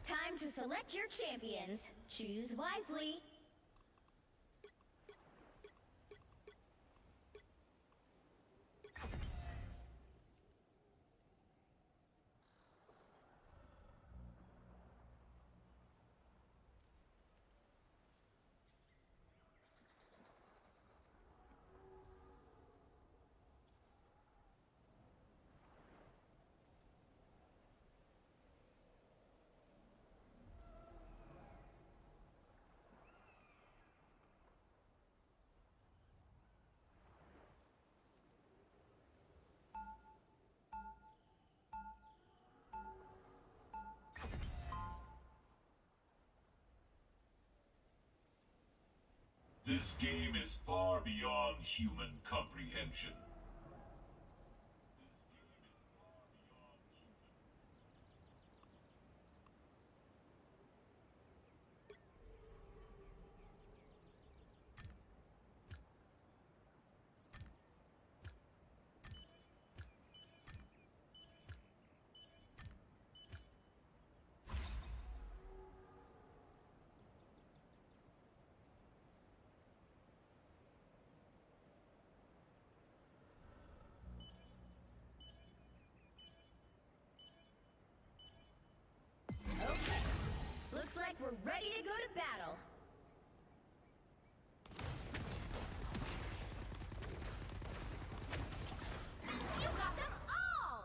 Time to select your champions. Choose wisely. This game is far beyond human comprehension. Okay. Looks like we're ready to go to battle. You got them all!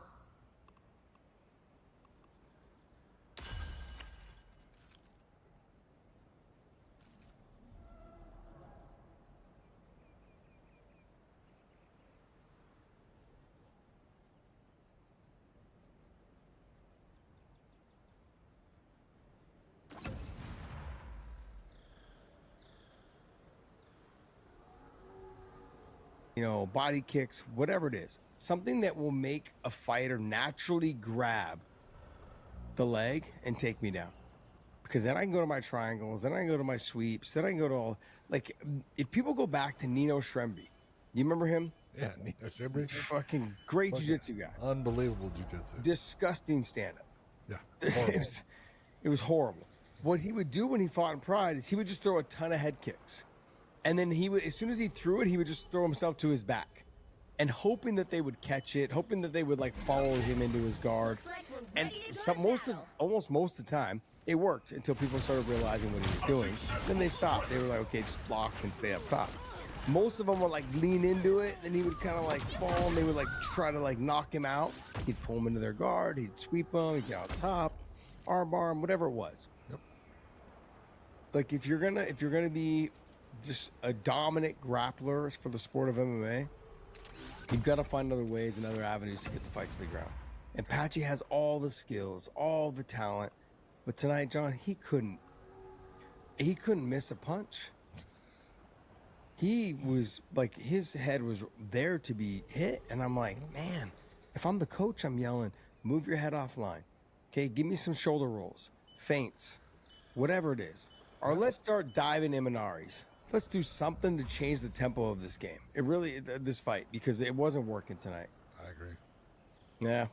Body kicks, whatever it is, something that will make a fighter naturally grab the leg and take me down. Because then I can go to my triangles, then I can go to my sweeps, then I can go to all, if people go back to Nino Shremby, you remember him? Yeah, Nino Shremby. Fucking great jiu-jitsu guy. Unbelievable jiu-jitsu. Disgusting stand-up. Yeah, horrible. It was horrible. What he would do when he fought in Pride is he would just throw a ton of head kicks. And then he would, as soon as he threw it, he would just throw himself to his back. And hoping that they would catch it, hoping that they would follow him into his guard. And almost most of the time, it worked until people started realizing what he was doing. Then they stopped. They were like, okay, just block and stay up top. Most of them would lean into it, and he would kind of fall, and they would try to knock him out. He'd pull him into their guard, he'd sweep them, he'd get on top, arm bar him, whatever it was. Yep. If you're gonna be just a dominant grappler for the sport of MMA, you've got to find other ways and other avenues to get the fight to the ground. And Patchy has all the skills, all the talent, but tonight, John, he couldn't miss a punch. He was his head was there to be hit, and I'm like, man, if I'm the coach, I'm yelling, move your head offline. Okay, give me some shoulder rolls, feints, whatever it is. Or let's start diving Imanari's. Let's do something to change the tempo of this game. This fight, because it wasn't working tonight. I agree. Yeah.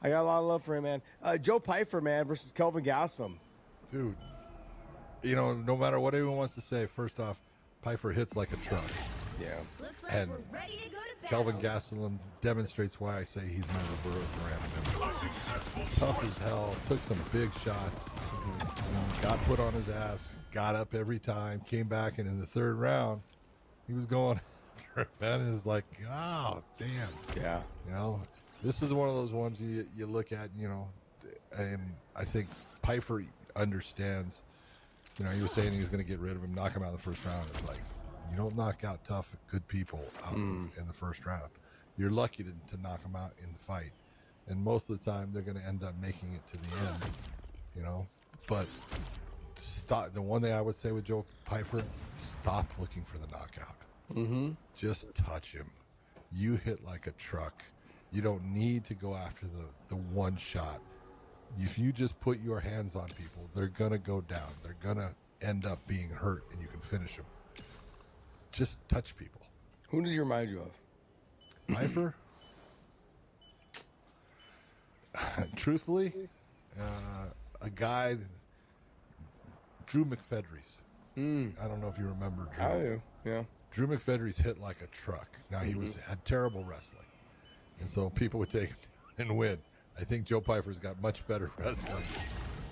I got a lot of love for him, man. Joe Pyfer, man, versus Kelvin Gastelum. Dude, no matter what anyone wants to say, first off, Pyfer hits like a truck. Yeah. And Kelvin Gastelum demonstrates why I say he's my reverse Miranda. Tough as hell, took some big shots, got put on his ass, got up every time, came back, and in the third round, he was going after it, man. It's like, oh, damn. Yeah. This is one of those ones you look at, and I think Pyfer understands. He was saying he was going to get rid of him, knock him out in the first round. It's like, you don't knock out tough, good people out in the first round. You're lucky to knock them out in the fight. And most of the time, they're going to end up making it to the end, But stop. The one thing I would say with Joe Pyfer, stop looking for the knockout. Mm-hmm. Just touch him. You hit like a truck. You don't need to go after the one shot. If you just put your hands on people, they're going to go down. They're going to end up being hurt and you can finish them. Just touch people. Who does he remind you of? Pfeiffer, truthfully, a guy, Drew McFedries. I don't know if you remember Drew. I do. Yeah. Drew McFedries hit like a truck. Now he had terrible wrestling, and so people would take him and win. I think Joe Pfeiffer's got much better wrestling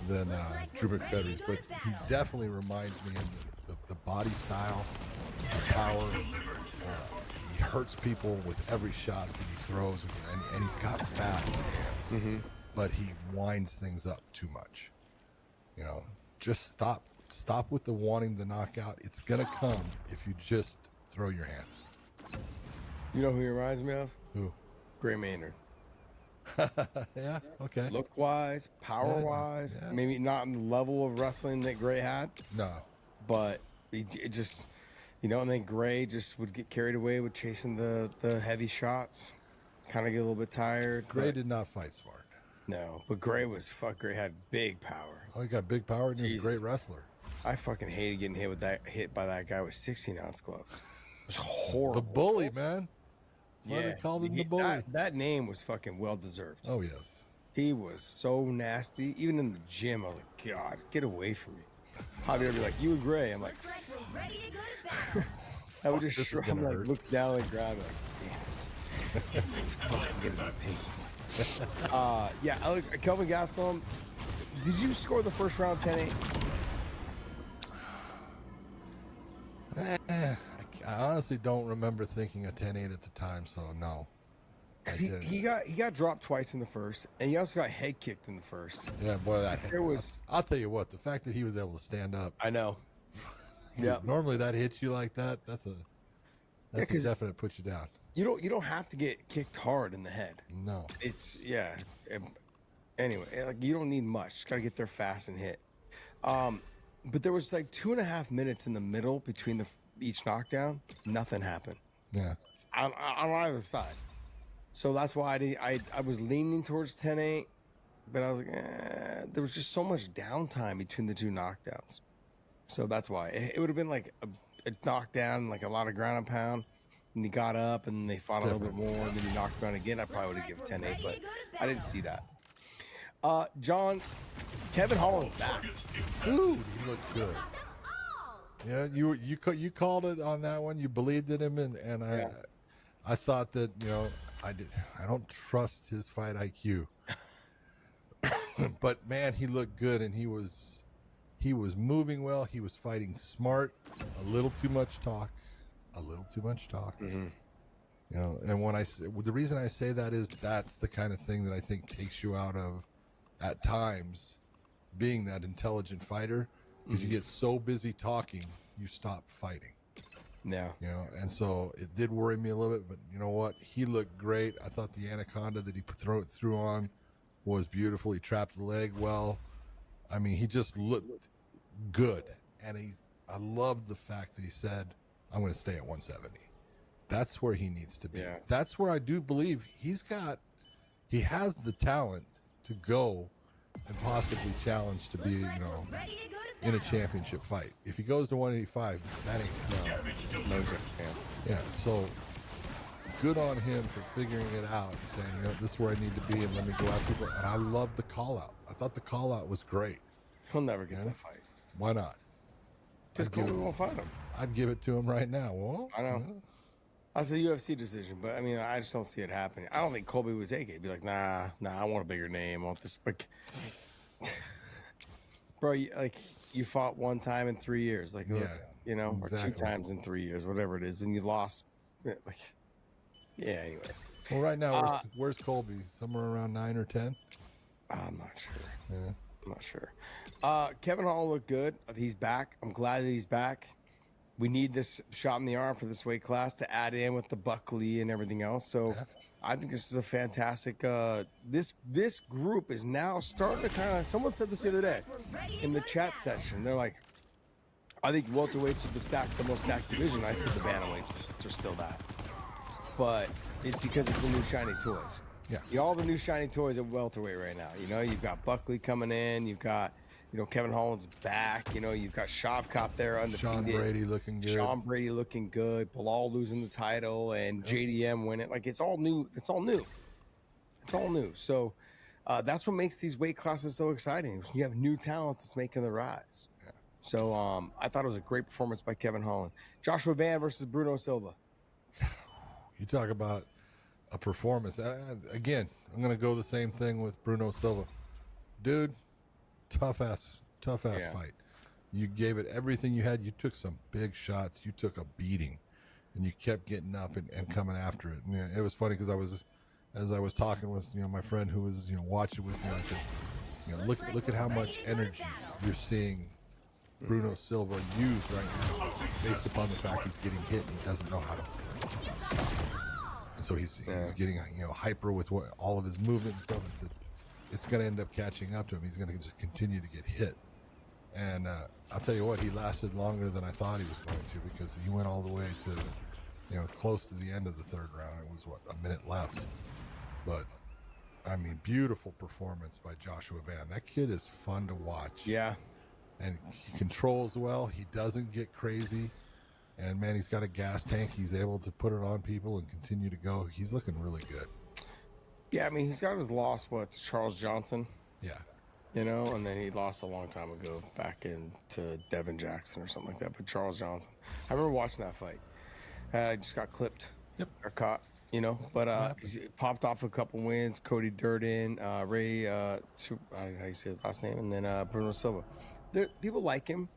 than Drew McFedries, but he definitely reminds me of the body style, the power. He hurts people with every shot that he throws, and he's got fast hands, but he winds things up too much. You know, just stop with the wanting the knockout. It's gonna come if you just throw your hands. You know who he reminds me of? Who? Gray Maynard. Yeah. Okay. Look wise, power wise, Yeah. maybe not in the level of wrestling that Gray had, No. but it just, you know, and then Gray just would get carried away with chasing the heavy shots, kind of get a little bit tired. Gray but- did not fight smart. No, but Gray had big power. Oh, he got big power and he's a Jesus. great wrestler. I fucking hated getting hit by that guy with 16-ounce gloves. It was horrible. The bully, man. That's why they called him the bully. That name was fucking well deserved. Oh, yes. He was so nasty. Even in the gym, I was like, God, get away from me. Javier would be like, you and Gray. I'm like, Looks like we're ready to go to battle. I would just This is shrug, gonna like hurt. look down and grab it. Like, damn it. It's fucking getting painful. Yeah, Kelvin Gastelum, did you score the first round 10-8? I honestly don't remember thinking a 10-8 at the time, so no. I 'Cause didn't. he got dropped twice in the first, and he also got head kicked in the first. Yeah, boy, that There was- I'll tell you what, the fact that he was able to stand up. I know. 'Cause Yeah. Normally that hits you like that. That's a 'cause- definite put you down. You don't have to get kicked hard in the head. No. It's anyway, like you don't need much. Just gotta get there fast and hit. But there was like 2.5 minutes in the middle between each knockdown. Nothing happened Yeah. on either side. So that's why I was leaning towards 10-8, but I was like, there was just so much downtime between the two knockdowns. So that's why it would have been like a knockdown, like a lot of ground and pound. And he got up and they fought a little bit more, and then he knocked him down again. I probably would have given 10-8, but I didn't see that. John, Kevin Holland's back. Dude, he looked good. Yeah, you called it on that one. You believed in him, and I thought that I don't trust his fight IQ, but man, he looked good, and he was moving well. He was fighting smart. A little too much talk. Mm-hmm. And when the reason I say that is that's the kind of thing that I think takes you out of, at times, being that intelligent fighter, because you get so busy talking, you stop fighting. Yeah. And so it did worry me a little bit, but you know what? He looked great. I thought the anaconda that he threw on was beautiful. He trapped the leg well. I mean, he just looked good, and I loved the fact that he said, I'm going to stay at 170. That's where he needs to be. Yeah. That's where I do believe he has the talent to go and possibly challenge to be, Looks like we're ready to go to in a battle. championship fight. If he goes to 185, that ain't No chance. yeah. So good on him for figuring it out and saying, this is where I need to be, and let me go after people. And I love the call out. I thought the call out was great. He'll never get that fight. Why not? Because I'd give Colby it- won't fight him. I'd give it to him right now. Well, I know. That's a UFC decision, but I mean, I just don't see it happening. I don't think Colby would take it. He'd be like, nah, I want a bigger name. I want this. Bro, you fought one time in 3 years, or exactly. 2 times in 3 years, whatever it is, and you lost. Anyways, Well, right now, where's Colby? Somewhere around 9 or 10. I'm not sure. Yeah. I'm not sure. Kevin Hall looked good. He's back. I'm glad that he's back. We need this shot in the arm for this weight class to add in with the Buckley and everything else. So I think this is a fantastic. This group is now starting to kind of. Someone said this the other day in the chat section. They're like, I think welterweights are the most stacked division. I said the bantamweights are still that, but it's because it's the new shiny toys. Yeah. All the new shiny toys at welterweight right now. You've got Buckley coming in. You've got You know, Kevin Holland's back. You know, you've got Shavkat there undefeated. Sean Brady looking good. Sean Brady looking good. Bilal losing the title, and JDM winning. Like, it's all new. It's all new. It's all new. So that's what makes these weight classes so exciting. You have new talent that's making the rise. Yeah. So I thought it was a great performance by Kevin Holland. Joshua Van versus Bruno Silva. You talk about a performance. Again, I'm going to go the same thing with Bruno Silva. Dude, tough ass Yeah. fight. You gave it everything you had. You took some big shots. You took a beating, and you kept getting up and coming after it. And it was funny because as I was talking with my friend who was watching with me, I said, look at how much energy you're seeing Bruno Silva use right now, based upon the fact he's getting hit and he doesn't know how to stop. And so he's getting hyper with all of his movement and stuff. And said it's going to end up catching up to him. He's going to just continue to get hit. And I'll tell you what, he lasted longer than I thought he was going to, because he went all the way to close to the end of the third round. It was a minute left. But I mean, beautiful performance by Joshua Van. That kid is fun to watch. Yeah. And he controls well. He doesn't get crazy. And, man, he's got a gas tank. He's able to put it on people and continue to go. He's looking really good. Yeah, I mean, he's got his loss, to Charles Johnson, Yeah. and then he lost a long time ago back into Devin Jackson or something like that. But Charles Johnson, I remember watching that fight. I just got clipped. Yep. Got caught, but he popped off a couple wins. Cody Durden, Ray, how do you say his last name? And then Bruno Silva. People like him.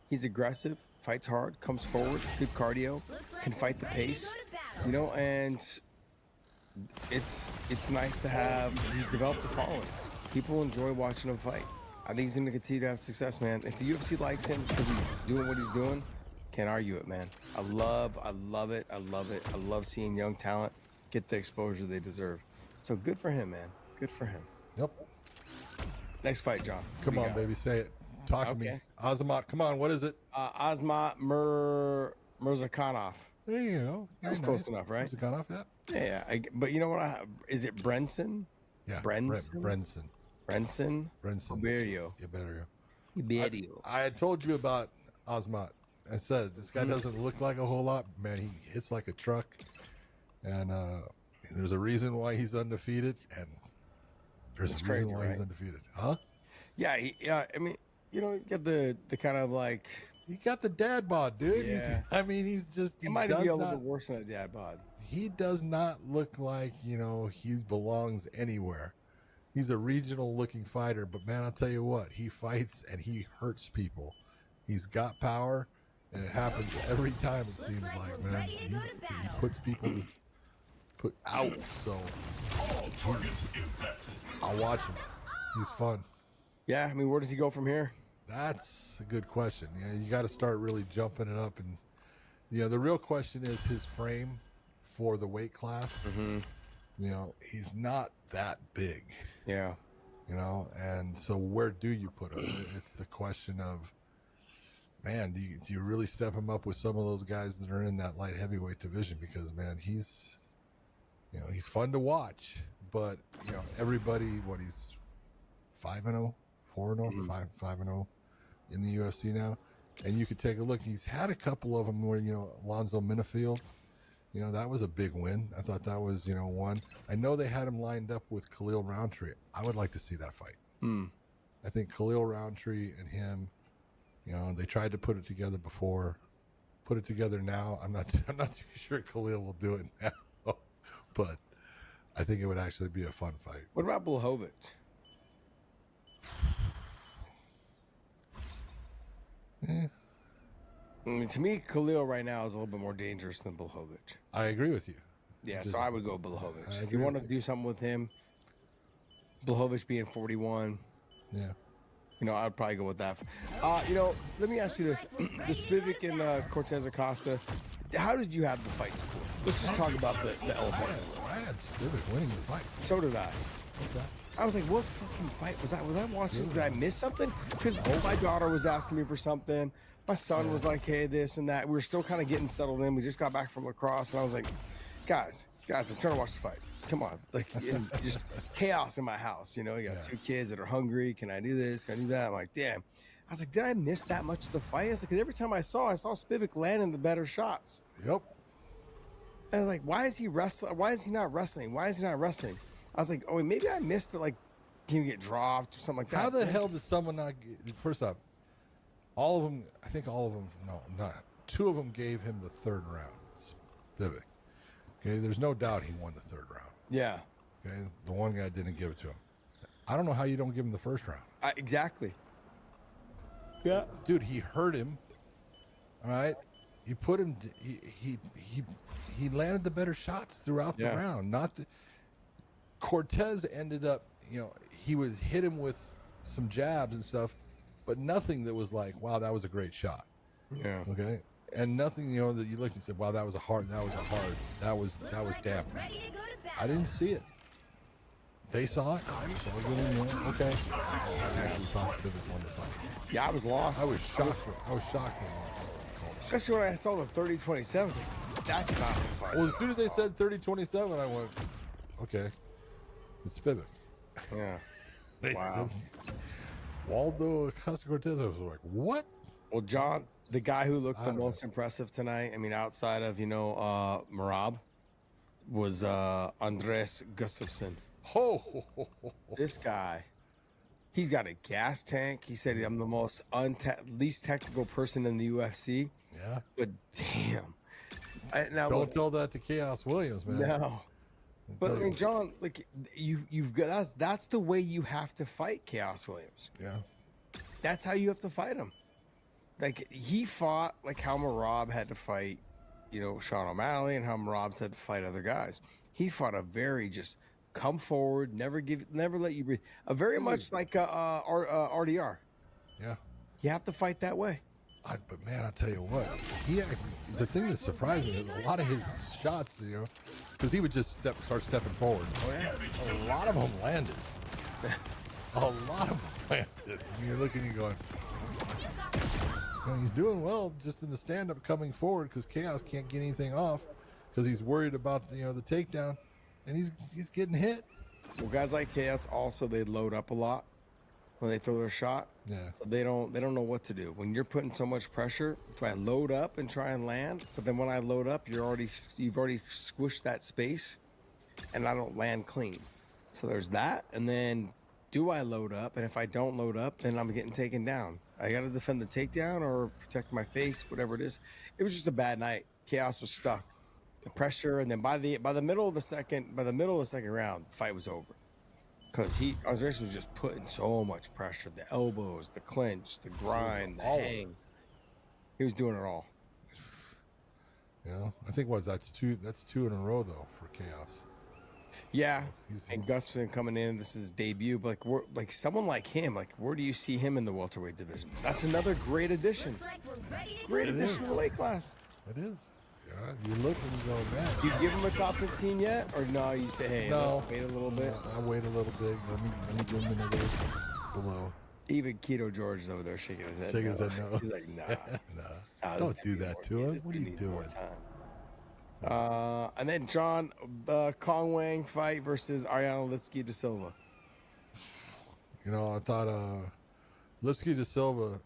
He's aggressive, fights hard, comes forward, good cardio, can fight the pace, and it's nice to have. He's developed a following. People enjoy watching him fight. I think he's going to continue to have success, man. If the UFC likes him because he's doing what he's doing, can't argue it, man. I love it. I love seeing young talent get the exposure they deserve. So good for him, man. Good for him. Yep. Next fight, John. Come on, baby. Say it. Talk to me. Okay. Azamat, come on. What is it? Azmat Mirzakhanov. There you go. That was close enough, right? Mirzakhanov, yeah. Yeah. But you know what? Is it Brenson? Yeah. Brenson? Brenson. Iberio. Iberio. I had told you about Azamat. I said, this guy doesn't look like a whole lot. Man, he hits like a truck. And there's a reason why he's undefeated. And there's a reason why he's undefeated. Huh? Yeah. I mean, you get the kind of like. He got the dad bod, dude. Yeah. He's just. He might be a little bit worse than a dad bod. He does not look like, he belongs anywhere. He's a regional looking fighter, but man, I'll tell you what, he fights and he hurts people. He's got power, and it happens every time, it seems like, man. He puts people put out, so All targets impacted. I'll watch him. He's fun. Yeah, I mean, where does he go from here? That's a good question. Yeah, you got to start really jumping it up, and the real question is his frame for the weight class. He's not that big. Yeah. And so where do you put him? It's the question of, man, do you really step him up with some of those guys that are in that light heavyweight division? Because, man, he's fun to watch, but everybody, he's 5-0, 4-0, 5-0 in the UFC now. And you could take a look. He's had a couple of them where, Alonzo Minifield, that was a big win. I thought that was, one. I know they had him lined up with Khalil Roundtree. I would like to see that fight. I think Khalil Roundtree and him, they tried to put it together before. Put it together now. I'm not too sure Khalil will do it now. But I think it would actually be a fun fight. What about Blachowicz? I mean, to me, Khalil right now is a little bit more dangerous than Blachowicz. I agree with you. Yeah, so I would go Blachowicz. If you want to do something with him, Blachowicz being 41, yeah, I would probably go with that. Let me ask you this: the Spivak and Cortez Acosta. How did you have the fight score? Let's just talk about the elephant. I had Spivak winning the fight. So did I. Okay. I was like, what fucking fight was that? Was I watching? Did I miss something? Because my daughter was asking me for something. My son was like, hey, this and that. We were still kind of getting settled in. We just got back from lacrosse. And I was like, guys, I'm trying to watch the fights. Come on, like and just chaos in my house. You know, you got Yeah. 2 kids that are hungry. Can I do this? Can I do that? I'm like, damn. I was like, did I miss that much of the fight? Because every time I saw Spivak landing the better shots. Yep. I was like, why is he wrestling? Why is he not wrestling? Why is he not wrestling? I was like, oh, maybe I missed it. Like, him get dropped or something like that. How the hell did someone not get, first up, all of them, I think all of them, no, not, 2 of them gave him the 3rd round, Spivak. Okay, there's no doubt he won the 3rd round. Yeah, Okay, the one guy didn't give it to him. I don't know how you don't give him the 1st round. exactly. Yeah. Dude, he hurt him. All right, he put him. He landed the better shots throughout the Yeah. round. Not the Cortez ended up. You know, he would hit him with some jabs and stuff, but nothing that was like, wow, that was a great shot. Yeah. Okay, and nothing, you know, that you looked and said, wow, that was hard. That was Looks like damn. we're ready to go to battle. I didn't see it. They saw it. So I really knew it. Okay. I actually thought Spivak won the fight. Yeah, I was lost. I was shocked. I was shocked when he called it. Especially when I saw the 30-27. I was like, that's not the fight. Well, as soon as they said 30-27, I went, okay, it's Spivak. Yeah. They Wow. said Waldo Acosta Cortez. I was like, what? Well, John, the guy who looked I the don't know. most impressive tonight, I mean, outside of, Marab, was Andres Gustafsson. Oh, This guy, he's got a gas tank. He said, I'm the most least technical person in the UFC. yeah. But damn. Now, Don't look, tell that to Chaos Williams, man. no. But I mean, John, like you've got that's the way you have to fight Chaos Williams. Yeah. That's how you have to fight him. Like he fought like how Marab had to fight, Sean O'Malley, and how Marab's had to fight other guys. He fought a very just come forward, never let you breathe. A very much like RDR. Yeah. You have to fight that way. But man, I tell you what, the thing that surprised me is a lot of his shots, because he would just start stepping forward. Oh yeah, a lot of them landed. A lot of them landed. And you're looking, you're going, he's doing well just in the stand-up coming forward because Chaos can't get anything off because he's worried about the takedown, and he's getting hit. Well, guys like Chaos also they load up a lot when they throw their shot. Yeah. So they don't know what to do. When you're putting so much pressure, do I load up and try and land? But then when I load up, you've already squished that space and I don't land clean. So there's that. And then do I load up? And if I don't load up, then I'm getting taken down. I got to defend the takedown or protect my face, whatever it is. It was just a bad night. Chaos was stuck. The pressure, and then by the middle of the second round, the fight was over. Because Andres was just putting so much pressure. The elbows, the clinch, the grind, the All of hang. He was doing it all. I think that's two in a row though for Chaos. Yeah. He's- And Gustafsson coming in, this is his debut. But like someone like him, like where do you see him in the welterweight division? That's another great addition. Looks like we're ready to Great go to addition to the battle. weight class. It is. Yeah, you look and you go, man. Do you give him a top 15 yet? Or no, you say, hey, No. let's wait a little bit. I wait a little bit. Let me give him another below. Even Keto George is over there shaking his head. Shaking his head no. He's like, nah. Nah, Nah, don't this do dude that needs to more- him. this What are dude you needs more doing? time. And then John, Kong Wang fight versus Ariana Lipski de Silva. I thought Lipski de Silva,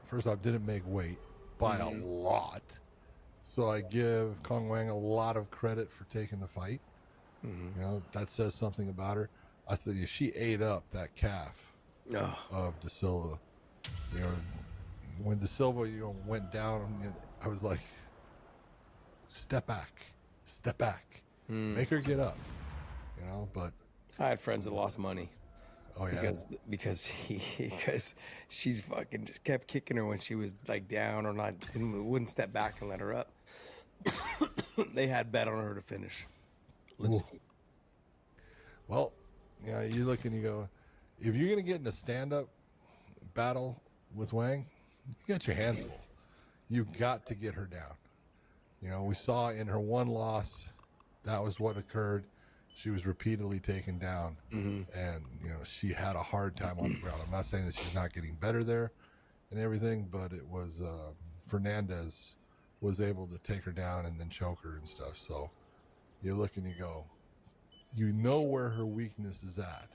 first off, didn't make weight by a lot. So I give Kong Wang a lot of credit for taking the fight. That says something about her. I thought she ate up that calf Oh, of De Silva. When De Silva, went down, I was like, step back, make her get up. But I had friends that lost money oh yeah, because she's fucking just kept kicking her when she was like down or not, wouldn't step back and let her up. They had bet on her to finish. Lipski. well, you look and you go, if you're gonna get in a stand-up battle with Wang, you got your hands full. You got to get her down. We saw in her one loss, that was what occurred. She was repeatedly taken down, and she had a hard time on the ground. I'm not saying that she's not getting better there and everything, but it was Fernandez was able to take her down and then choke her and stuff. So you look and you go, you know where her weakness is at.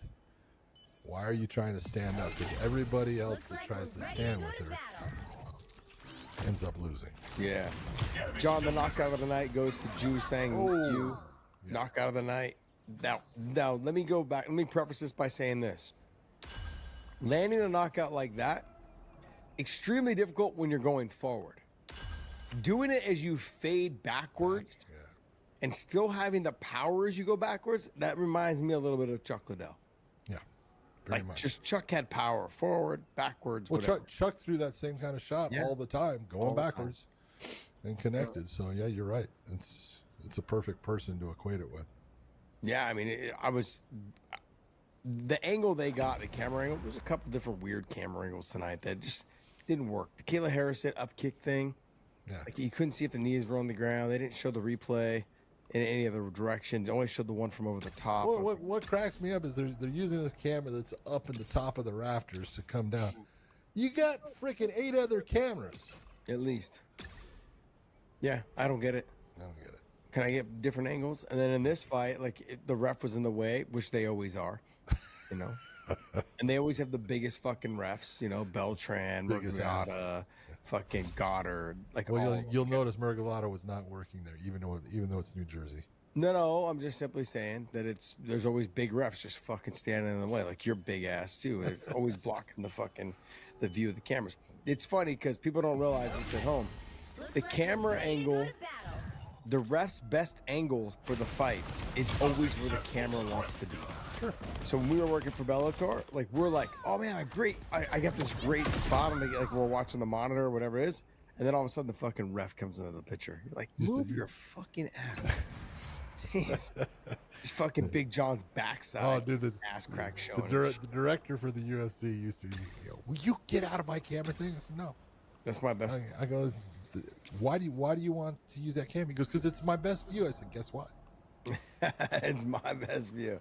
Why are you trying to stand up? Because everybody else Looks that like tries we're to ready stand to go with to her battle. ends up losing. Yeah. John, the knockout of the night goes to Ju Sang Yu. Yeah. Knockout of the night. Now, let me go back. Let me preface this by saying this. Landing a knockout like that, extremely difficult when you're going forward. Doing it as you fade backwards Yeah. and still having the power as you go backwards, that reminds me a little bit of Chuck Liddell. Yeah. Very Like, much. just Chuck had power forward, backwards, Well, whatever. Chuck threw that same kind of shot Yeah. all the time, going All the time. backwards and connected. So yeah, you're right. It's a perfect person to equate it with. Yeah, I mean, the angle they got, the camera angle, there's a couple different weird camera angles tonight that just didn't work. The Kayla Harrison up kick thing, Yeah. like you couldn't see if the knees were on the ground. They didn't show the replay in any other direction. They only showed the one from over the top. Well, what cracks me up is they're using this camera that's up in the top of the rafters to come down. You got freaking 8 other cameras. At least. Yeah, I don't get it. I don't get it. Can I get different angles? And then in this fight, like the ref was in the way, which they always are, you know. And they always have the biggest fucking refs, you know, Beltran, Biggest ass. Murgata, fucking Goddard, like all Well, of them. you'll notice Murgalato was not working there, even though it's New Jersey. No, I'm just simply saying that there's always big refs just fucking standing in the way, like your big ass too. They're always blocking the view of the cameras. It's funny because people don't realize this at home. Looks The like we're camera ready to go angle, to battle. the ref's best angle for the fight is always where the camera wants to be. So when we were working for Bellator, like we're like, oh man, I got this great spot on the, like we're watching the monitor or whatever it is, and then all of a sudden the fucking ref comes into the picture. You're like, move your fucking ass. Jeez. Just fucking Big John's backside. Oh, dude, the ass crack the, showing. the director for the UFC used to, will you get out of my camera thing? I said, no. That's my best. I go, why do you want to use that camera? He goes, because it's my best view. I said, guess what? It's my best view.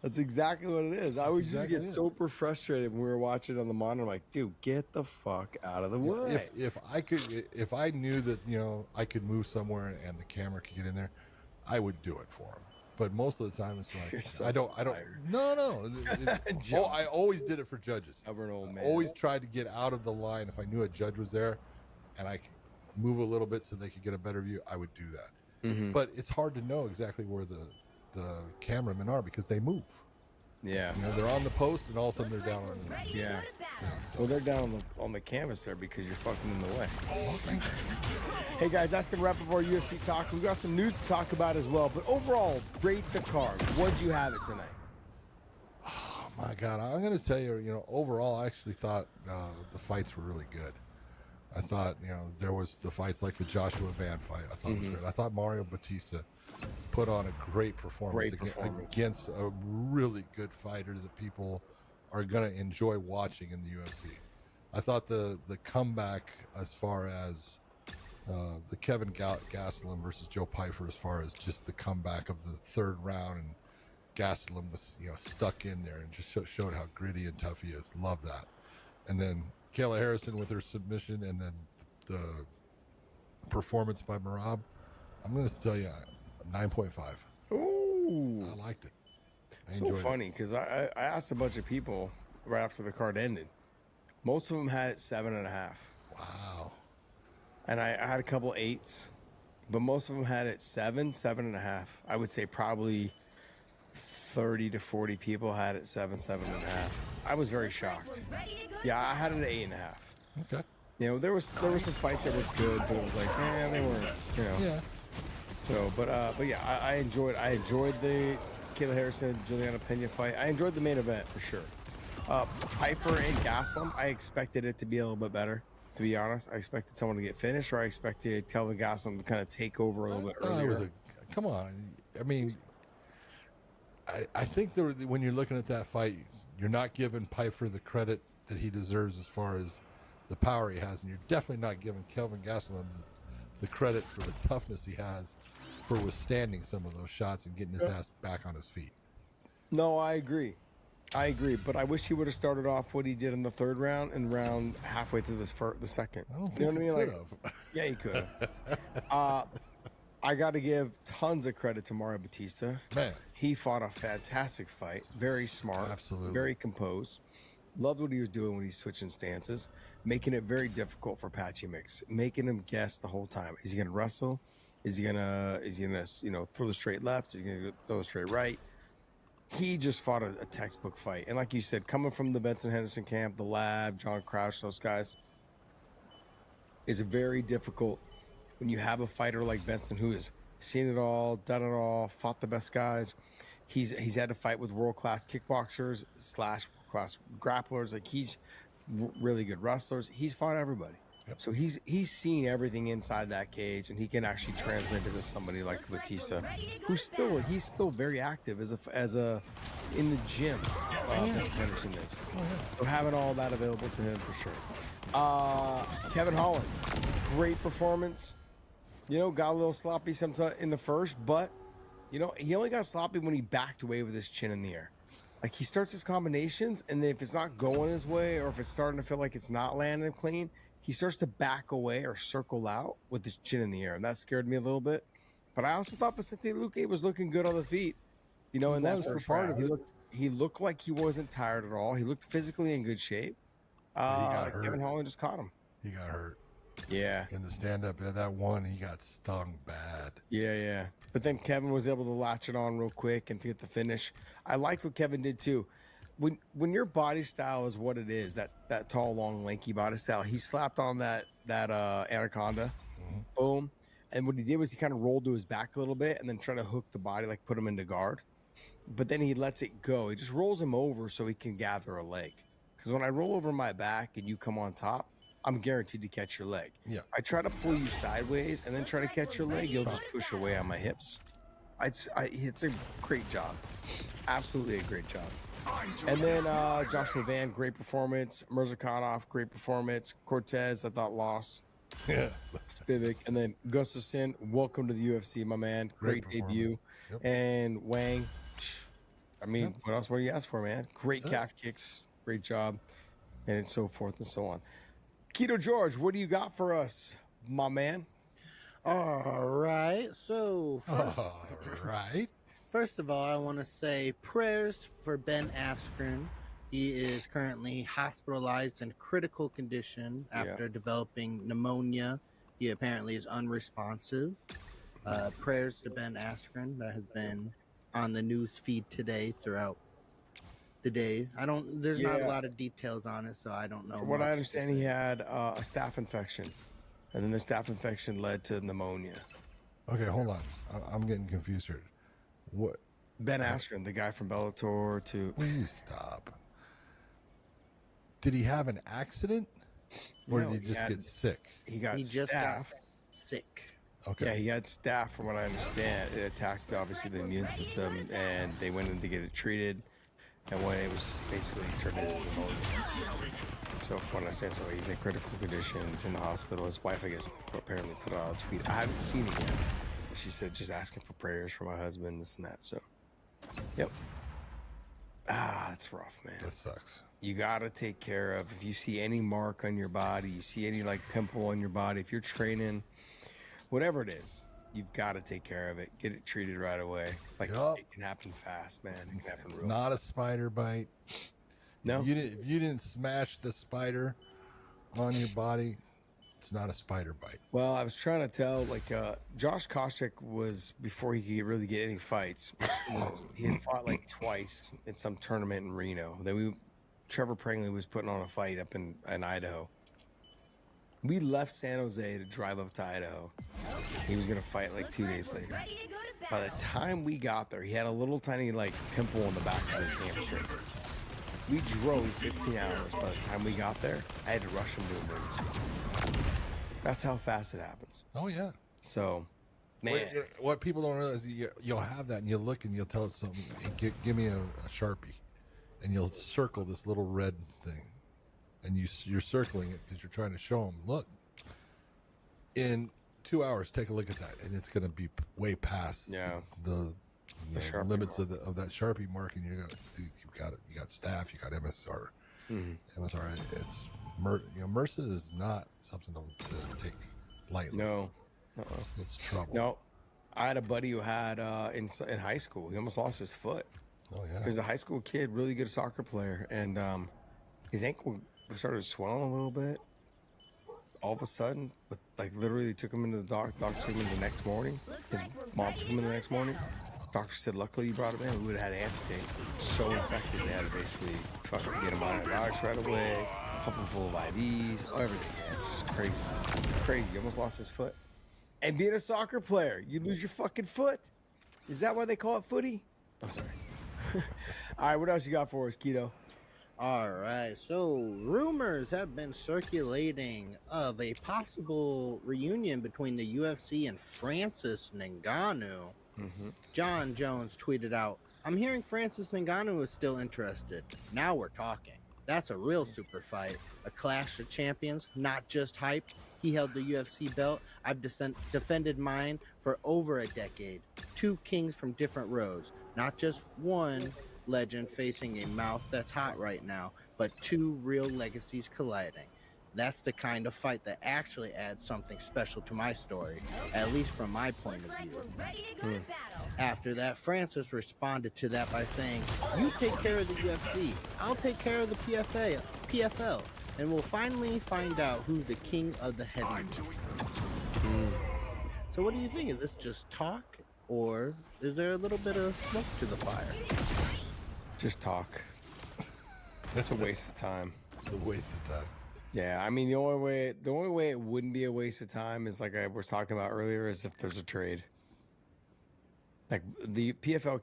That's exactly what it is. I always exactly just get it. super frustrated when we were watching it on the monitor. I'm like, dude, get the fuck out of the way. If I knew that I could move somewhere and the camera could get in there, I would do it for him. But most of the time, it's You're like so I don't. tired. No. Joe. I always did it for judges. Stubborn old I man. always tried to get out of the line if I knew a judge was there, and I could move a little bit so they could get a better view. I would do that. Mhm. But it's hard to know exactly where the cameramen are because they move. Yeah. They're on the post and all of a sudden Looks they're like down on we're the. ready to Yeah. go to battle. Well, they're down on the canvas there because you're fucking in the way. Hey guys, that's gonna wrap up our UFC talk. We've got some news to talk about as well. But overall, rate the card. What'd you have it tonight? Oh my God, I'm going to tell you, overall, I actually thought the fights were really good. I thought, there was the fights like the Joshua Van fight. I thought was great. I thought Mario Batista put on a great performance, against a really good fighter that people are going to enjoy watching in the UFC. I thought the comeback as far as the Kevin Gastelum versus Joe Pyfer, as far as just the comeback of the third round, and Gastelum was stuck in there and just showed how gritty and tough he is. Love that. And then Kayla Harrison with her submission, and then the performance by Merab. I'm going to tell you 9.5. Ooh. I liked it. I So enjoyed it. funny because I asked a bunch of people right after the card ended. Most of them had it 7.5. Wow. And I had a couple 8s, but most of them had it 7.5. I would say probably 30 to 40 people had it 7.5. I was very shocked. We're ready to go to Yeah, I had it at 8.5. Okay. There was some fights that were good, but it was like, they weren't. Yeah. So, but yeah, I enjoyed the Kayla Harrison Juliana Pena fight. I enjoyed the main event for sure. Piper and Gastelum, I expected it to be a little bit better. To be honest, I expected someone to get finished, or I expected Kelvin Gastelum to kind of take over a little bit earlier. Come on. I mean, I think when you're looking at that fight, you're not giving Piper the credit that he deserves as far as the power he has, and you're definitely not giving Kelvin Gastelum the credit for the toughness he has for withstanding some of those shots and getting his ass back on his feet. No, I agree, but I wish he would have started off what he did in the third round and round halfway through the second. I don't think You know what I mean? he Like, could have. yeah, he could have. I got to give tons of credit to Mario Batista. Man, He fought a fantastic fight. Very smart. Absolutely. Very composed. Loved what he was doing when he's switching stances, making it very difficult for Patchy Mix, making him guess the whole time. Is he going to wrestle? Is he gonna throw the straight left? Is he gonna throw the straight right? He just fought a textbook fight. And like you said, coming from the Benson Henderson camp, the lab, John Crouch, those guys, is very difficult when you have a fighter like Benson who has seen it all, done it all, fought the best guys. He's had to fight with world-class kickboxers / world-class grapplers. Like he's really good wrestlers. He's fought everybody. Yep. So he's seen everything inside that cage, and he can actually translate it to somebody like Batista, who's still very active as a in the gym. Henderson is. So having all that available to him for sure. Kevin Holland, great performance. You know, got a little sloppy sometimes in the first, but you know he only got sloppy when he backed away with his chin in the air. Like he starts his combinations, and then if it's not going his way, or if it's starting to feel like it's not landing clean, he starts to back away or circle out with his chin in the air, and that scared me a little bit. But I also thought Vicente Luque was looking good on the feet. You know, in that first part round, of it. he looked like he wasn't tired at all. He looked physically in good shape. got hurt. Kevin Holland just caught him. he got hurt Yeah, in the stand-up. That one, he got stung bad. yeah. But then Kevin was able to latch it on real quick and get the finish. I liked what Kevin did too. When your body style is what it is, that tall, long, lanky body style, he slapped on that anaconda, boom, and what he did was he kind of rolled to his back a little bit and then tried to hook the body, like put him into guard. But then he lets it go. He just rolls him over so he can gather a leg. Because when I roll over my back and you come on top, I'm guaranteed to catch your leg. Yeah. I try to pull you sideways and then try to catch your leg. You'll just push away on my hips. It's a great job. Absolutely a great job. And then Joshua Van, great performance. Mirzakhanov, great performance. Cortez, I thought lost. Yeah. Spivak. And then Gustafsson, welcome to the UFC, my man. Great debut. Yep. And Wang, I mean, what else more you ask for, man? Great calf kicks. Great job. And so forth and so on. Keto George, what do you got for us, my man? All right. So All right. first of all, I want to say prayers for Ben Askren. He is currently hospitalized in critical condition after developing pneumonia. He apparently is unresponsive. Prayers to Ben Askren. That has been on the news feed today throughout the day. There's not a lot of details on it, so I don't know. From what I much to understand, say. he had a staph infection. And then the staph infection led to pneumonia. Okay, hold on. I'm getting confused here. What? Ben Askren, the guy from Bellator, to Will you stop? Did he have an accident, or No, did he just had- get sick? he got He just got staph. sick. Okay. Yeah, he had staph, from what I understand. It attacked, obviously, the immune system, and they went in to get it treated. And when it was basically turned into pneumonia. So, from what I understand, so he's in critical condition. He's in the hospital. His wife, I guess, apparently put out a tweet. I haven't seen it yet. But she said, just asking for prayers for my husband, this and that. So, yep. That's rough, man. That sucks. You gotta take care of, if you see any mark on your body, you see any like pimple on your body, if you're training, whatever it is, you've got to take care of it. Get it treated right away. Like Yup. it can happen fast, man. It can happen It's real not a spider bite. No. If you didn't smash the spider on your body, it's not a spider bite. Well, I was trying to tell, like, Josh Koscheck was, before he could really get any fights, he had fought like twice in some tournament in Reno. Then Trevor Prangley was putting on a fight up in Idaho. We left San Jose to drive up to Idaho. He was going to fight like 2 days later. Ready to go to By the battle. time we got there, he had a little tiny like pimple on the back of his hamstring. We drove 15 hours. By the time we got there, I had to rush him to emergency. That's how fast it happens. Oh yeah. So, man, What people don't realize, you'll have that, and you'll look and you'll tell it something. Hey, give me a Sharpie, and you'll circle this little red thing, and you're circling it because you're trying to show them. Look, in 2 hours, take a look at that, and it's going to be way past the Sharpie limits of that Sharpie mark, and you're going, dude, you got staph, you got MSR, MSR. It's MRSA is not something to take lightly. no, It's trouble. no. I had a buddy who had in high school. He almost lost his foot. Oh He yeah. was a high school kid, really good soccer player, and his ankle started swelling a little bit. All of a sudden, but like literally, they took him into the doctor. Doctor took him in the next morning. Looks His like we're mom ready took to him in the go next to morning. battle. Doctor said, luckily you brought him in. We would have had to amputate. So infected, they had to basically fucking get him on antibiotics right away, pump him full of IVs, everything. Man. Just crazy, crazy. He almost lost his foot. And being a soccer player, you lose your fucking foot. Is that why they call it footy? I'm sorry. All right, what else you got for us, Keto? All right, so rumors have been circulating of a possible reunion between the UFC and Francis Ngannou. John Jones tweeted out, "I'm hearing Francis Ngannou is still interested. Now we're talking. That's a real super fight. A clash of champions, not just hype. He held the UFC belt. I've defended mine for over a decade. Two kings from different roads. Not just one legend facing a mouth that's hot right now, but two real legacies colliding. That's the kind of fight that actually adds something special to my story, at least from my point Looks of like view." we're ready to go to battle. After that, Francis responded to that by saying, "You take care of the UFC, I'll take care of the PFL, and we'll finally find out who's the king of the heavyweights." So what do you think? Is this just talk, or is there a little bit of smoke to the fire? Just talk. It's a waste of time. It's a waste of time. Yeah, I mean the only way it wouldn't be a waste of time is like I was talking about earlier, is if there's a trade. Like the PFL.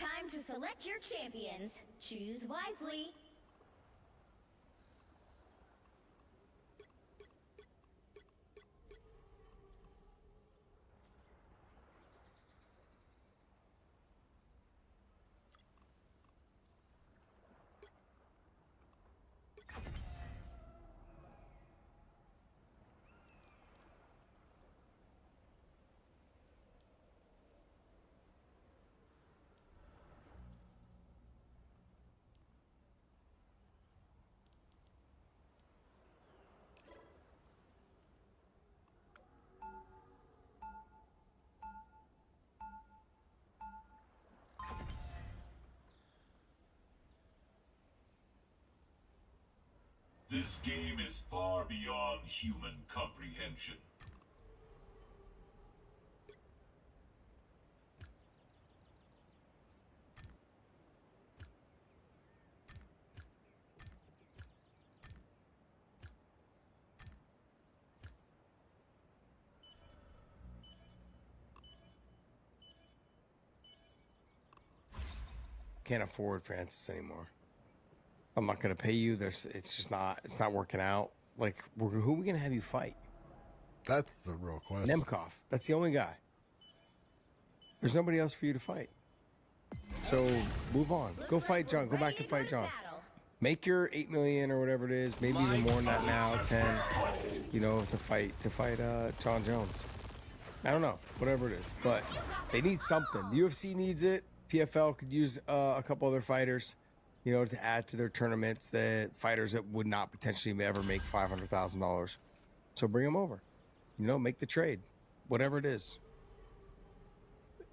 Time to select your champions. Choose wisely. This game is far beyond human comprehension. Can't afford Francis anymore. I'm not gonna pay you. It's just not. It's not working out. Like, who are we gonna have you fight? That's the real question. Nemkov. That's the only guy. There's nobody else for you to fight. So move on. Looks Go like fight we're John. Go back ready to to fight go John. battle. Make your 8 million or whatever it is. Maybe even more than that now. 10. You know, to fight John Jones. I don't know. Whatever it is, but they need something. The UFC needs it. PFL could use a couple other fighters, you know, to add to their tournaments. That fighters that would not potentially ever make $500,000. So bring them over. You know, make the trade, whatever it is.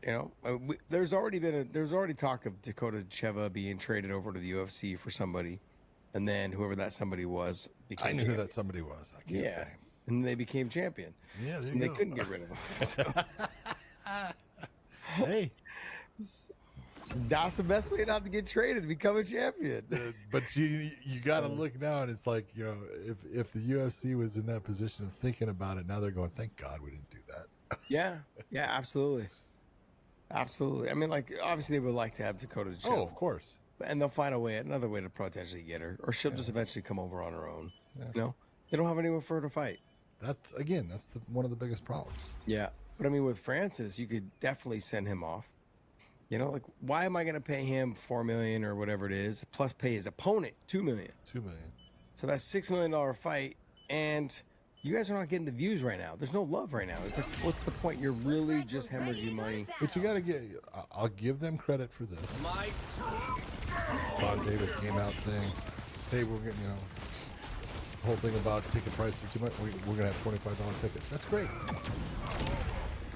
You know, there's already talk of Dakota Cheva being traded over to the UFC for somebody, and then whoever that somebody was became. I knew who champion. that somebody was. I can't Yeah, say. and they became champion. Yeah, there and you they go. couldn't get rid of him. So Hey, that's the best way not to get traded, to become a champion. but you got to look now, and it's like, you know, if the UFC was in that position of thinking about it, now they're going, thank God we didn't do that. Yeah, absolutely. Absolutely. I mean, like, obviously they would like to have Dakota Cheva. Oh, of course. And they'll find another way to potentially get her, or she'll just eventually come over on her own. Yeah. You know, they don't have anyone for her to fight. That's one of the biggest problems. Yeah, but I mean, with Francis, you could definitely send him off. You know, like, why am I going to pay him $4 million or whatever it is, plus pay his opponent $2 million? $2 million. So that's $6 million fight, and you guys are not getting the views right now. There's no love right now. It's like, what's the point? You're really like just we're ready to hemorrhaging go to money. But you got to get. I'll give them credit for this. Todd Davis came out saying, "Hey, we're getting, you know, the whole thing about ticket price are too much. We're gonna have $25 tickets. That's great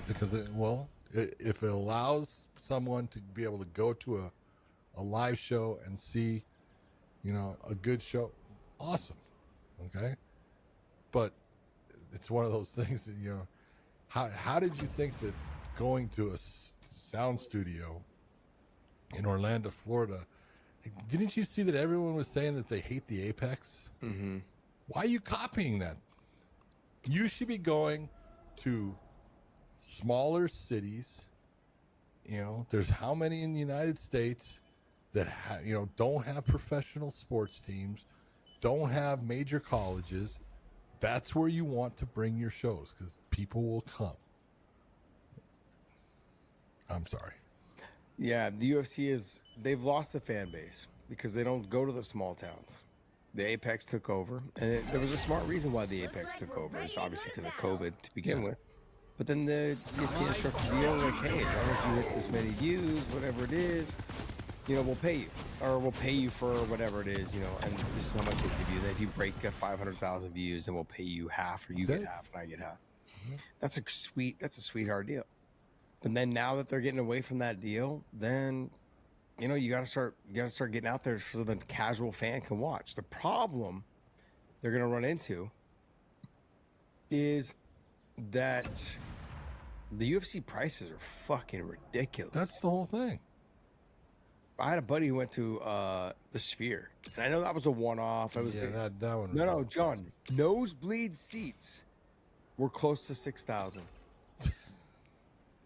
because if it allows someone to be able to go to a live show and see, you know, a good show, awesome. Okay, but it's one of those things that, you know, how did you think that going to a sound studio in Orlando, Florida, didn't you see that everyone was saying that they hate the Apex? Mm-hmm. Why are you copying that? You should be going to smaller cities. You know, there's how many in the United States that don't have professional sports teams, don't have major colleges. That's where you want to bring your shows because people will come. I'm sorry. Yeah, the UFC they've lost the fan base because they don't go to the small towns. The Apex took over, and there was a smart reason why the Apex took over. It's obviously because of COVID to begin with. But then the ESPN struck the deal like, hey, as long as you hit this many views, whatever it is, you know, we'll pay you. Or we'll pay you for whatever it is, you know, and this is how much we'll give you. That if you break 500,000 views, then we'll pay you half, or you That's get it. half and I get half. That's a sweetheart deal. But then now that they're getting away from that deal, then, you know, you gotta start getting out there so the casual fan can watch. The problem they're gonna run into is that the UFC prices are fucking ridiculous. That's the whole thing. I had a buddy who went to the Sphere, and I know that was a one-off. It was Yeah, big. that one. No, John. Nosebleed seats were close to 6,000.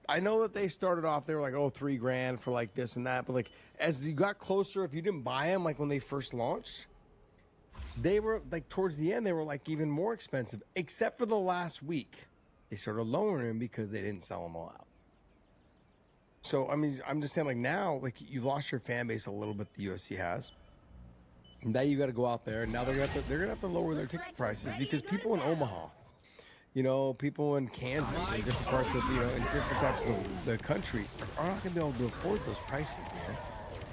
I know that they started off, they were like, oh, $3,000 for like this and that. But like, as you got closer, if you didn't buy them, like when they first launched, they were like towards the end, they were like even more expensive, except for the last week. They started lowering them because they didn't sell them all out. So, I mean, I'm just saying, like, now, like, you've lost your fan base a little bit, the UFC has. Now you got to go out there, and now they're gonna have to lower their ticket prices because people in Omaha, you know, people in Kansas and different parts of, you know, in different types of the country are not gonna be able to afford those prices, man.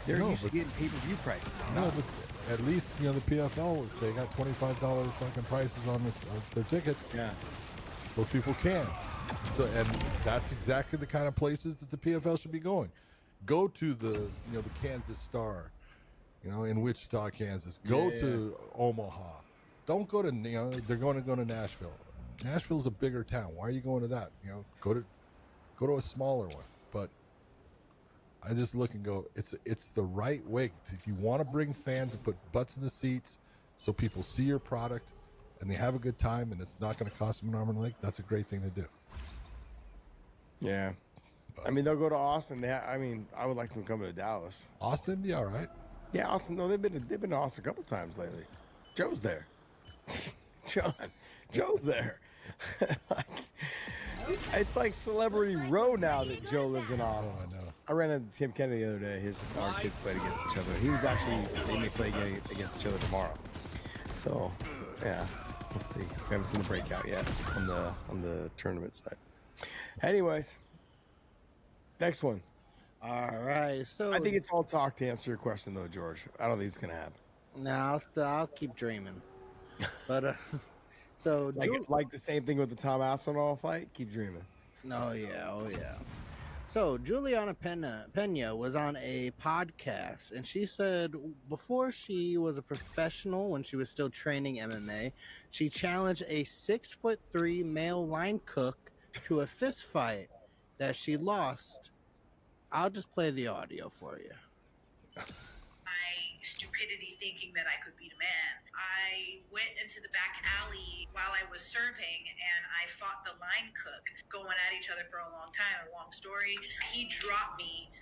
They're used to getting pay-per-view prices. No, but at least, you know, the PFL, if they got $25 fucking prices on this, their tickets. Yeah. Those people can. So, and that's exactly the kind of places that the PFL should be going. Go to the, you know, the Kansas Star, you know, in Wichita, Kansas. Go to Omaha. Don't go to, you know, they're going to go to Nashville. Nashville's a bigger town. Why are you going to that? You know, go to a smaller one. But I just look and go, it's the right way. If you want to bring fans and put butts in the seats so people see your product and they have a good time and it's not going to cost them an arm and a leg, that's a great thing to do. Yeah. I mean, they'll go to Austin. I mean, I would like them to come to Dallas. Austin, be all right. Yeah, Austin. No, they've been to Austin a couple times lately. Joe's there. Joe's there. Like, it's like Celebrity Row now that Joe lives in Austin. Oh, I know. I ran into Tim Kennedy the other day. Our kids played against each other. He was actually, they may play against each other tomorrow. So, yeah, we'll see. We haven't seen the breakout yet on the tournament side. Anyways, next one. All right. So I think it's all talk to answer your question, though, George. I don't think it's gonna happen. now I'll keep dreaming. But so Like the same thing with the Tom Aspinall fight. Keep dreaming. oh yeah. So Juliana Pena was on a podcast, and she said before she was a professional, when she was still training MMA, she challenged a 6'3" male line cook to a fist fight that she lost. I'll just play the audio for you. My stupidity thinking that I could beat a man. I went into the back alley while I was serving and I fought the line cook, going at each other for a long time. A long story. He dropped me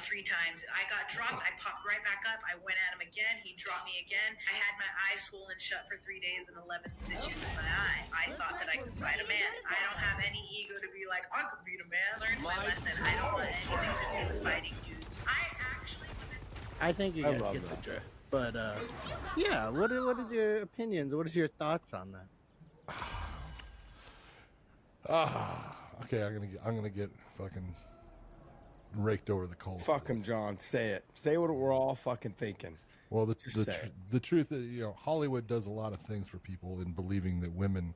3 times. I got dropped. I popped right back up. I went at him again. He dropped me again. I had my eyes swollen shut for 3 days and 11 stitches in my eye. I thought that I could fight a man. I don't have any ego to be like, I could beat a man. Learned my lesson. I don't want anything to do with fighting dudes. I actually was in. I think you guys get the drift. But yeah, what is your opinions? What is your thoughts on that? Okay, I'm gonna get fucking raked over the coals. Fuck him, John. Say it. Say what we're all fucking thinking. Well, Just say it. the truth is, you know, Hollywood does a lot of things for people in believing that women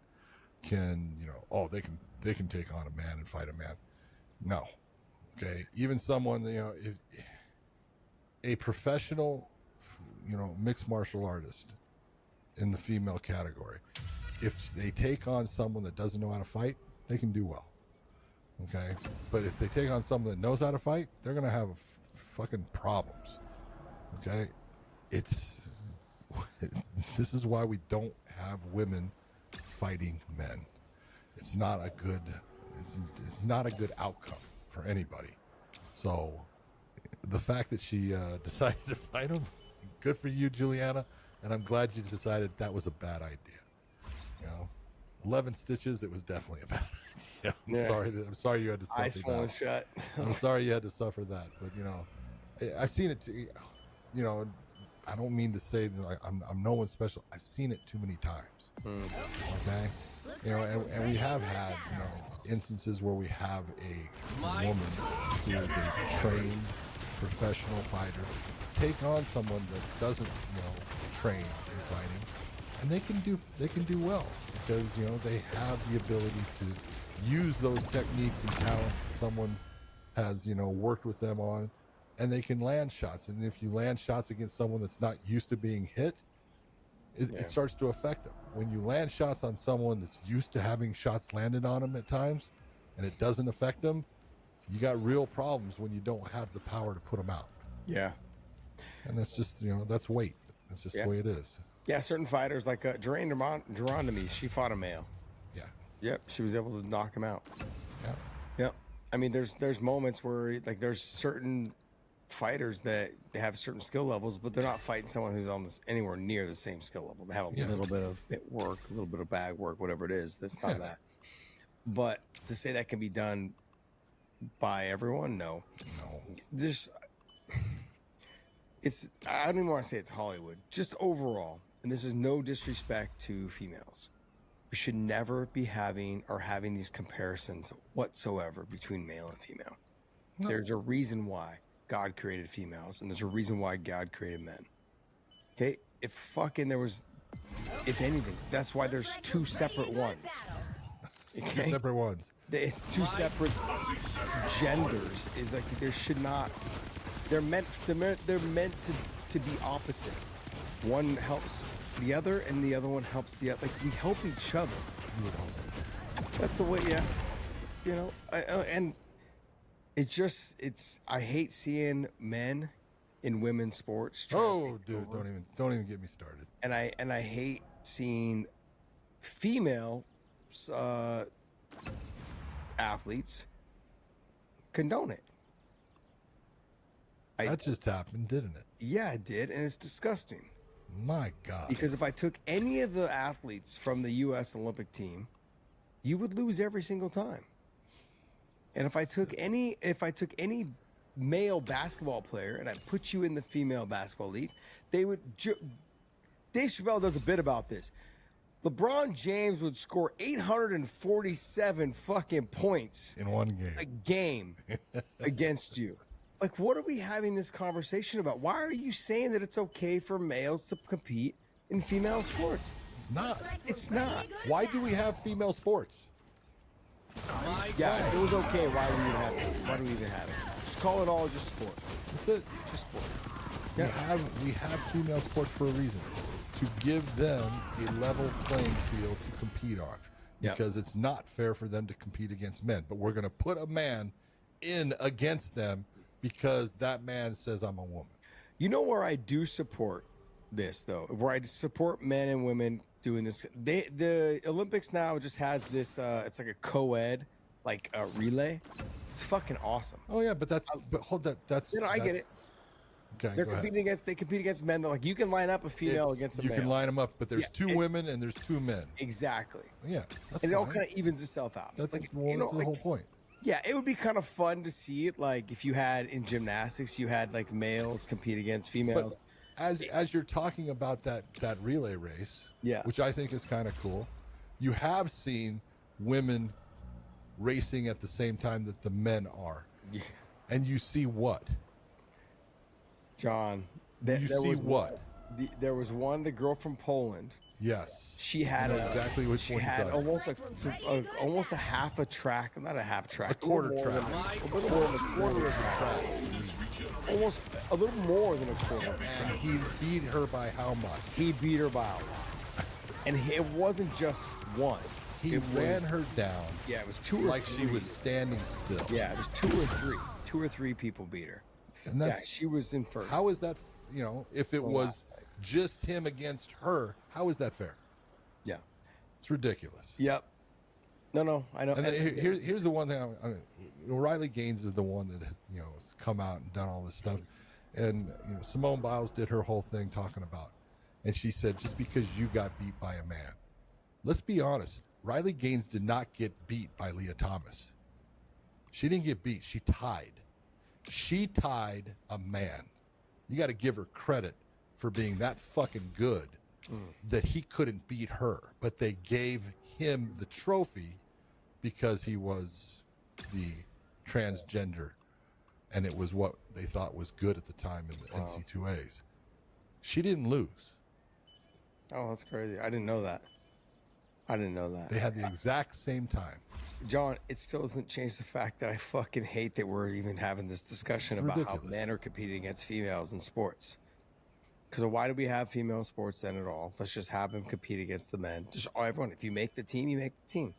can, you know, oh, they can take on a man and fight a man. No, okay, even someone, you know, if a professional, you know, mixed martial artist in the female category, if they take on someone that doesn't know how to fight, they can do well. Okay, but if they take on someone that knows how to fight, they're gonna have fucking problems. Okay, this is why we don't have women fighting men. It's not a good outcome for anybody. So the fact that she decided to fight him, good for you, Juliana, and I'm glad you decided that was a bad idea. You know, 11 stitches, it was definitely a bad idea. I'm sorry you had to suffer Eyes falling that. shut. I'm sorry you had to suffer that, but you know, I've seen it. You know, I don't mean to say that I'm no one special. I've seen it too many times. Okay, you know, and we have had, you know, instances where we have a woman who is a trained professional fighter take on someone that doesn't, you know, train in fighting, and they can do well because, you know, they have the ability to use those techniques and talents that someone has, you know, worked with them on, and they can land shots. And if you land shots against someone that's not used to being hit, it starts to affect them. When you land shots on someone that's used to having shots landed on them at times, and it doesn't affect them, you got real problems when you don't have the power to put them out. Yeah. And that's just, you know, that's weight. That's just the way it is. Yeah, certain fighters like Germaine Geronimi, she fought a male. Yeah. Yep, she was able to knock him out. Yeah. Yep. I mean, there's moments where like there's certain fighters that they have certain skill levels, but they're not fighting someone who's on this anywhere near the same skill level. They have a Yeah. little bit of work, a little bit of bag work, whatever it is. That's not that. But to say that can be done by everyone, no. There's, it's, I don't even want to say it's Hollywood. Just overall, and this is no disrespect to females, we should never be having these comparisons whatsoever between male and female. No. There's a reason why God created females, and there's a reason why God created men. Okay? If anything, that's why there's two separate ones. Okay? Separate ones. It's two separate genders. Is like there should not. They're meant to be opposite. One helps the other, and the other one helps the other. Like we help each other. You would hope. That's the way. Yeah. You know, and I hate seeing men in women's sports. trying to Oh, take dude, over. don't even get me started. And I hate seeing female athletes condone it. That just happened, didn't it? Yeah, it did, and it's disgusting. My God. Because if I took any of the athletes from the U.S. Olympic team, you would lose every single time. And if I took any male basketball player and I put you in the female basketball league, they would. Dave Chappelle does a bit about this. LeBron James would score 847 fucking points in one game. a game against you. Like, what are we having this conversation about? Why are you saying that it's okay for males to compete in female sports? It's not. It's not. Why do we have female sports? Yeah, if it was okay, why do we even have it? Why do we even have it? Just call it all just sport. That's it. Just sport. We have female sports for a reason, to give them a level playing field to compete on, Yep. because it's not fair for them to compete against men. But we're going to put a man in against them because that man says I'm a woman. You know where I do support this though, where I support men and women doing this. The Olympics now just has this. It's like a co-ed, like a relay. It's fucking awesome. Oh yeah, but hold that. That's You know, I get it. Okay, They're go ahead. They compete against men. They're like, you can line up a female against a you male. can line them up, but there's Yeah, two women and there's two men. Exactly. Yeah, that's And it all fine. kind of evens itself out. That's like, the whole point. Yeah, it would be kind of fun to see it. Like if you had in gymnastics, you had like males compete against females. But as you're talking about that relay race, Yeah. which I think is kind of cool, you have seen women racing at the same time that the men are, Yeah. and you see what? John, You there see was what? There was one, the girl from Poland. Yes. She had I know exactly which she one you're had talking about. almost a half a track, not a half track, A quarter little more track. than- a little more than a quarter of a track. Almost a little more than a quarter. And he beat her by how much? He beat her by a lot. And it wasn't just one. He It ran was, her down yeah, it was two or like three. she was standing still. Yeah, it was two or three people beat her. And Yeah, that's she was in first. how is that? You know, if it was just him against her, how is that fair? Yeah. It's ridiculous. Yep. No, I know. And then here's the one thing. Riley Gaines is the one that has come out and done all this stuff, and Simone Biles did her whole thing talking about, and she said just because you got beat by a man, let's be honest. Riley Gaines did not get beat by Leah Thomas. She didn't get beat. She tied. She tied a man. You got to give her credit for being that fucking good that he couldn't beat her, but they gave him the trophy because he was the transgender, and it was what they thought was good at the time in the NC2As. She didn't lose. Oh, that's crazy. I didn't know that. They had the exact same time. John, it still doesn't change the fact that I fucking hate that we're even having this discussion It's about ridiculous. how men are competing against females in sports. Because why do we have female sports then at all? Let's just have them compete against the men. Just everyone. If you make the team, you make the team.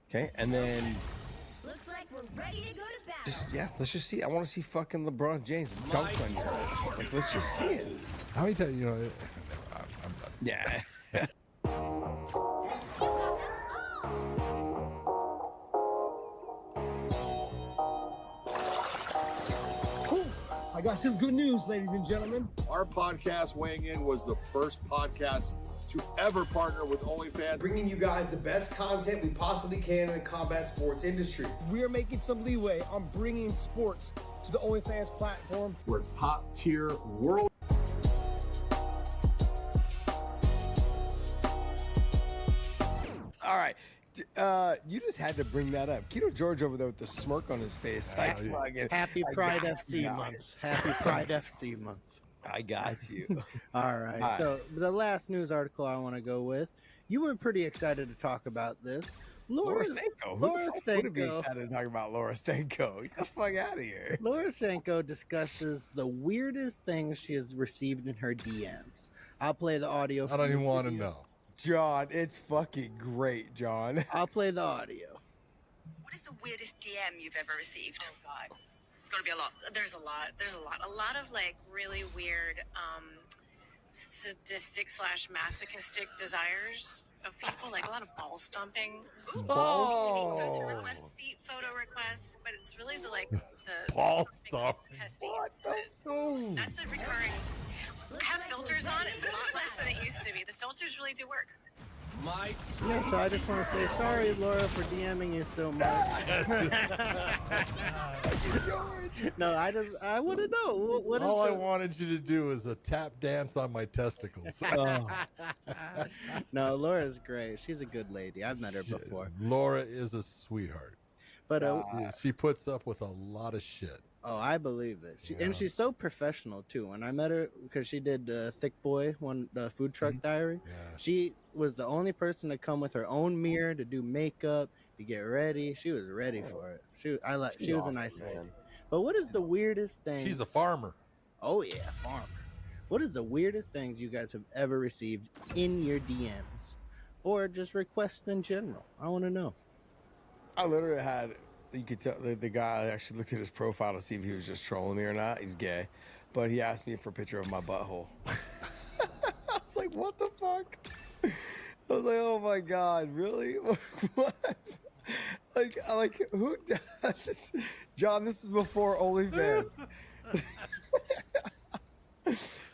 Okay, and then Looks like we're ready to go to battle. let's just see. I want to see fucking LeBron James dunk on you. Like, let's just see it. How many times, Yeah. Got some good news, ladies and gentlemen. Our podcast, Weighing In, was the first podcast to ever partner with OnlyFans. Bringing you guys the best content we possibly can in the combat sports industry. We are making some leeway on bringing sports to the OnlyFans platform. We're top tier world. All right. You just had to bring that up. Keto George over there with the smirk on his face. Like, fucking, Happy I Pride got FC you. month. Happy Pride FC month. I got you. All right. All right. So the last news article I want to go with, you were pretty excited to talk about this. Laura Senko. Laura Who the fuck would be Senko. excited to talk about Laura Senko? Get the fuck out of here. Laura Senko discusses the weirdest things she has received in her DMs. I'll play the audio. I from don't the even want to video. know. John, it's fucking great, John. I'll play the audio. What is the weirdest DM you've ever received? Oh God. It's gonna be a lot. There's a lot. A lot of like really weird sadistic / masochistic desires of people, like a lot of ball stomping. Oh. Photo requests, feet photo requests, but it's really the Ball stomping stomping. testes. That's a recurring. I have filters on. It's a lot less than it used to be. The filters really do work. Yeah, so I just want to say sorry, Laura, for DMing you so much. No, I want to know what is All I the- wanted you to do is a tap dance on my testicles. No, Laura's great. She's a good lady. I've met her before. Laura is a sweetheart. But Yeah, she puts up with a lot of shit. oh, I believe it. Yeah. And she's so professional too. When I met her, because she did Thick Boy, the food truck diary. Yeah. She was the only person to come with her own mirror to do makeup, to get ready. She was ready for it. She was awesome, a nice lady. man. But what is the weirdest thing? She's a farmer. Oh yeah, farmer. What is the weirdest things you guys have ever received in your DMs, or just requests in general? I want to know. I literally had, you could tell the guy, I actually looked at his profile to see if he was just trolling me or not. He's gay. But he asked me for a picture of my butthole. I was like, what the fuck? I was like, oh my God, really? What? Like who does this? John, this is before OnlyFans.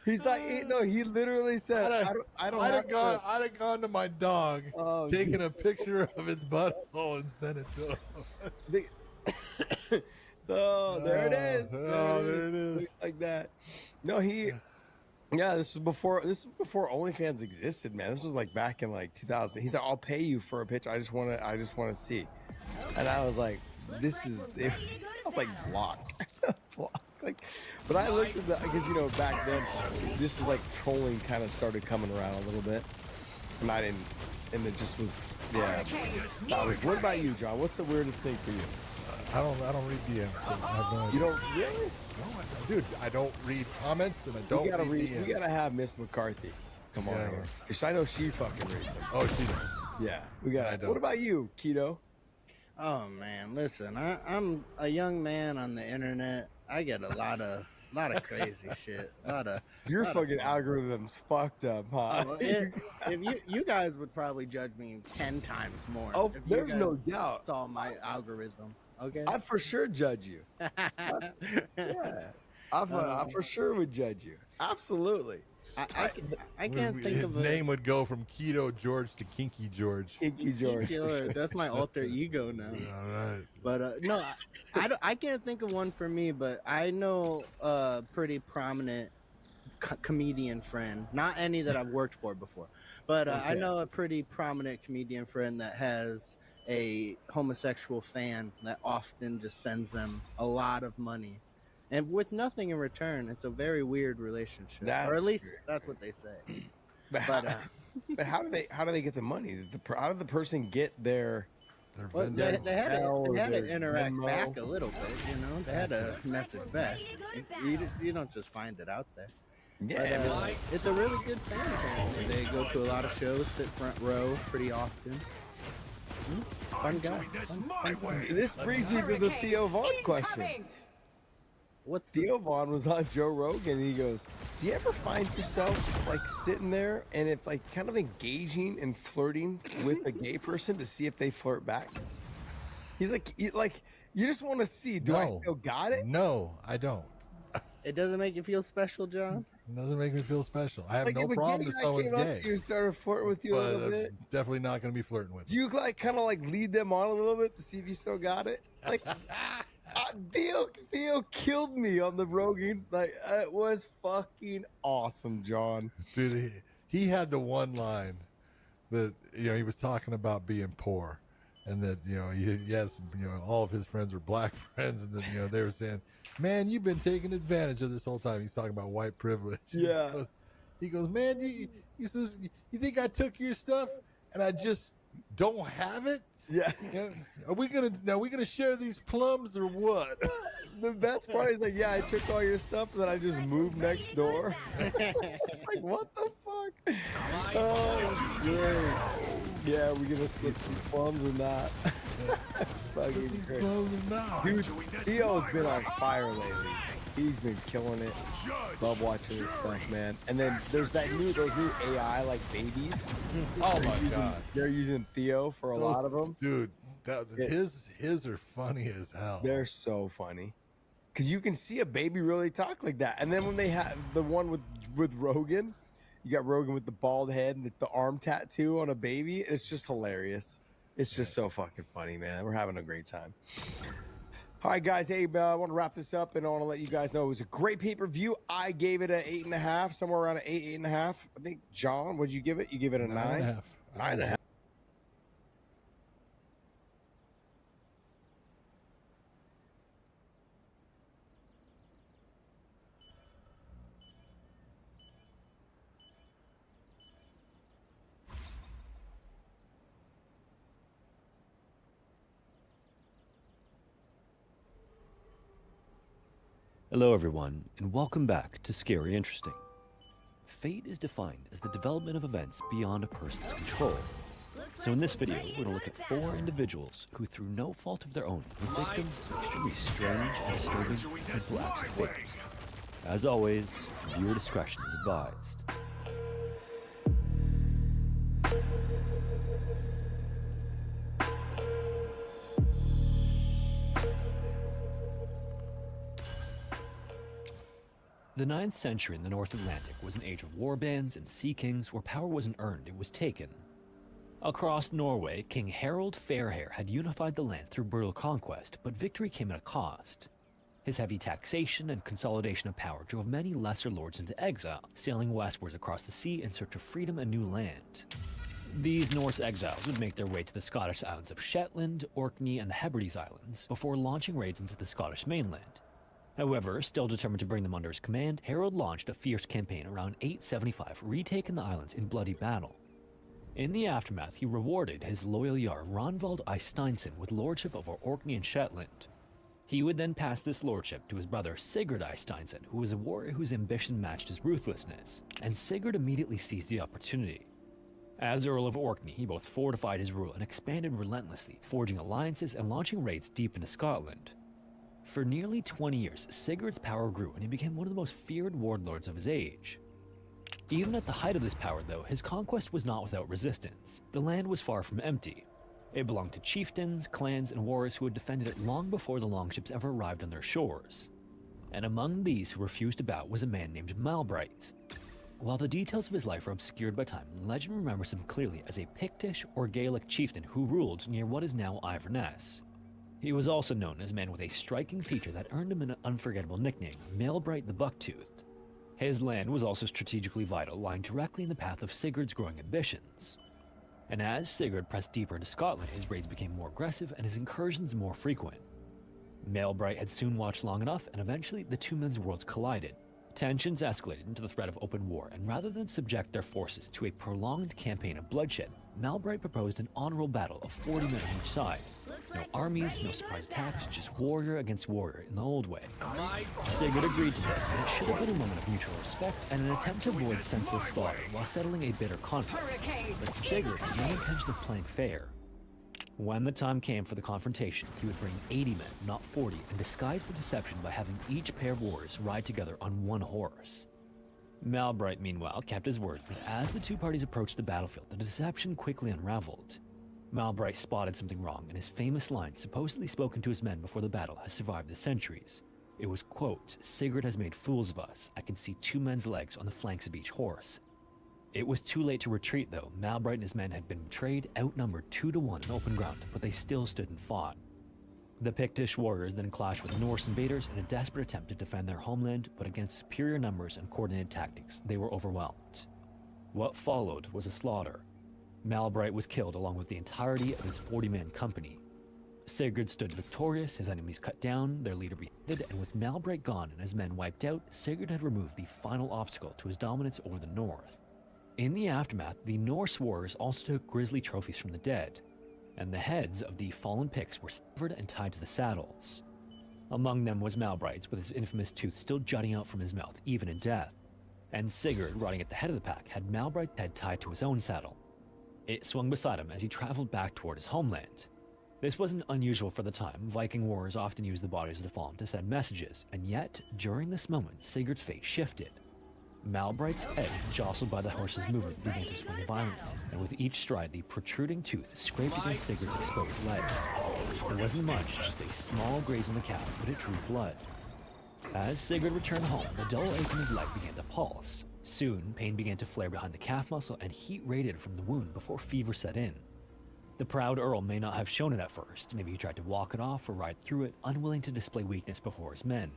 He's like, no, he literally said, I don't I'd have have gone to my dog, Oh, taken a picture of his butthole and sent it to him. Oh, there it is. Oh, there it is. Like that. No, yeah, this was before OnlyFans existed, man. This was like back in like 2000. He's like, I'll pay you for a picture. I just want to see. And I was like, this is. I was like, block. Block. Like, but I looked at because back then, this is like trolling kind of started coming around a little bit, and I didn't, and it just was, yeah. That was. What about you, John? What's the weirdest thing for you? I don't read DMs. So I have no idea. You don't really? Dude, I don't read comments and I don't read DMs. We gotta have Miss McCarthy. Come on, Yeah. because I know she fucking reads them. Oh, she does. Yeah, we got. I don't. What about you, Keto? Oh man, listen, I'm a young man on the internet. I get a lot of crazy shit. Your Lot of fucking fun. algorithm's fucked up, huh? Well, if you guys would probably judge me 10 times more. Oh, if you there's no guys doubt. Saw my algorithm. Okay. I'd for sure judge you. Yeah, I for sure would judge you. Absolutely. I can't think His of a name would go from Keto George to Kinky George. Kinky George. for George. sure. That's my alter ego now. All right. But no, I can't think of one for me. But I know a pretty prominent comedian friend. Not any that I've worked for before, but I Okay. know a pretty prominent comedian friend that has a homosexual fan that often just sends them a lot of money, and with nothing in return. It's a very weird relationship, or That's at least weird. that's what they say. But, But but how do they get the money? How did the person get their? They're well, vendors. they had Hell, to there's interact Venmo. back a little bit, They had a message back. You don't just find it out there. Yeah, But, I mean, it's a really good fan apparently. They go to a lot of shows, sit front row pretty often. Fun guy. Fun guy. this brings me to the Theo Vaughn question. What's Theo Vaughn was on Joe Rogan, and he goes, "Do you ever find yourself like sitting there and if like kind of engaging and flirting with a gay person to see if they flirt back?" He's like, you just want to see, do I No. still got it? No, I don't. It doesn't make you feel special, John? It doesn't make me feel special. I have Like, no if a problem gay if guy someone's came up gay, to you and started flirting with you a but little I'm bit. definitely not going to be flirting with Do them. you like kind of like lead them on a little bit to see if you still got it? Like Theo killed me on the Rogan. Like it was fucking awesome, John. Dude, he had the one line that, you know, he was talking about being poor, and that, you know, yes, you know, all of his friends were black friends, and then, you know, they were saying, man, you've been taking advantage of this whole time. He's talking about white privilege. Yeah. He goes, man, he says, you think I took your stuff and I just don't have it? Yeah. You know, are we gonna share these plums or what? The best part is like, yeah, I took all your stuff and then I just moved next door. Like, what the fuck? Oh, great. Yeah, we're gonna split these plums or not. That's fucking great. Dude, Theo's been on fire lately. He's been killing it. Love watching this stuff, man. And then there's those new AI like babies. Oh my god, They're using Theo for a lot of them. dude. His are funny as hell. They're so funny. Cause you can see a baby really talk like that. And then when they have the one with Rogan, you got Rogan with the bald head and the arm tattoo on a baby. It's just hilarious. It's just so fucking funny, man. We're having a great time. All right, guys. Hey, I want to wrap this up, and I want to let you guys know it was a great pay-per-view. I gave it an 8.5, somewhere around an 8.5. I think, John, what'd you give it? You give it a 9.5. 9.5. Hello everyone, and welcome back to Scary Interesting. Fate is defined as the development of events beyond a person's control. So in this video, we're going to look at 4 individuals who, through no fault of their own, were victims of extremely strange and disturbing simple acts of fate. As always, viewer discretion is advised. The 9th century in the North Atlantic was an age of warbands and sea kings where power wasn't earned, it was taken. Across Norway, King Harald Fairhair had unified the land through brutal conquest, but victory came at a cost. His heavy taxation and consolidation of power drove many lesser lords into exile, sailing westwards across the sea in search of freedom and new land. These Norse exiles would make their way to the Scottish islands of Shetland, Orkney, and the Hebrides Islands before launching raids into the Scottish mainland. However, still determined to bring them under his command, Harold launched a fierce campaign around 875, retaking the islands in bloody battle. In the aftermath, he rewarded his loyal Jarl Ronvald Eysteinn with lordship over Orkney and Shetland. He would then pass this lordship to his brother Sigurd Eysteinn, who was a warrior whose ambition matched his ruthlessness, and Sigurd immediately seized the opportunity. As Earl of Orkney, he both fortified his rule and expanded relentlessly, forging alliances and launching raids deep into Scotland. For nearly 20 years, Sigurd's power grew and he became one of the most feared warlords of his age. Even at the height of this power, though, his conquest was not without resistance. The land was far from empty. It belonged to chieftains, clans, and warriors who had defended it long before the longships ever arrived on their shores. And among these who refused to bow was a man named Malbright. While the details of his life are obscured by time, legend remembers him clearly as a Pictish or Gaelic chieftain who ruled near what is now Iverness. He was also known as a man with a striking feature that earned him an unforgettable nickname, Malbright the Bucktoothed. His land was also strategically vital, lying directly in the path of Sigurd's growing ambitions. And as Sigurd pressed deeper into Scotland, his raids became more aggressive and his incursions more frequent. Malbright had soon watched long enough, and eventually the two men's worlds collided. Tensions escalated into the threat of open war, and rather than subject their forces to a prolonged campaign of bloodshed, Malbright proposed an honorable battle of 40 men on each side. No armies, no surprise attacks, just warrior against warrior in the old way. Sigurd agreed to this, and it should have been a moment of mutual respect and an attempt to avoid senseless slaughter while settling a bitter conflict. But Sigurd had no intention of playing fair. When the time came for the confrontation, he would bring 80 men, not 40, and disguise the deception by having each pair of warriors ride together on one horse. Malbright, meanwhile, kept his word, but as the two parties approached the battlefield, the deception quickly unraveled. Malbright spotted something wrong, and his famous line, supposedly spoken to his men before the battle, has survived the centuries. It was, quote, "Sigurd has made fools of us. I can see 2 men's legs on the flanks of each horse." It was too late to retreat, though. Malbright and his men had been betrayed, outnumbered 2-1 in open ground, but they still stood and fought. The Pictish warriors then clashed with Norse invaders in a desperate attempt to defend their homeland, but against superior numbers and coordinated tactics, they were overwhelmed. What followed was a slaughter. Malbright was killed along with the entirety of his 40-man company. Sigurd stood victorious, his enemies cut down, their leader beheaded, and with Malbright gone and his men wiped out, Sigurd had removed the final obstacle to his dominance over the North. In the aftermath, the Norse warriors also took grisly trophies from the dead, and the heads of the fallen Picts were severed and tied to the saddles. Among them was Malbright's, with his infamous tooth still jutting out from his mouth, even in death. And Sigurd, riding at the head of the pack, had Malbright's head tied to his own saddle. It swung beside him as he traveled back toward his homeland. This wasn't unusual for the time. Viking warriors often used the bodies of the fallen to send messages, and yet, during this moment, Sigurd's fate shifted. Malbright's head, jostled by the horse's movement, began to swing violently, and with each stride, the protruding tooth scraped against Sigurd's exposed leg. It wasn't much, just a small graze on the calf, but it drew blood. As Sigurd returned home, the dull ache in his leg began to pulse. Soon, pain began to flare behind the calf muscle, and heat radiated from the wound before fever set in. The proud Earl may not have shown it at first. Maybe he tried to walk it off or ride through it, unwilling to display weakness before his men.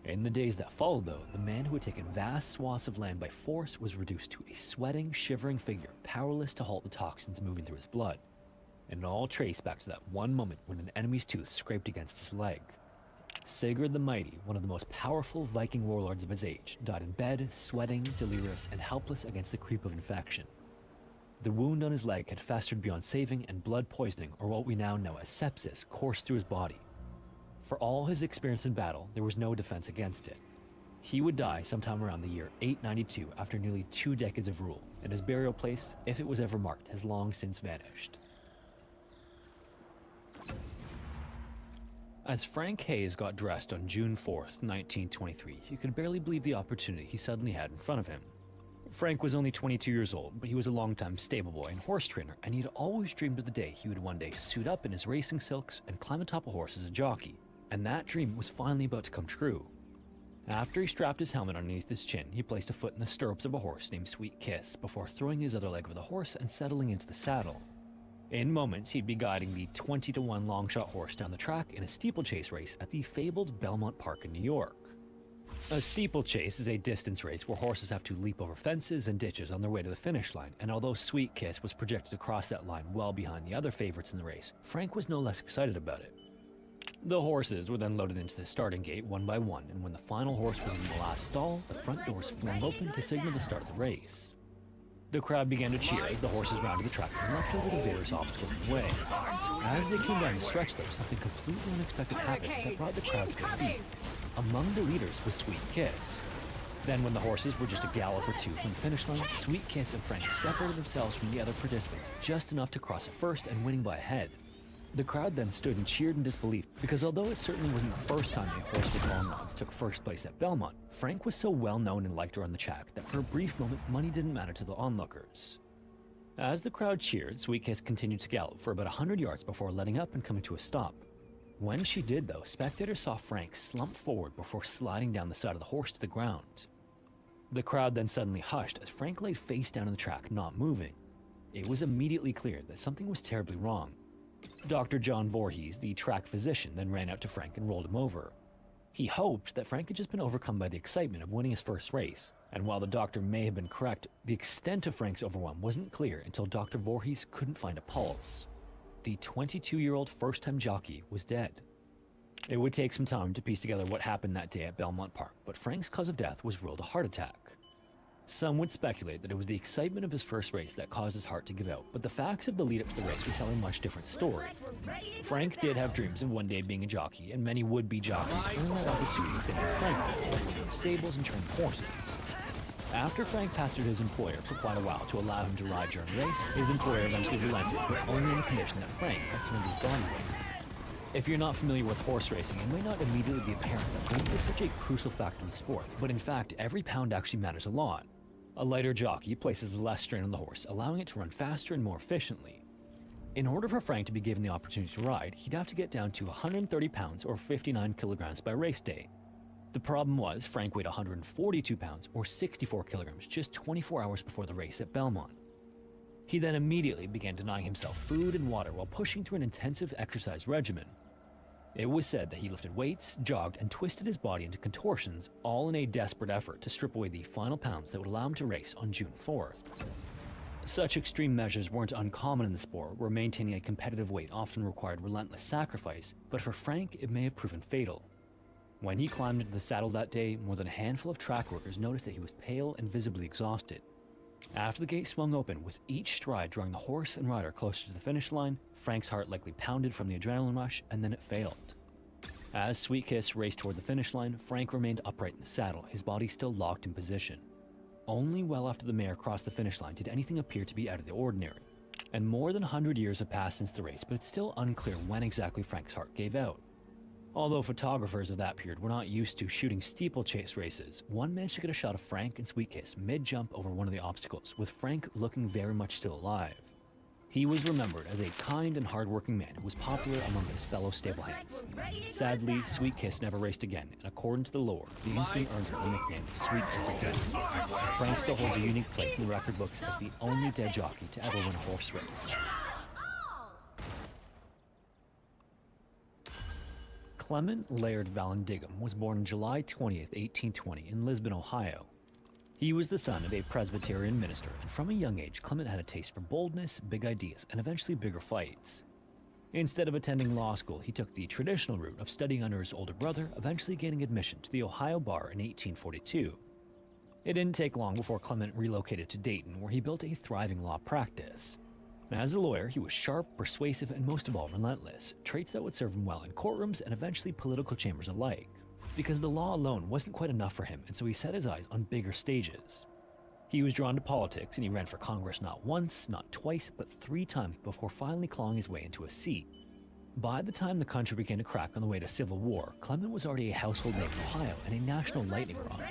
In the days that followed, though, the man who had taken vast swaths of land by force was reduced to a sweating, shivering figure, powerless to halt the toxins moving through his blood. And it all traced back to that one moment when an enemy's tooth scraped against his leg. Sigurd the Mighty, one of the most powerful Viking warlords of his age, died in bed, sweating, delirious, and helpless against the creep of infection. The wound on his leg had festered beyond saving, and blood poisoning, or what we now know as sepsis, coursed through his body. For all his experience in battle, there was no defense against it. He would die sometime around the year 892 after nearly 2 decades of rule, and his burial place, if it was ever marked, has long since vanished. As Frank Hayes got dressed on June 4th, 1923, he could barely believe the opportunity he suddenly had in front of him. Frank was only 22 years old, but he was a longtime stable boy and horse trainer, and he had always dreamed of the day he would one day suit up in his racing silks and climb atop a horse as a jockey. And that dream was finally about to come true. After he strapped his helmet underneath his chin, he placed a foot in the stirrups of a horse named Sweet Kiss before throwing his other leg over the horse and settling into the saddle. In moments, he'd be guiding the 20-1 long-shot horse down the track in a steeplechase race at the fabled Belmont Park in New York. A steeplechase is a distance race where horses have to leap over fences and ditches on their way to the finish line, and although Sweet Kiss was projected to cross that line well behind the other favorites in the race, Frank was no less excited about it. The horses were then loaded into the starting gate one by one, and when the final horse was in the last stall, the front doors flung open to signal the start of the race. The crowd began to cheer as the horses rounded the track and leapt over the various obstacles in the way. As they came down the stretch, though, something completely unexpected happened that brought the crowd to their feet. Among the leaders was Sweet Kiss. Then, when the horses were just a gallop or two from the finish line, Sweet Kiss and Frank separated themselves from the other participants, just enough to cross it first and winning by a head. The crowd then stood and cheered in disbelief, because although it certainly wasn't the first time a horse with long lines took first place at Belmont, Frank was so well known and liked around the track that for a brief moment money didn't matter to the onlookers. As the crowd cheered, Sweet Kiss continued to gallop for about 100 yards before letting up and coming to a stop. When she did, though, spectators saw Frank slump forward before sliding down the side of the horse to the ground. The crowd then suddenly hushed as Frank laid face down on the track, not moving. It was immediately clear that something was terribly wrong. Dr. John Voorhees, the track physician, then ran out to Frank and rolled him over. He hoped that Frank had just been overcome by the excitement of winning his first race, and while the doctor may have been correct, the extent of Frank's overwhelm wasn't clear until Dr. Voorhees couldn't find a pulse. The 22-year-old first-time jockey was dead. It would take some time to piece together what happened that day at Belmont Park, but Frank's cause of death was ruled a heart attack. Some would speculate that it was the excitement of his first race that caused his heart to give out, but the facts of the lead-up to the race would tell a much different story. Frank did have dreams of one day being a jockey, and many would-be jockeys earned that opportunity same as Frank did, working in stables and training horses. After Frank pestered his employer for quite a while to allow him to ride during the race, his employer eventually relented, but only on the condition that Frank had some of his body weight. If you're not familiar with horse racing, it may not immediately be apparent that weight is such a crucial factor in the sport, but in fact, every pound actually matters a lot. A lighter jockey places less strain on the horse, allowing it to run faster and more efficiently. In order for Frank to be given the opportunity to ride, he'd have to get down to 130 pounds or 59 kilograms by race day. The problem was, Frank weighed 142 pounds or 64 kilograms just 24 hours before the race at Belmont. He then immediately began denying himself food and water while pushing through an intensive exercise regimen. It was said that he lifted weights, jogged, and twisted his body into contortions, all in a desperate effort to strip away the final pounds that would allow him to race on June 4th. Such extreme measures weren't uncommon in the sport, where maintaining a competitive weight often required relentless sacrifice, but for Frank, it may have proven fatal. When he climbed into the saddle that day, more than a handful of track workers noticed that he was pale and visibly exhausted. After the gate swung open, with each stride drawing the horse and rider closer to the finish line, Frank's heart likely pounded from the adrenaline rush, and then it failed. As Sweet Kiss raced toward the finish line, Frank remained upright in the saddle, his body still locked in position. Only well after the mare crossed the finish line did anything appear to be out of the ordinary. And more than 100 years have passed since the race, but it's still unclear when exactly Frank's heart gave out. Although photographers of that period were not used to shooting steeplechase races, one managed to get a shot of Frank and Sweet Kiss mid-jump over one of the obstacles, with Frank looking very much still alive. He was remembered as a kind and hard-working man who was popular among his fellow stablehands. Sadly, Sweet Kiss never raced again, and according to the lore, the incident earned her the nickname Sweet Kiss of Death. Frank still holds a unique place in the record books as the only dead jockey to ever win a horse race. Clement Laird Vallandigham was born on July 20th, 1820 in Lisbon, Ohio. He was the son of a Presbyterian minister, and from a young age, Clement had a taste for boldness, big ideas, and eventually bigger fights. Instead of attending law school, he took the traditional route of studying under his older brother, eventually gaining admission to the Ohio Bar in 1842. It didn't take long before Clement relocated to Dayton, where he built a thriving law practice. As a lawyer, he was sharp, persuasive, and most of all relentless, traits that would serve him well in courtrooms and eventually political chambers alike. Because the law alone wasn't quite enough for him, and so he set his eyes on bigger stages. He was drawn to politics, and he ran for Congress not once, not twice, but 3 times before finally clawing his way into a seat. By the time the country began to crack on the way to civil war, Clement was already a household name in Ohio and a national lightning rod.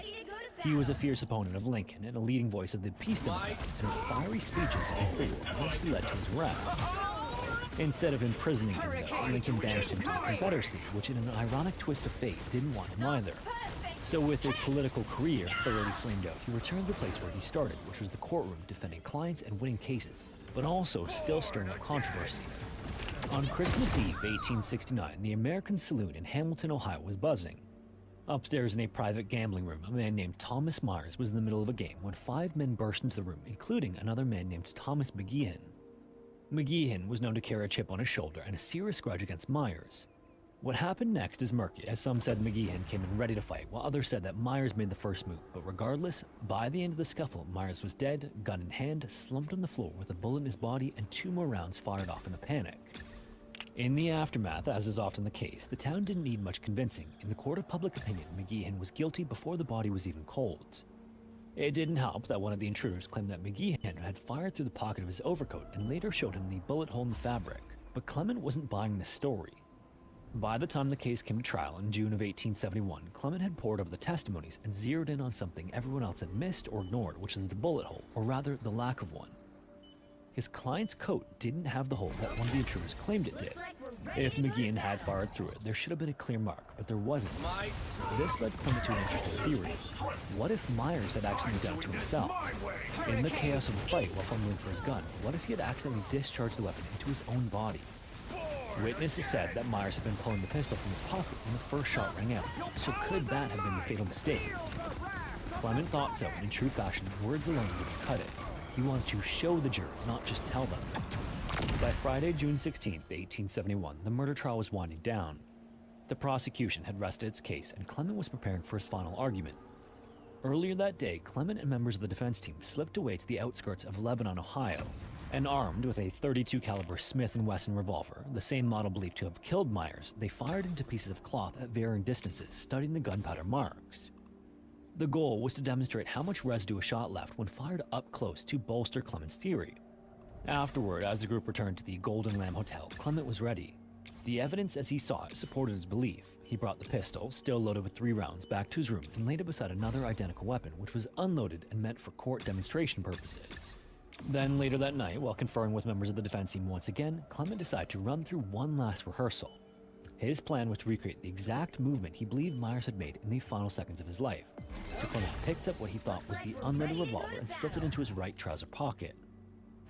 He was a fierce opponent of Lincoln and a leading voice of the Peace Democrats, and his fiery speeches against the war eventually led to his arrest. Instead of imprisoning him, though, Lincoln banished him to the Confederacy, which in an ironic twist of fate didn't want him either. So with his political career thoroughly flamed out, he returned to the place where he started, which was the courtroom, defending clients and winning cases, but also still stirring up controversy. On Christmas Eve, 1869, the American Saloon in Hamilton, Ohio was buzzing. Upstairs in a private gambling room, a man named Thomas Myers was in the middle of a game when 5 men burst into the room, including another man named Thomas McGeehan. McGeehan was known to carry a chip on his shoulder and a serious grudge against Myers. What happened next is murky, as some said McGeehan came in ready to fight, while others said that Myers made the first move, but regardless, by the end of the scuffle, Myers was dead, gun in hand, slumped on the floor with a bullet in his body and 2 more rounds fired off in a panic. In the aftermath, as is often the case, the town didn't need much convincing. In the court of public opinion, McGeehan was guilty before the body was even cold. It didn't help that one of the intruders claimed that McGeehan had fired through the pocket of his overcoat and later showed him the bullet hole in the fabric, but Clement wasn't buying this story. By the time the case came to trial in June of 1871, Clement had pored over the testimonies and zeroed in on something everyone else had missed or ignored, which is the bullet hole, or rather the lack of one. His client's coat didn't have the hole that one of the intruders claimed it did. If McGeehan had fired through it, there should have been a clear mark, but there wasn't. This led Clement to an interesting theory. What if Myers had accidentally done it to himself? In the chaos of the fight while fumbling for his gun, what if he had accidentally discharged the weapon into his own body? Witnesses said that Myers had been pulling the pistol from his pocket when the first shot rang out, so could that have been the fatal mistake? Clement thought so, and in true fashion, words alone wouldn't cut it. He wanted to show the jury, not just tell them. By Friday, June 16, 1871, the murder trial was winding down. The prosecution had rested its case, and Clement was preparing for his final argument. Earlier that day, Clement and members of the defense team slipped away to the outskirts of Lebanon, Ohio, and armed with a .32 caliber Smith & Wesson revolver, the same model believed to have killed Myers, they fired into pieces of cloth at varying distances, studying the gunpowder marks. The goal was to demonstrate how much residue a shot left when fired up close to bolster Clement's theory. Afterward, as the group returned to the Golden Lamb Hotel, Clement was ready. The evidence as he saw it supported his belief. He brought the pistol, still loaded with 3 rounds, back to his room and laid it beside another identical weapon, which was unloaded and meant for court demonstration purposes. Then later that night, while conferring with members of the defense team once again, Clement decided to run through one last rehearsal. His plan was to recreate the exact movement he believed Myers had made in the final seconds of his life. So Clement picked up what he thought was the unloaded revolver and slipped it into his right trouser pocket.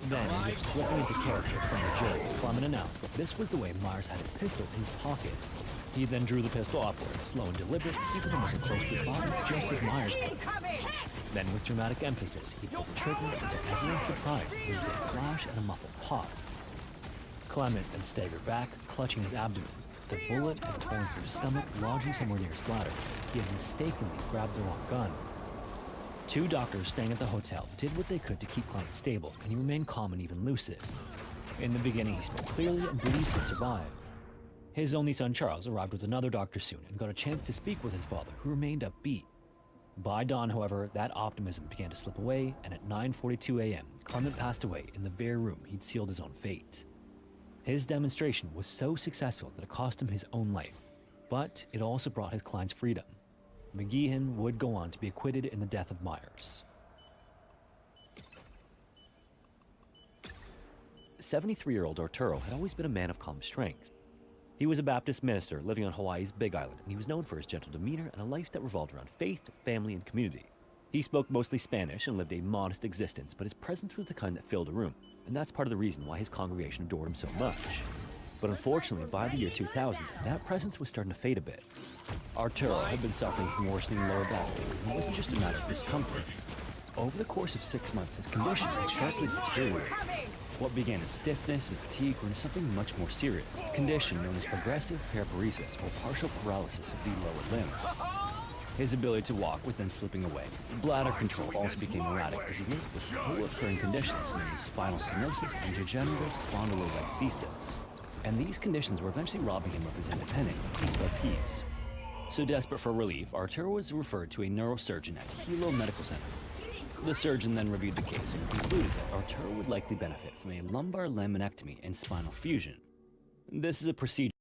Then, as if slipping into character from the jury, Clement announced that this was the way Myers had his pistol in his pocket. He then drew the pistol upward, slow and deliberate, keeping the muzzle close to his body, just as Myers would. Then, with dramatic emphasis, he pulled the trigger, and to everyone's surprise, there was a flash and a muffled pop. Clement then staggered back, clutching his abdomen. The bullet had torn through his stomach, lodging somewhere near his bladder. He had mistakenly grabbed the wrong gun. 2 doctors staying at the hotel did what they could to keep Clement stable, and he remained calm and even lucid. In the beginning, he spoke clearly and believed he would survive. His only son, Charles, arrived with another doctor soon and got a chance to speak with his father, who remained upbeat. By dawn, however, that optimism began to slip away, and at 9:42 a.m., Clement passed away in the very room he'd sealed his own fate. His demonstration was so successful that it cost him his own life, but it also brought his client's freedom. McGeehan would go on to be acquitted in the death of Myers. 73-year-old Arturo had always been a man of calm strength. He was a Baptist minister living on Hawaii's Big Island, and he was known for his gentle demeanor and a life that revolved around faith, family, and community. He spoke mostly Spanish and lived a modest existence, but his presence was the kind that filled a room, and that's part of the reason why his congregation adored him so much. But unfortunately, by the year 2000, that presence was starting to fade a bit. Arturo had been suffering from worsening lower back pain, and it wasn't just a matter of discomfort. Over the course of 6 months, his condition had sharply deteriorated. What began as stiffness and fatigue grew into something much more serious, a condition known as progressive paraparesis, or partial paralysis of the lower limbs. His ability to walk was then slipping away. Bladder control also became erratic as he linked with co-occurring conditions known as spinal stenosis and degenerative spondylolisthesis. And these conditions were eventually robbing him of his independence piece by piece. So desperate for relief, Arturo was referred to a neurosurgeon at Hilo Medical Center. The surgeon then reviewed the case and concluded that Arturo would likely benefit from a lumbar laminectomy and spinal fusion. This is a procedure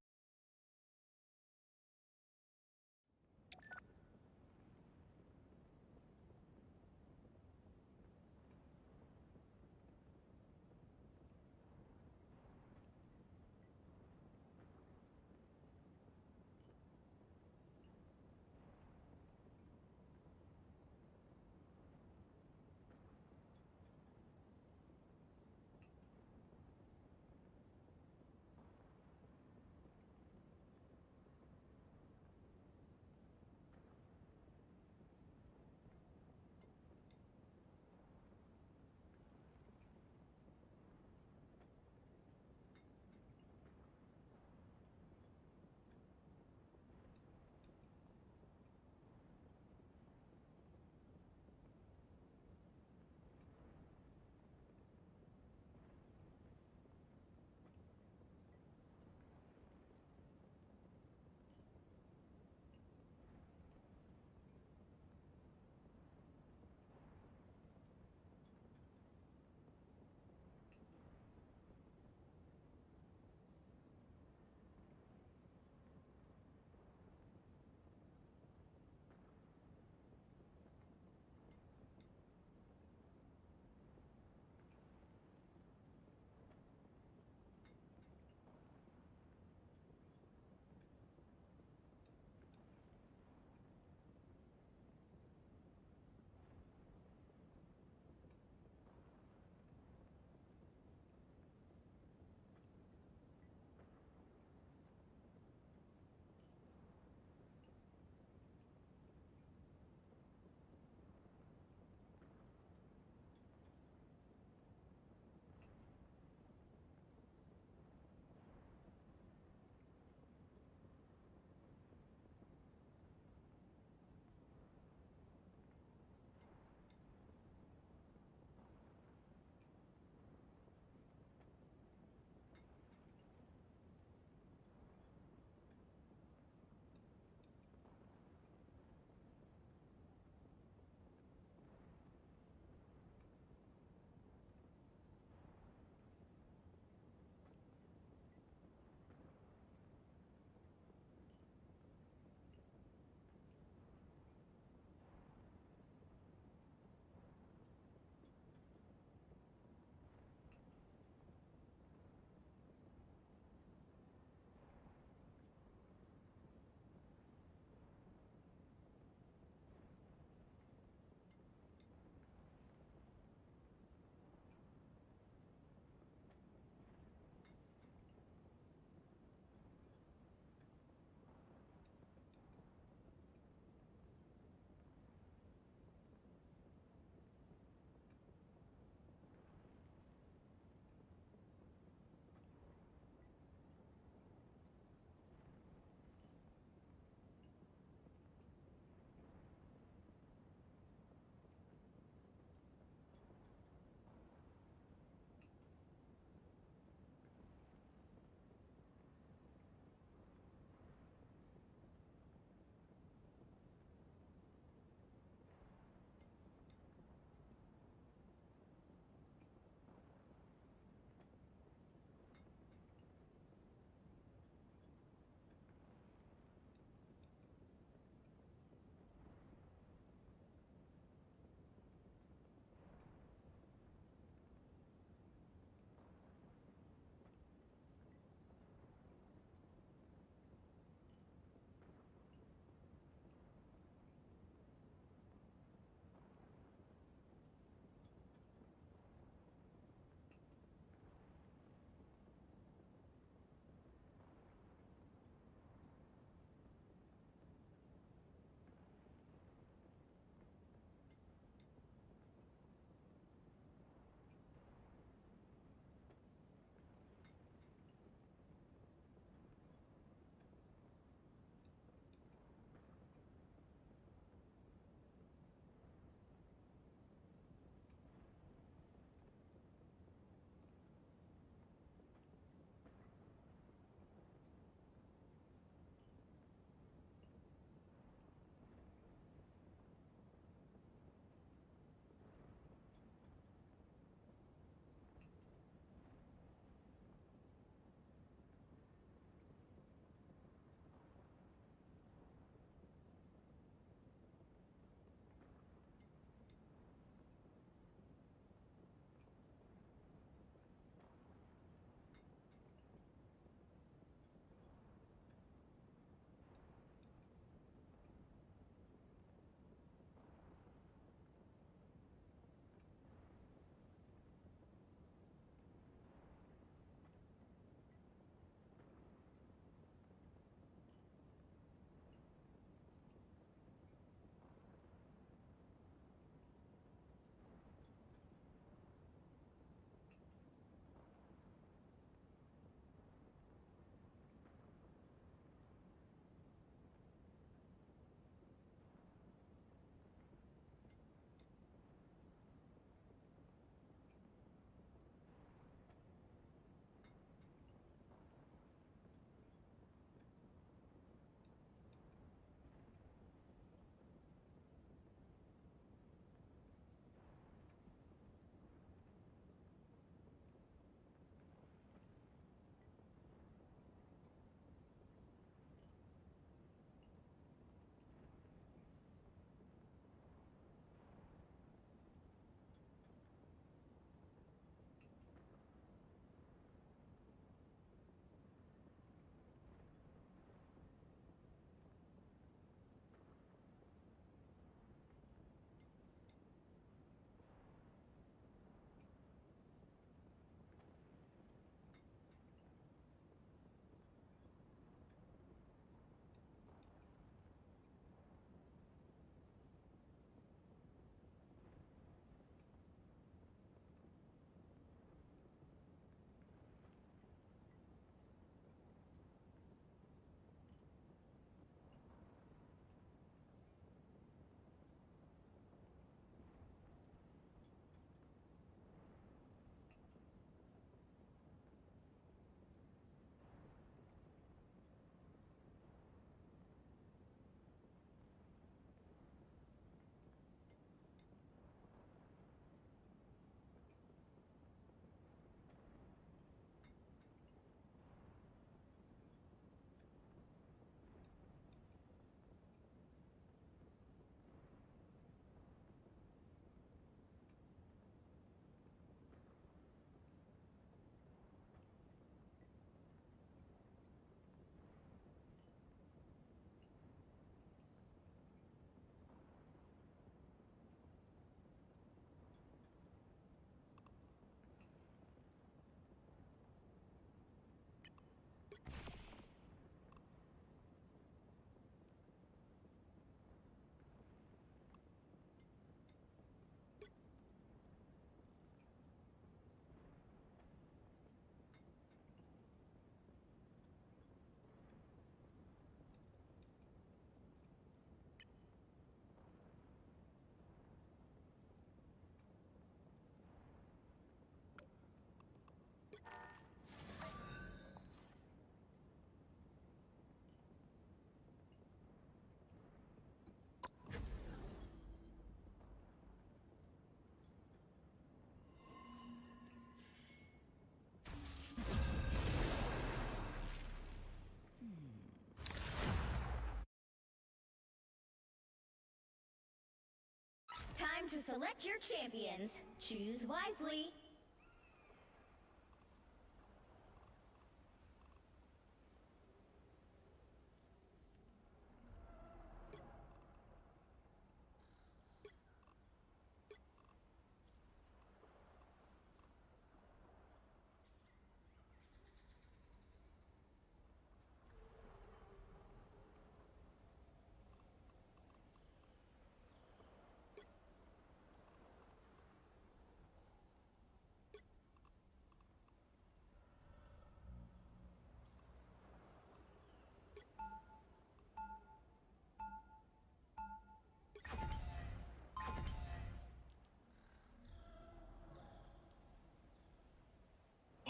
Time to select your champions. Choose wisely.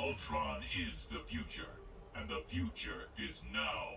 Ultron is the future, and the future is now.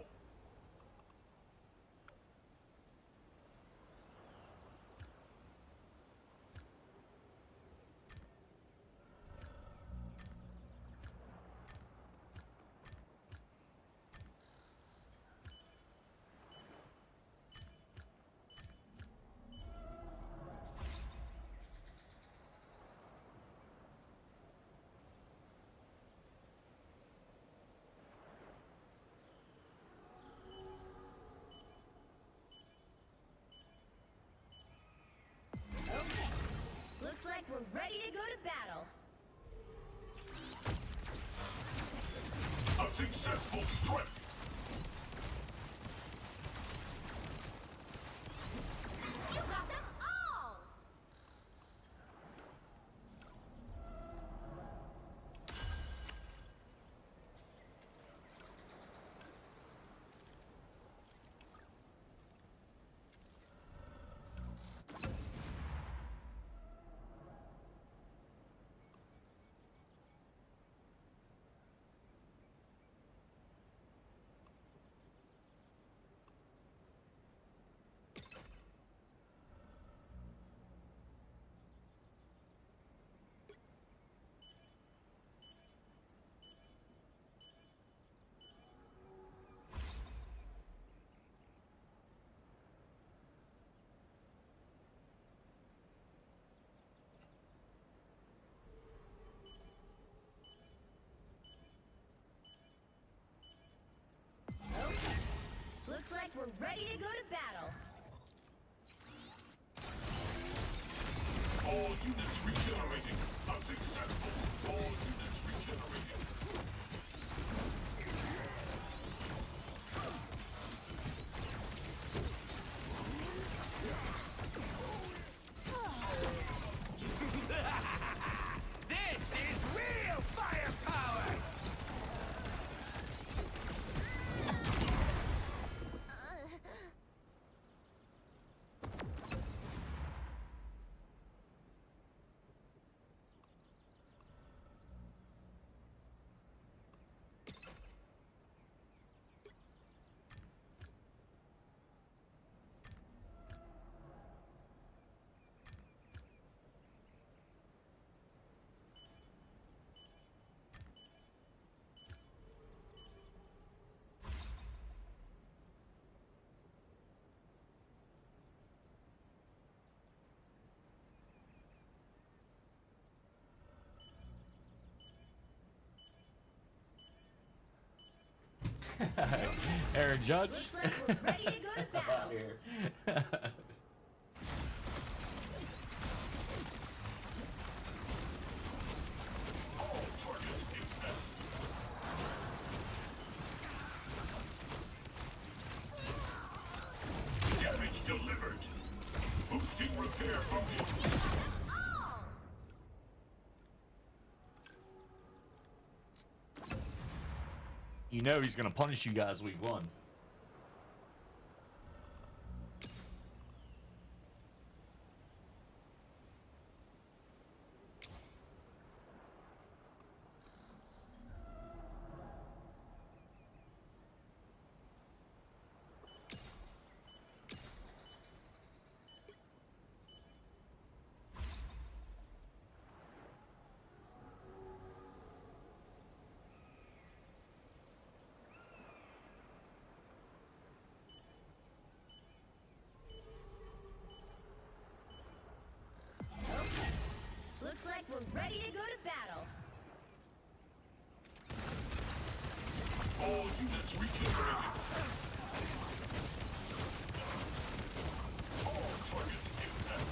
Looks like we're ready to go to battle. A successful strike! You got them all! Looks like we're ready to go to battle. All units regenerating. A successful. All units regenerating. This is real firepower! Aaron Judge. Looks like we're ready to go to battle. Here. All targets exempt. Damage delivered. Boosting repair function. All! You know he's gonna punish you guys week one. ready to go to battle. All units regenerated. All targets intact.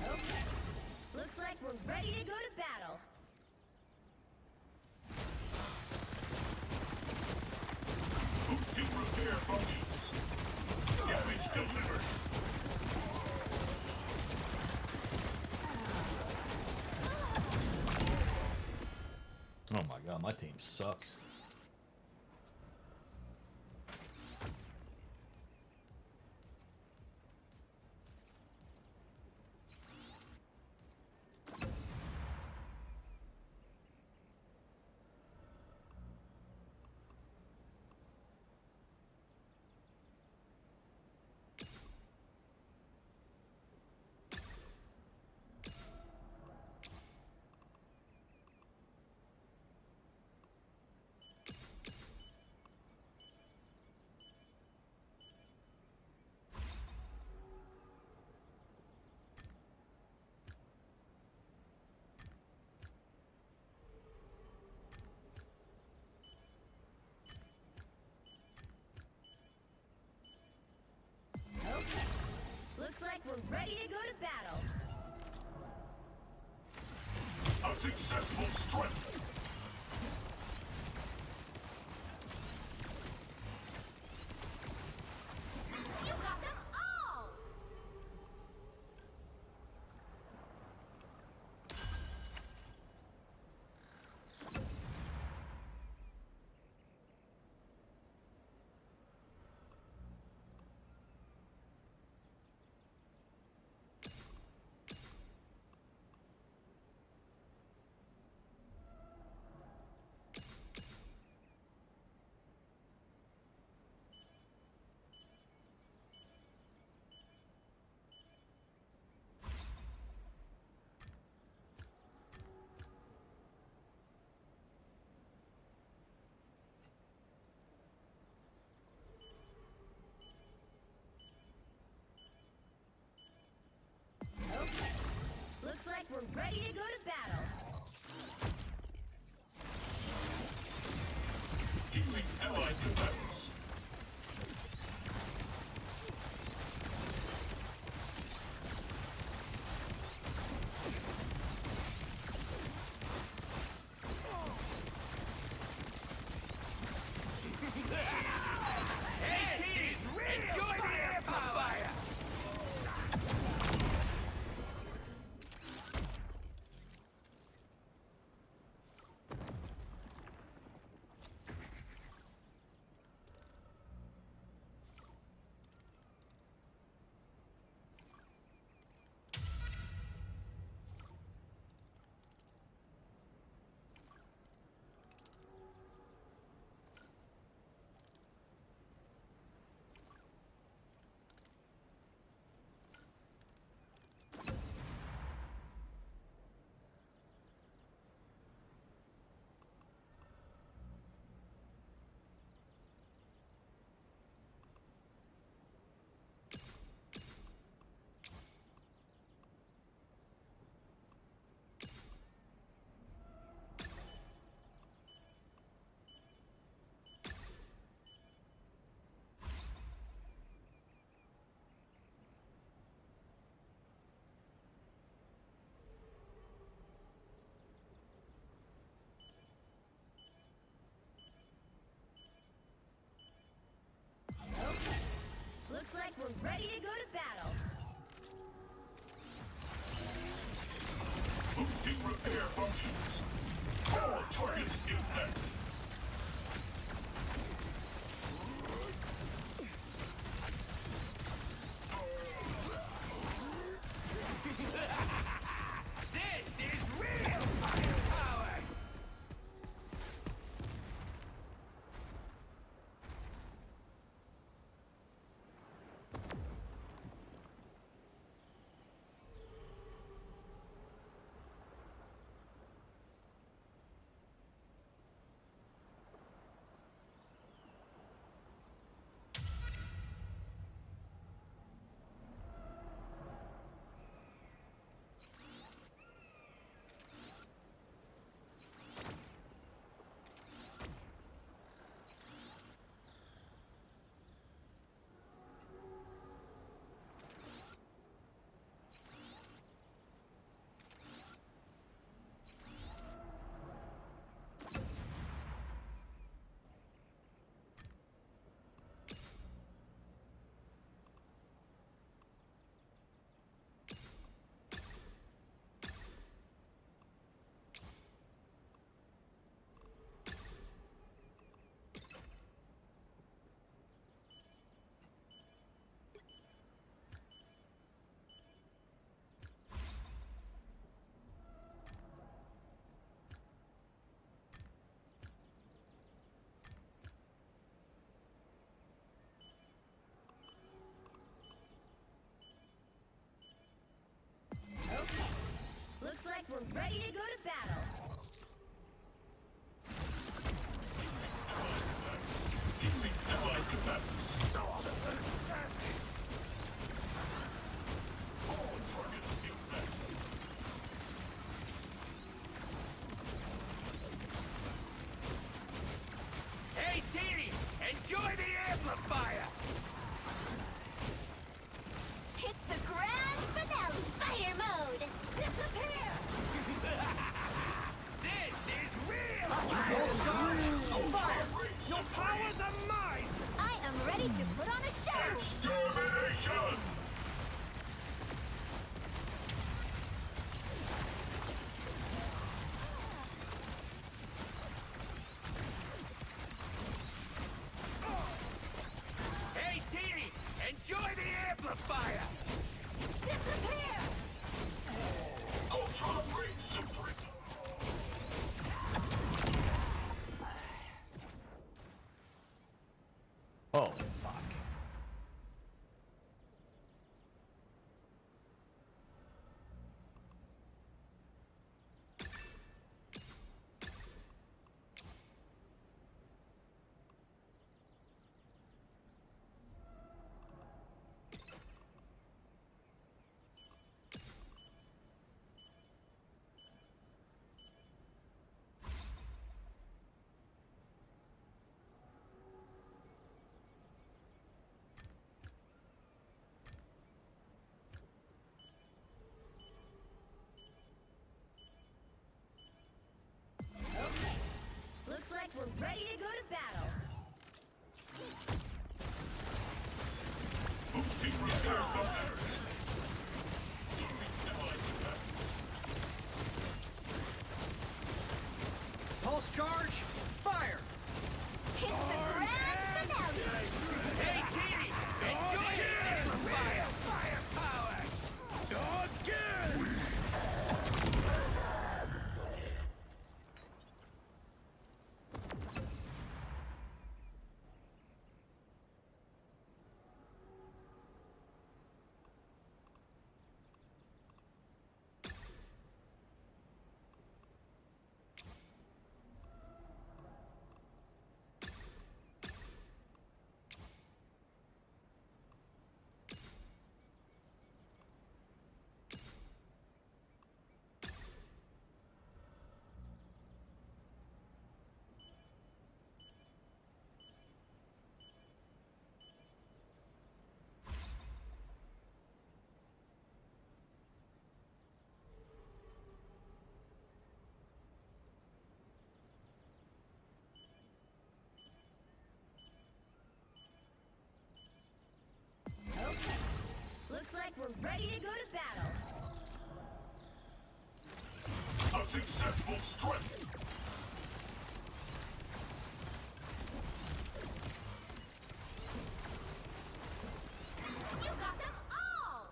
Okay. Looks like we're ready to go to battle. Boosting repair functions. Damage delivered. Oh my god, my team sucks. Okay. Looks like we're ready to go to battle. A successful strike. You got them all! Looks like we're ready to go to battle. Boosting repair functions. All targets impacted. This is real firepower! Looks like we're ready to go to battle. Healing allied defense. All targets impacted. Hey, Teeny! Enjoy the amplifier! It's the grand finale fire mode. Disappear! This is real firepower! Your powers are mine! I am ready to put on a show. Extermination! Hey, Teeny! Enjoy the amplifier! Disappear! Ultra Ray Supreme. Oh, fuck. we're ready to go to battle. A successful strike. You got them all!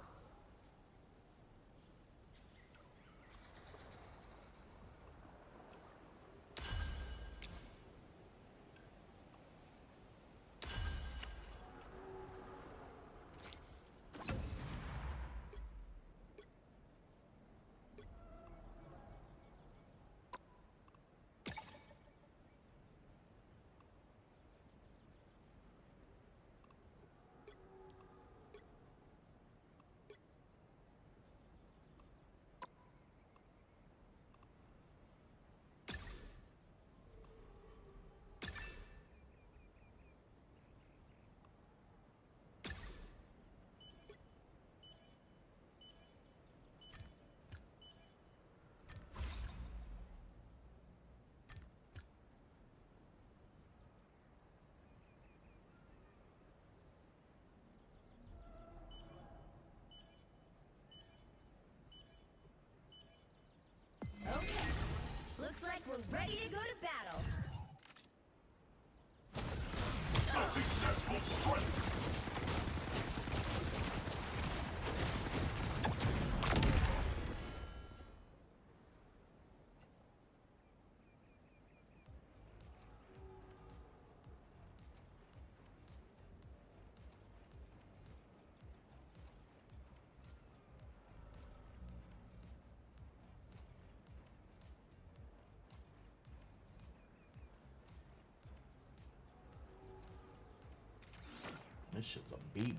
Okay. Looks like we're ready to go to battle. A successful strike. This shit's a beating.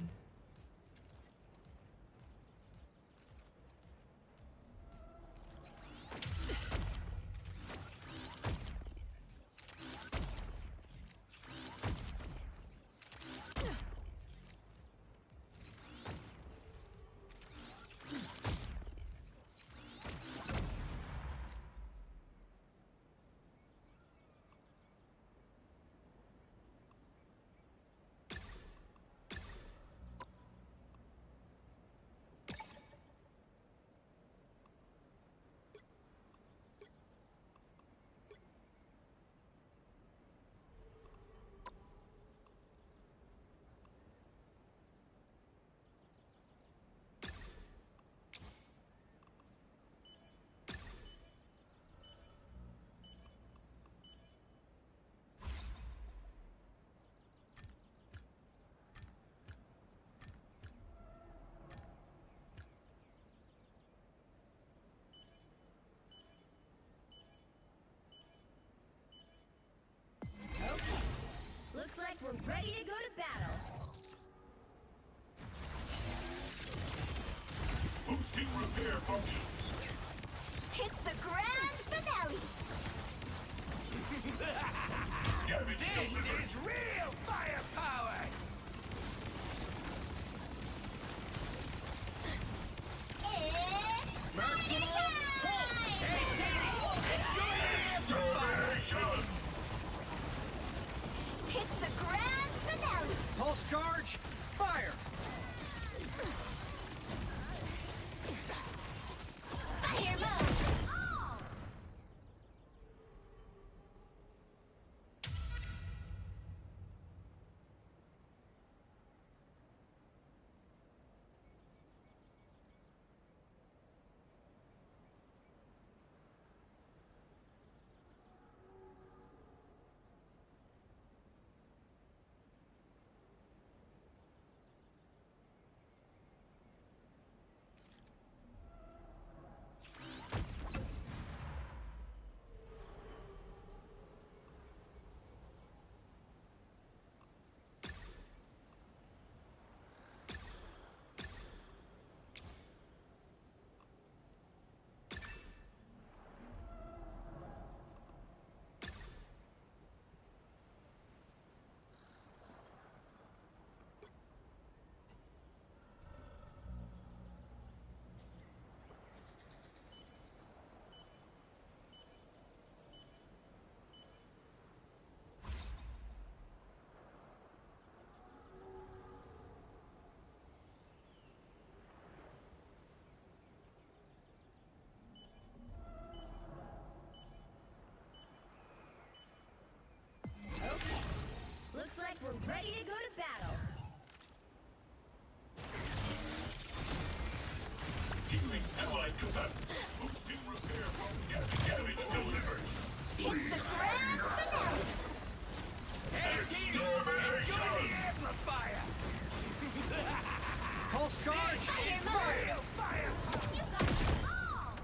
Okay. Looks like we're ready to go to battle. Boosting repair functions. It's the grand finale. Damage This delivered. is real firepower! It's Maximum pulse! Hey, Danny! Enjoy the amplifier! Extermination. It's the grand finale. Pulse charge! Fire! Spider mode. Oh! Pulse charge! Fire! Fire! You got them all!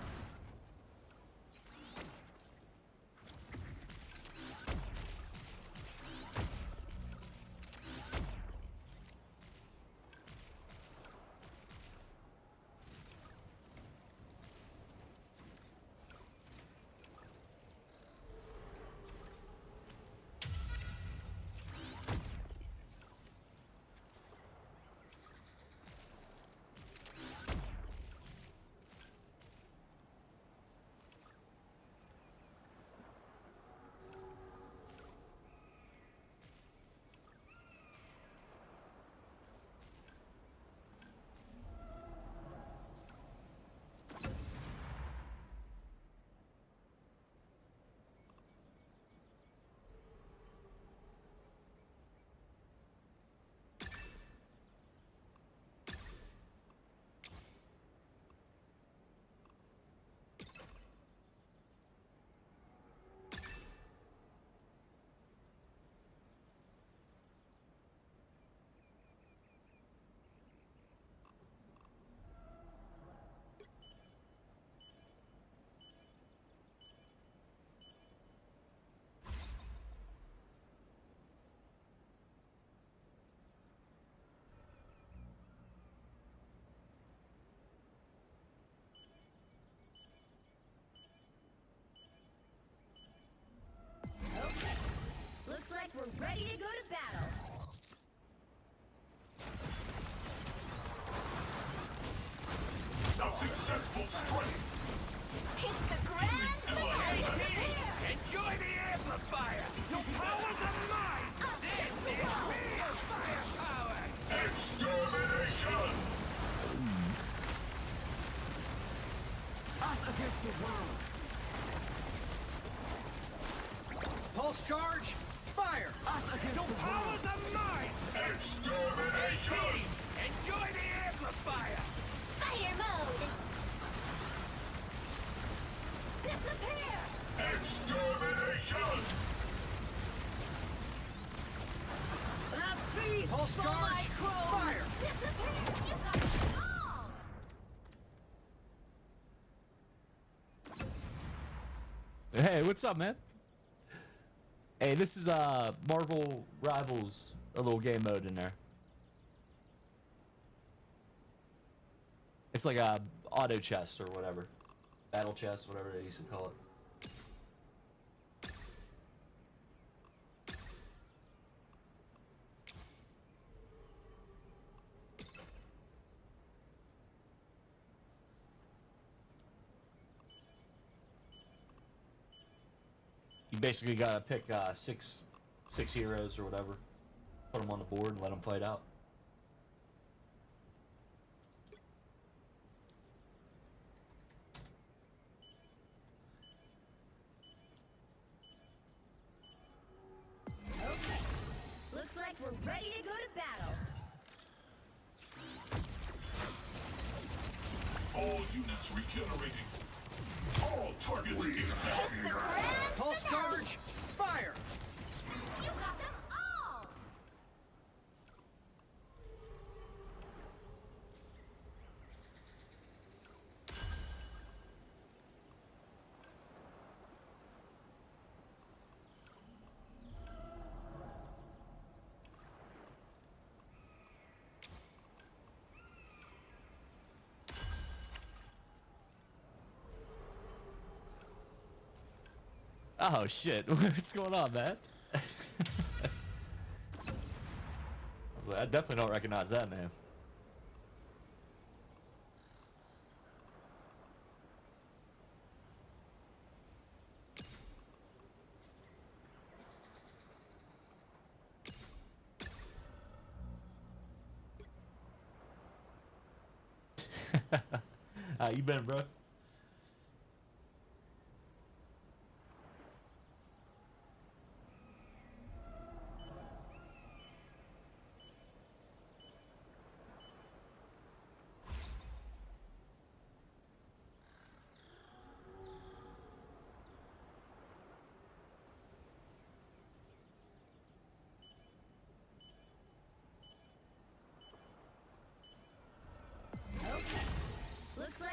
Okay. Looks like we're ready to go to battle. A successful strike. It's the grand finale. Enjoy the amplifier! Your powers are mine! This is real firepower! Extermination! Us against the world! Pulse charge! Fire! Us against your powers are mine! Extermination! Enjoy the amplifier! Fire mode. Disappear. Extermination! A feast Pulse for charge. my crows. Fire. Disappear. You got them all. Hey, what's up, man? Hey, this is Marvel Rivals, a little game mode in there. It's like a auto chest or whatever. Battle chest, whatever they used to call it. You basically gotta pick six heroes or whatever, put them on the board and let them fight out. Okay. Looks like we're ready to go to battle. All units regenerating. All targets It's the inactive. grand Pulse finale. charge! Fire! You got them all. Oh shit, what's going on, man? I was like, I definitely don't recognize that name. How you been, bro?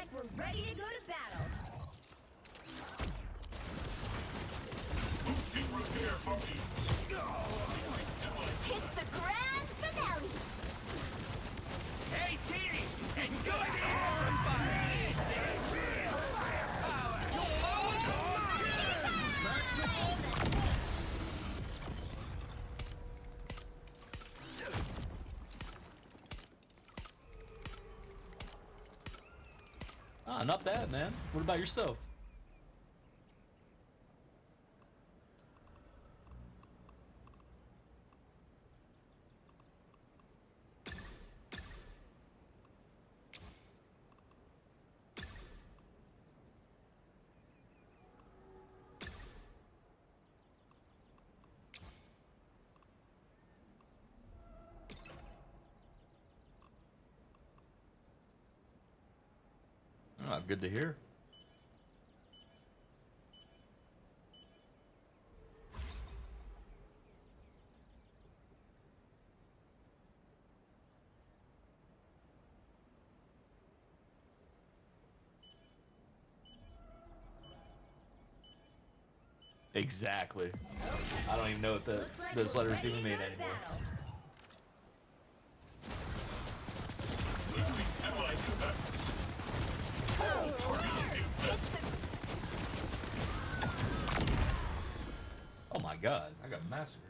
like we're ready to go to battle. Boosting repair function. It's the grand finale. Hey, Teeny, enjoy the amplifier. This is real firepower. Your powers are mine. Maximum. Ah, not bad, man. What about yourself? Ah, good to hear. Exactly. I don't even know what Looks like those we're letters ready even to mean go to anymore. battle. Boosting allied effects. All targets infected. Oh my god, I got massacred.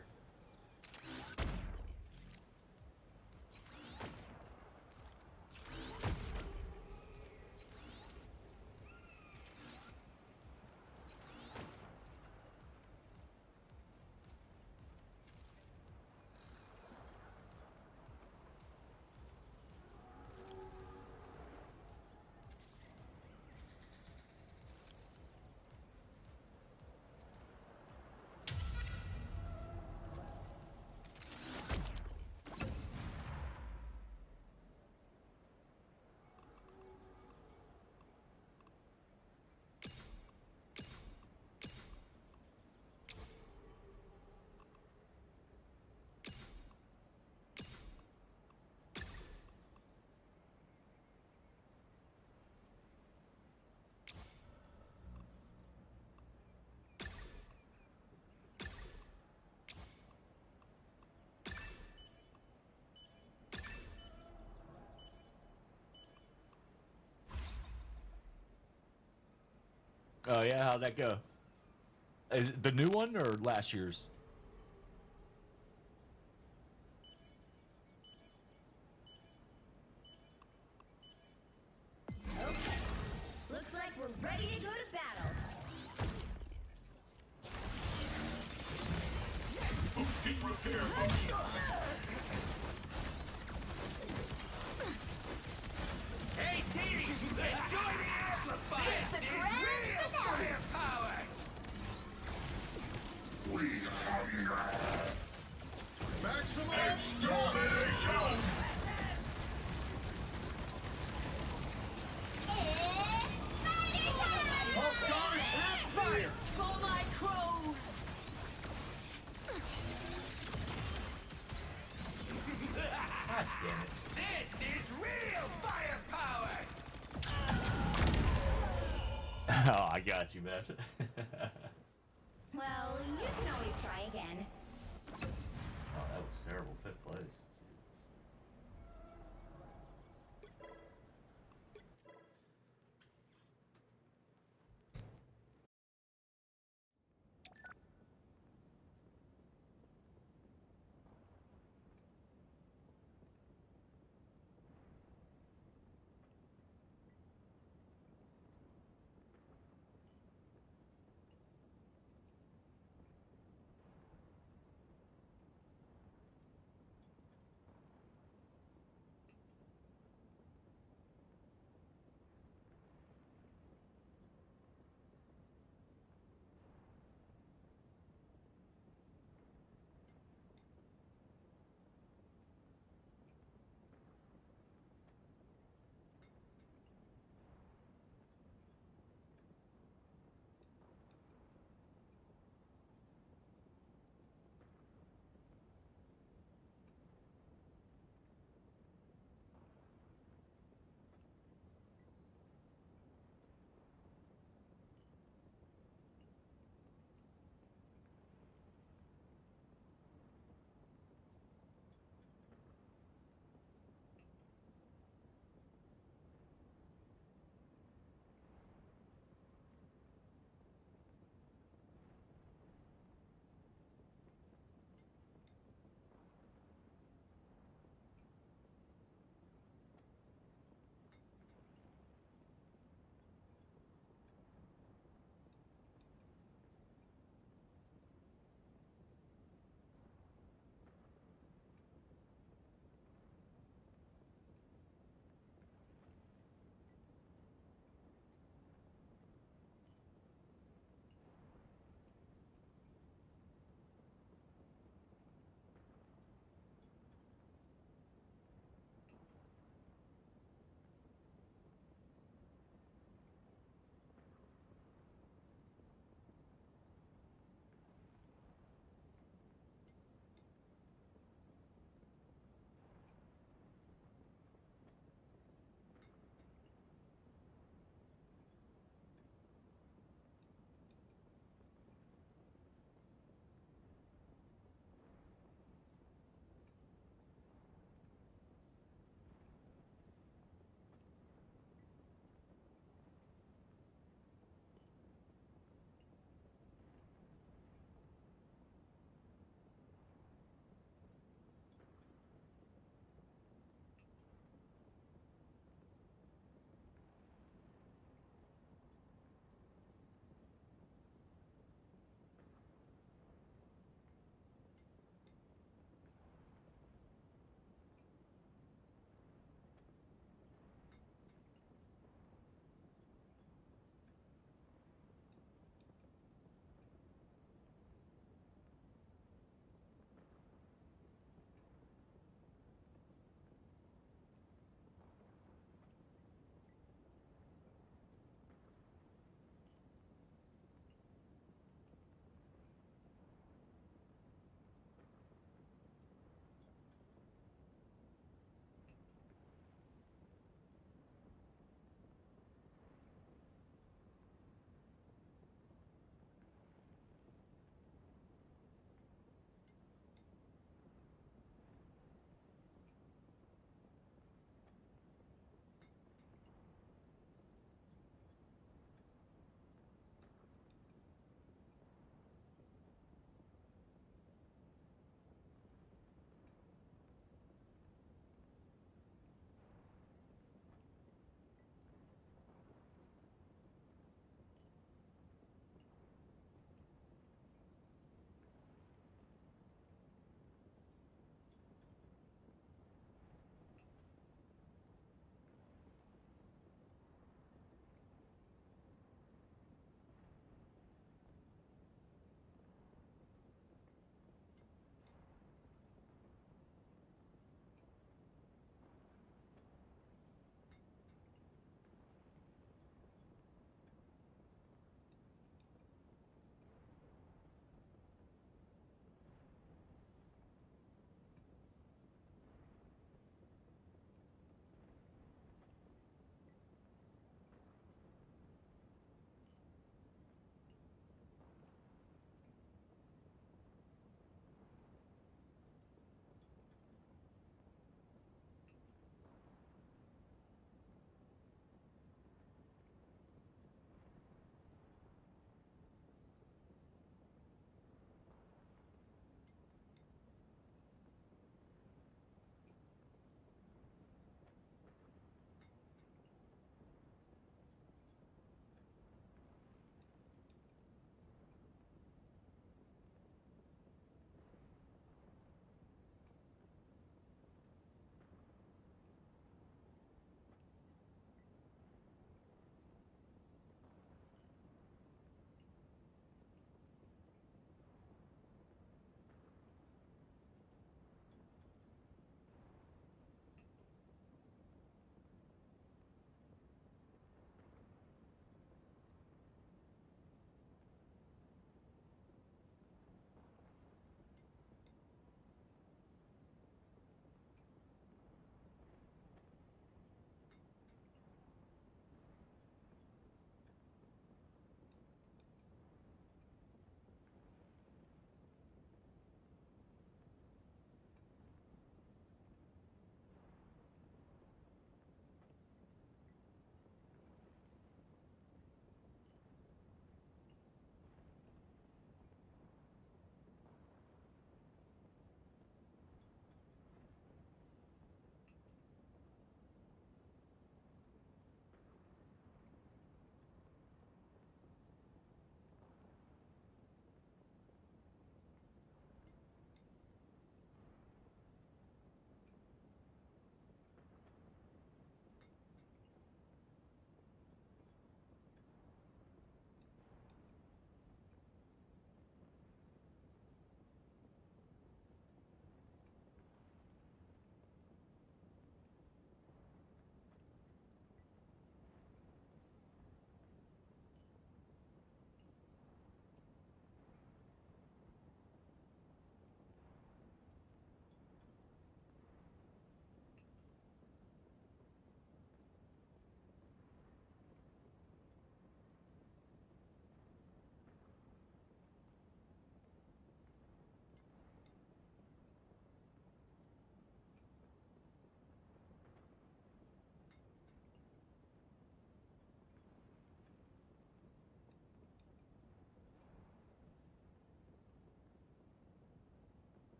Oh yeah, how'd that go? Is it the new one or last year's? Looks like we're ready to go to battle. Boosting repair function. Hey, Teeny, enjoy the amplifier. It's the This is grand real finale. firepower. Extermination! It's fighting time! All stars have fire. For my crows! God damn it. This is real firepower. Oh, I got you, man. Well, you can always try again. Oh, that was terrible. 5th place. Jesus.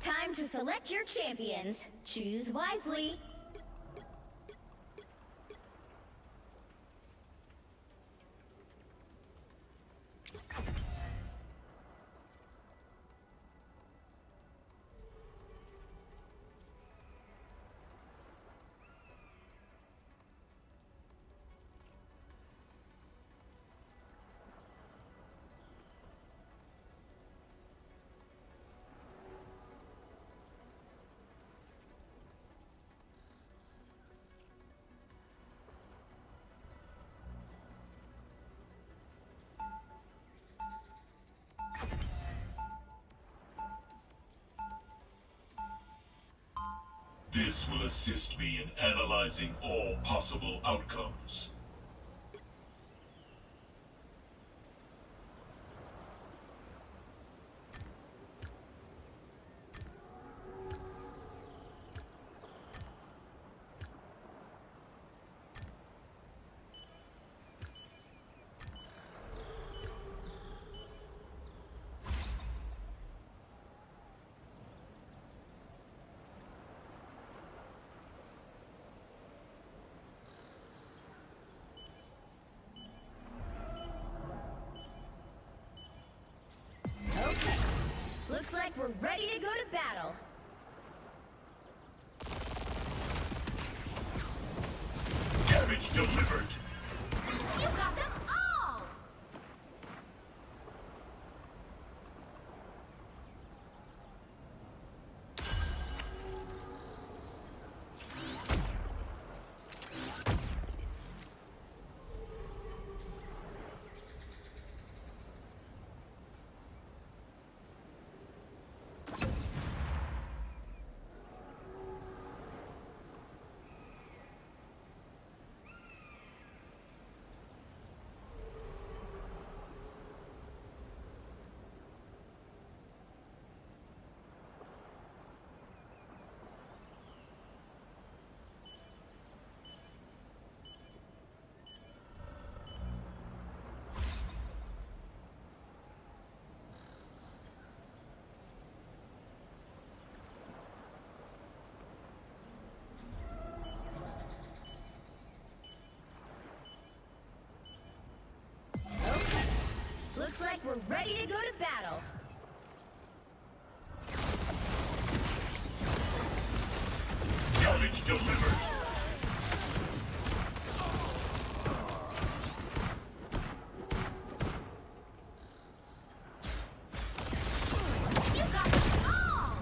time to select your champions. Choose wisely. This will assist me in analyzing all possible outcomes. Okay. Looks like we're ready to go to battle. Damage delivered. You got them all! Okay. Looks like we're ready to go to battle. Damage delivered. You got them all!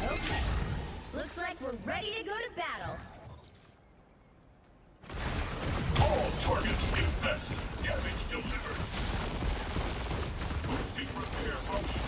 Okay. Looks like we're ready to go to battle. All targets infected. Damage delivered. Boosting repair function.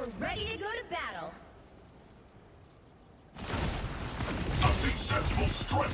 we're ready to go to battle. A successful strike.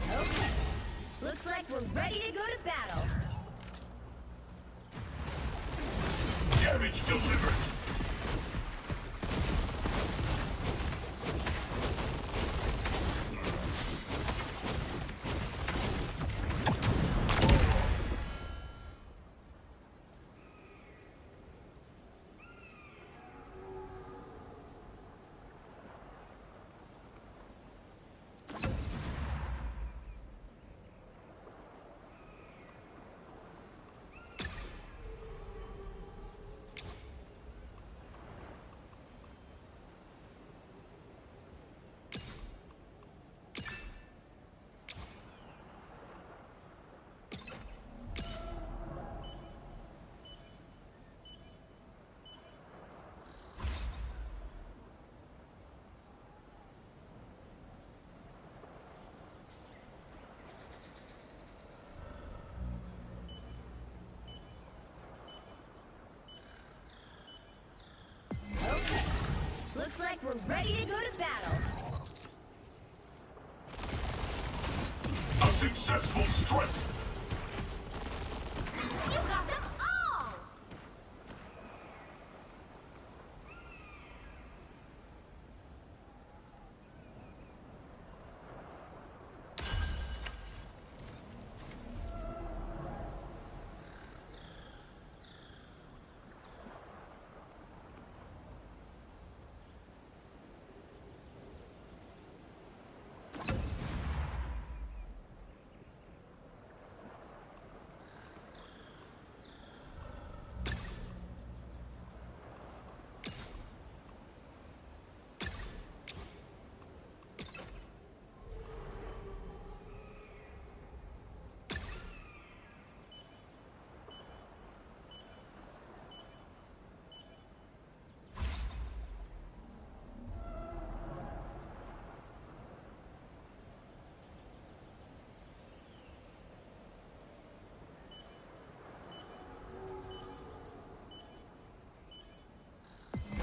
Okay. Looks like we're ready to go to battle. Damage delivered. Okay. Looks like we're ready to go to battle. A successful strike. You got them all!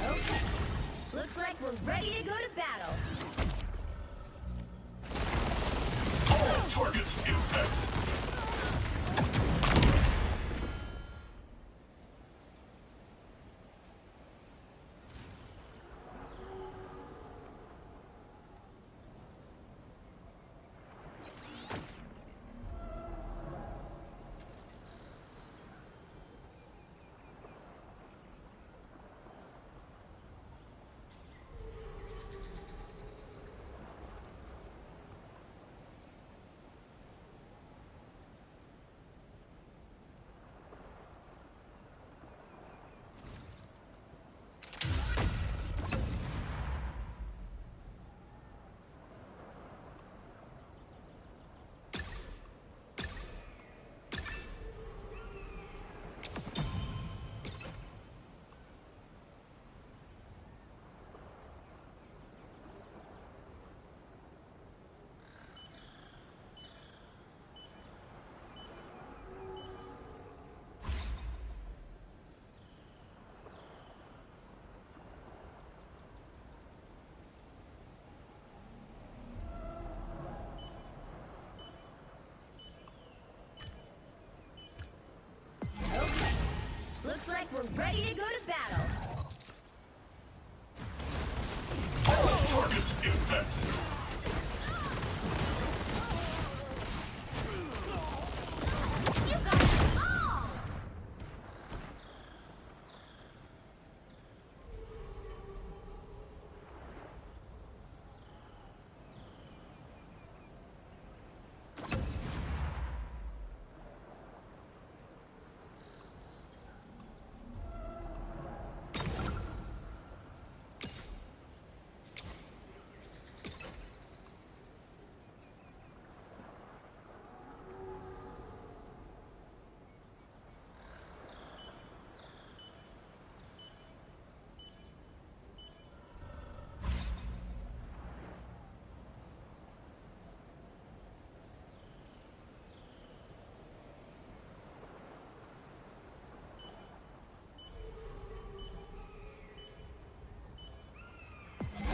Okay. Looks like we're ready to go to battle. All targets infected. like we're ready to go to battle. All targets infected. You got them all!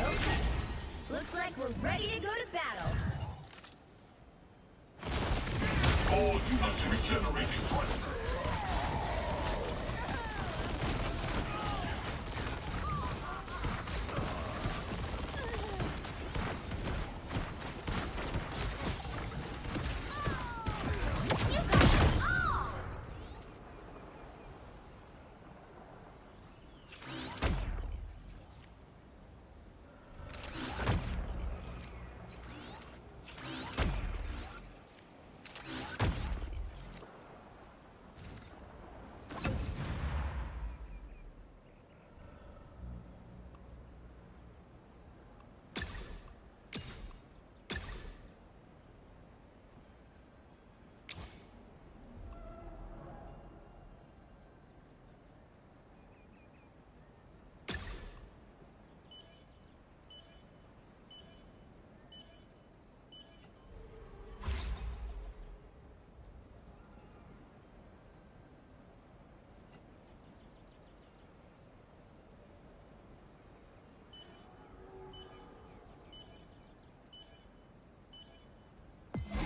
Okay. Looks like we're ready to go to battle. All units regenerating. You got them all!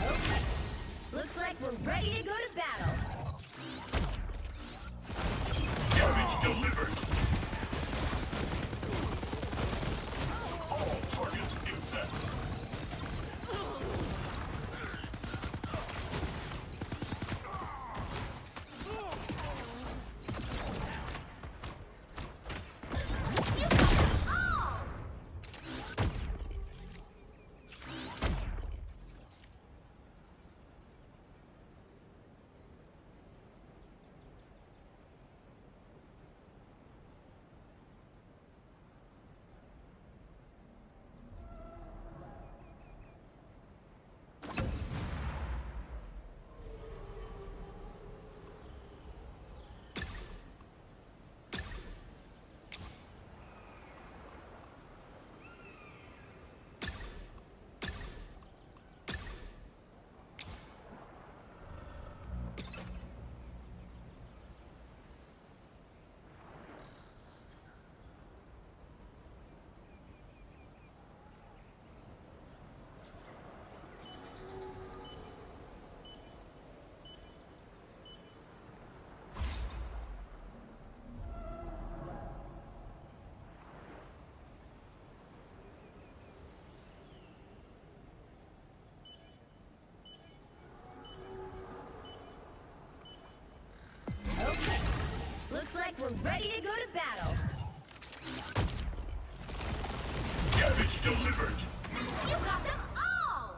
Okay. Looks like we're ready to go to battle. Damage delivered. All targets infected. You got them all! Okay. Looks like we're ready to go to battle. Damage delivered. You got them all!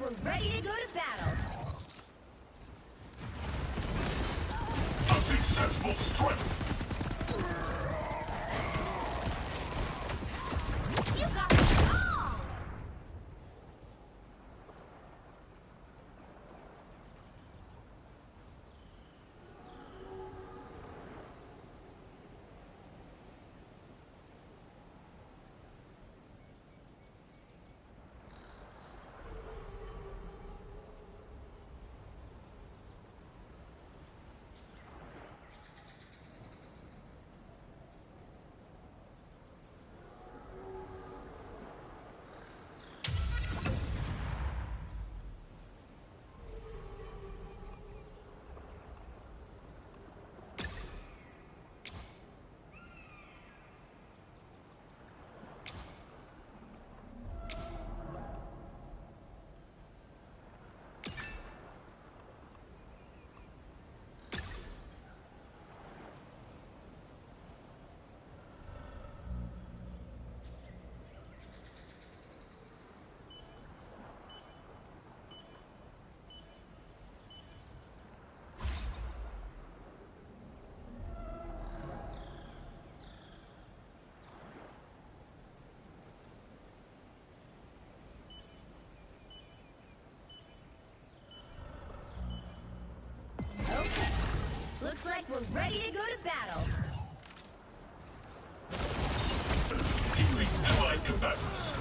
we're ready to go to battle. A successful strike. You got it all! Okay. Looks like we're ready to go to battle. Healing allied combatants.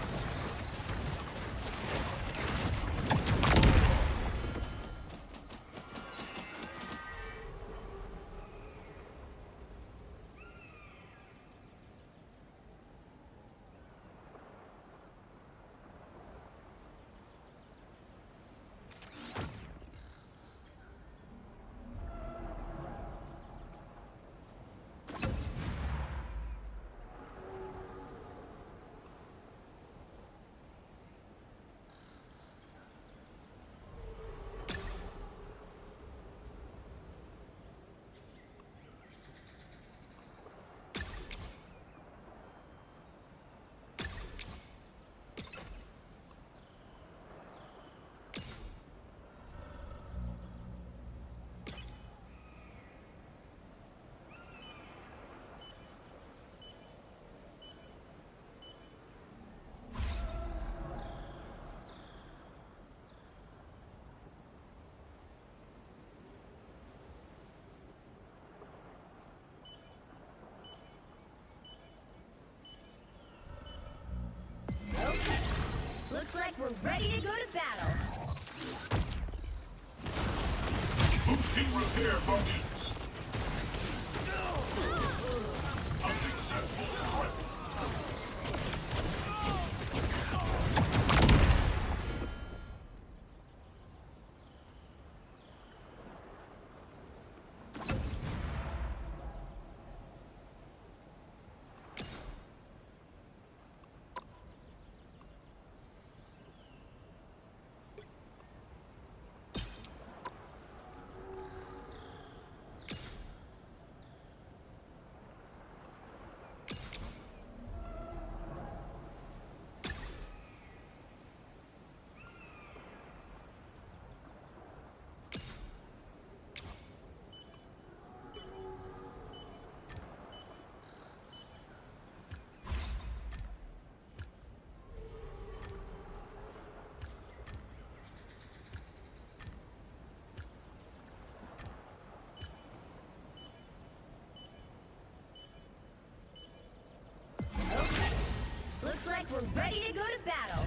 Okay. Looks like we're ready to go to battle. Boosting repair functions. A successful strike. Okay. Looks like we're ready to go to battle.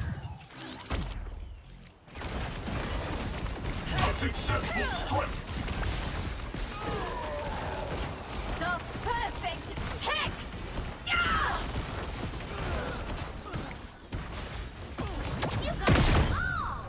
A successful strike. The perfect hex! Yeah! You got it all!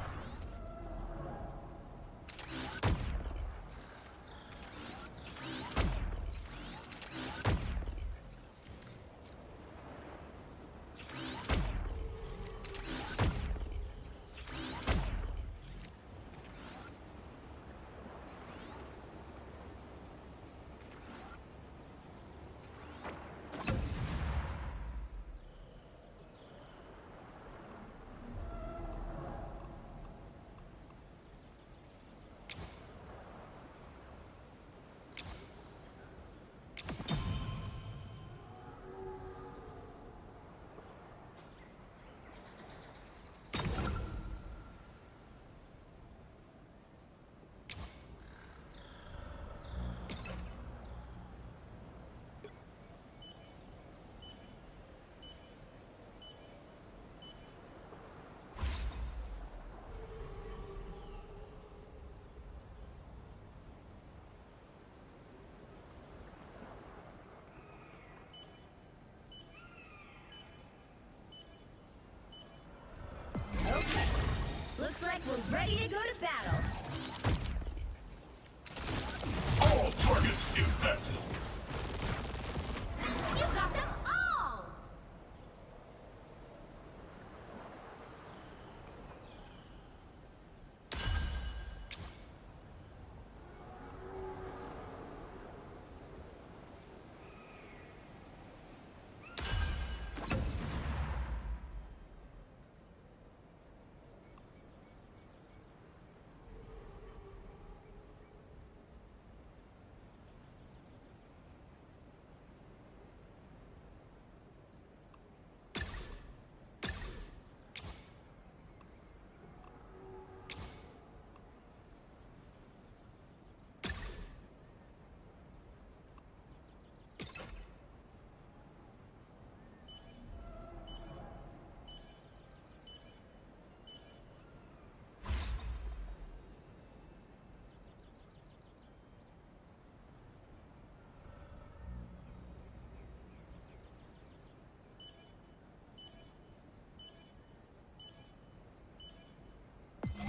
ready to go to battle. All targets impacted. You got them all!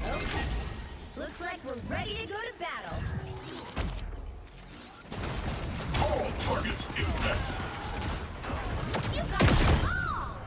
Okay. Looks like we're ready to go to battle. All targets impacted. You got them all!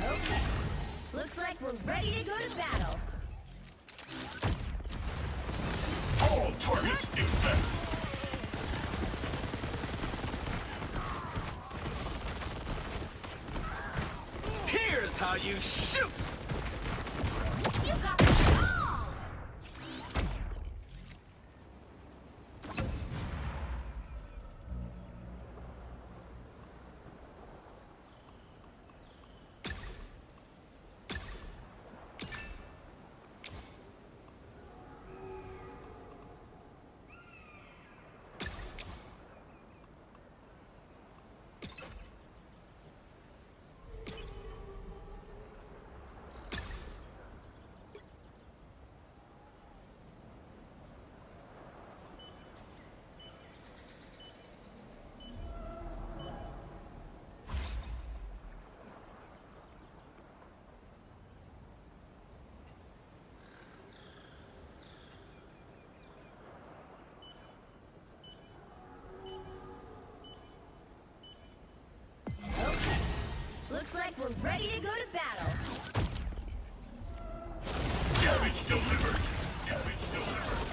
Okay. Looks like we're ready to go to battle. All targets impacted. Here's how you shoot! You got them all! Okay. Looks like we're ready to go to battle. Damage delivered. Damage delivered.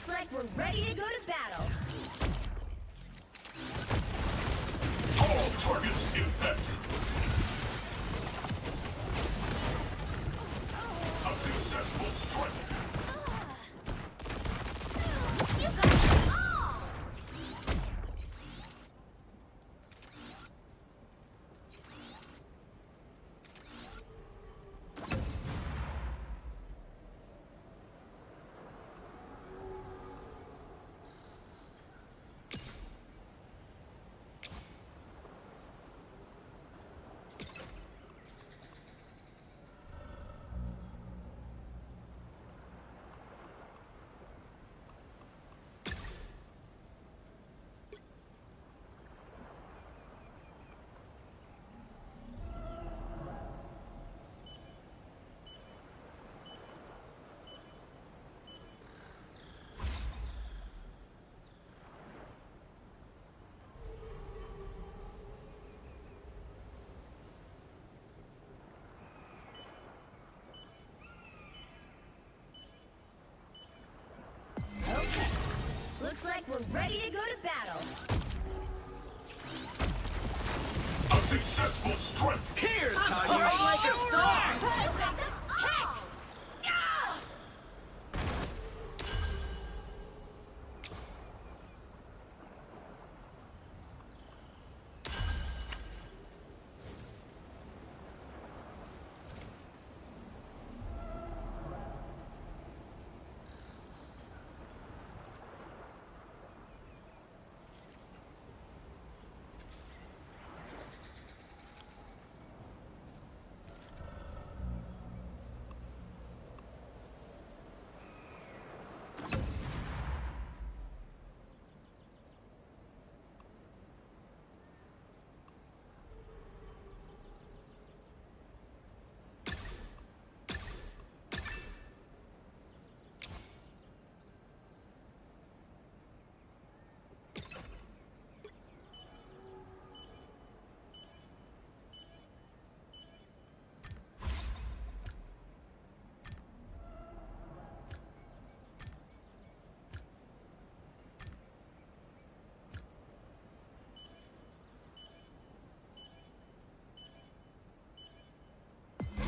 Looks like we're ready to go to battle. All targets infected. A successful strike. You got them all! Okay. Looks like we're ready to go to battle. A successful strike. Here's how you like a star! You got them Hex! Ah!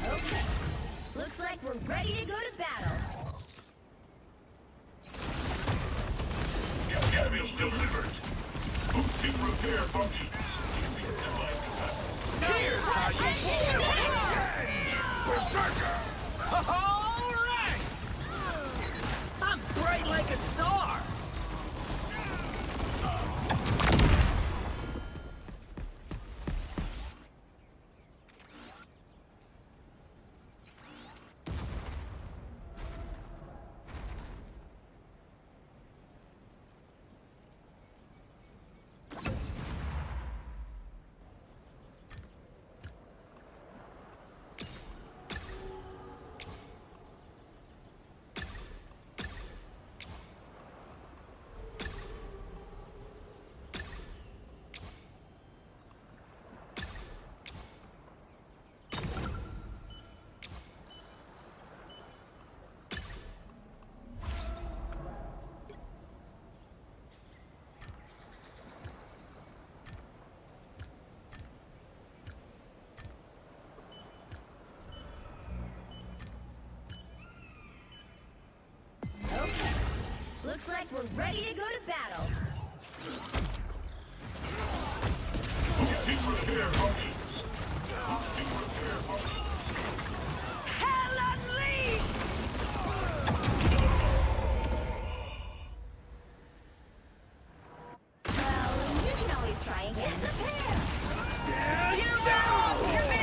Okay. Looks like we're ready to go to battle. Damage delivered. Boosting repair functions. Using divine capacity. Here's how you shoot it! Berserker! All right! I'm bright like a star! Okay. Looks like we're ready to go to battle. Boosting repair functions. Boosting repair functions. Hell unleashed! Well, you can always try again. There you go! To me!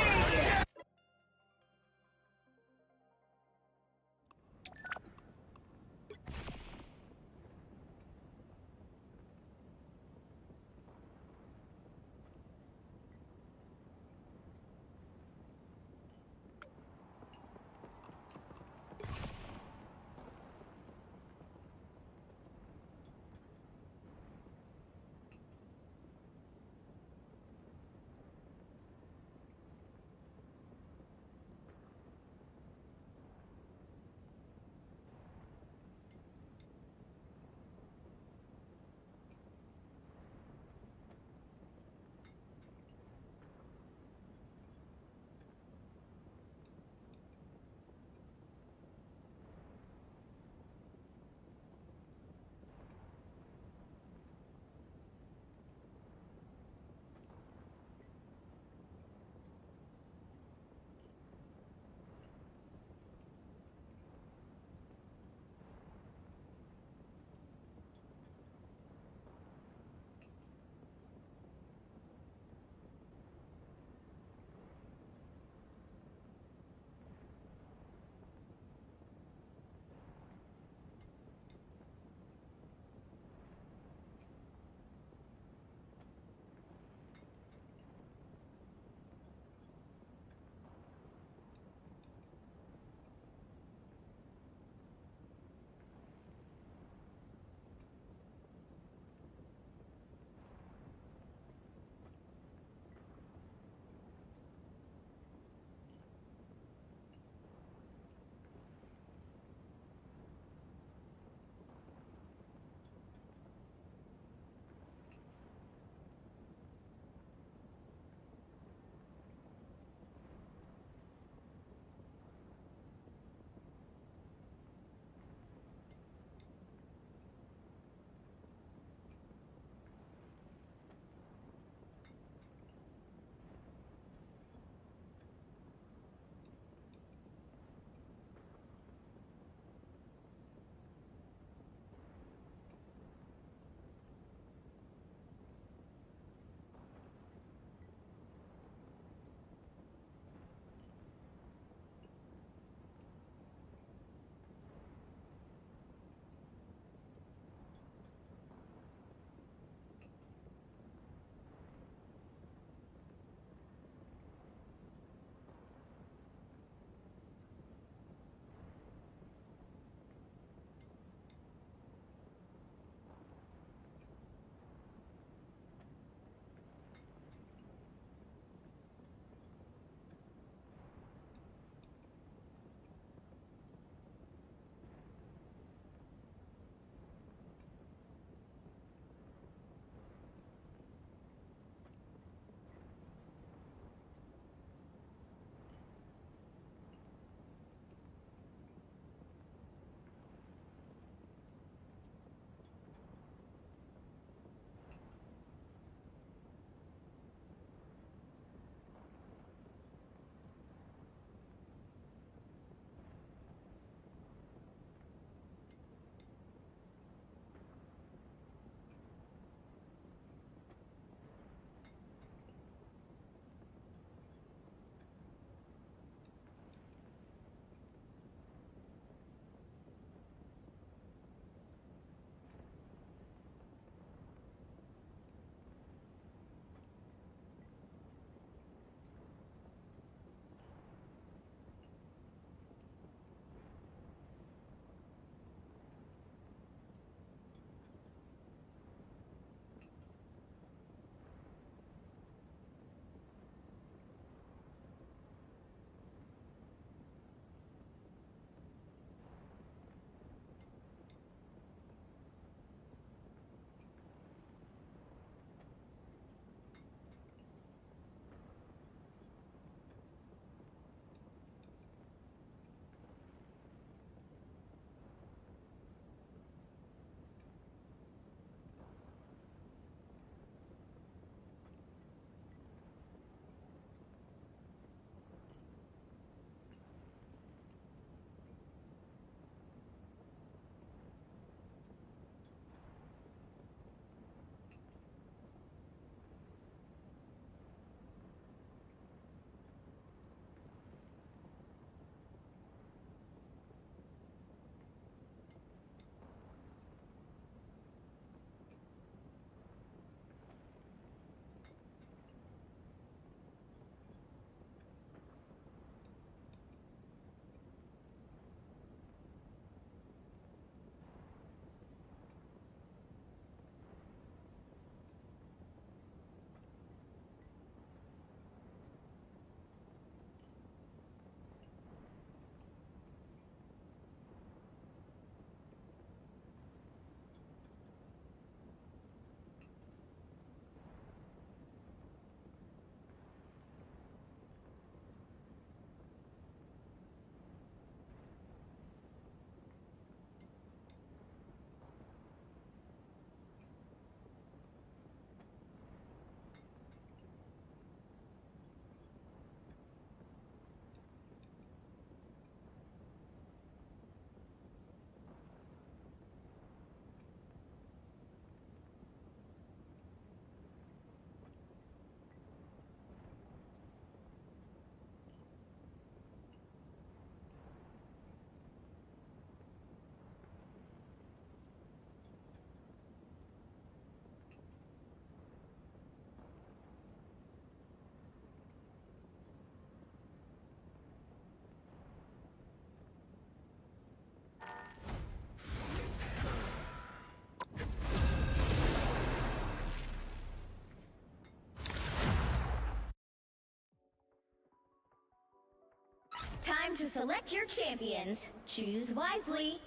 Time to select your champions. Choose wisely.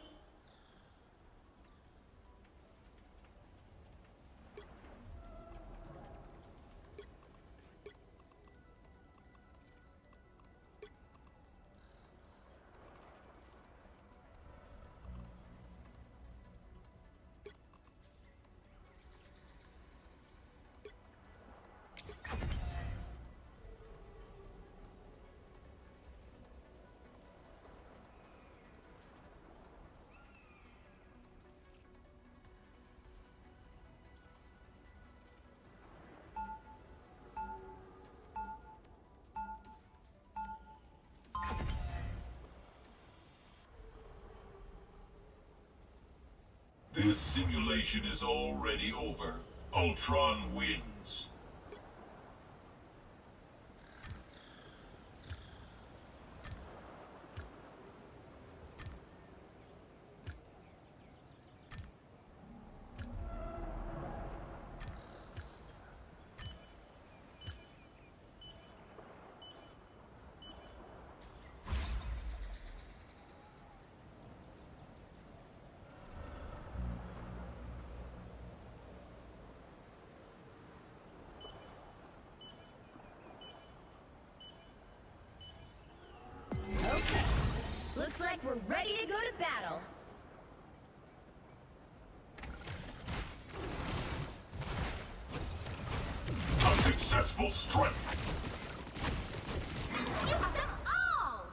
This simulation is already over. Ultron wins. Okay. Looks like we're ready to go to battle. A successful strike. You have them all!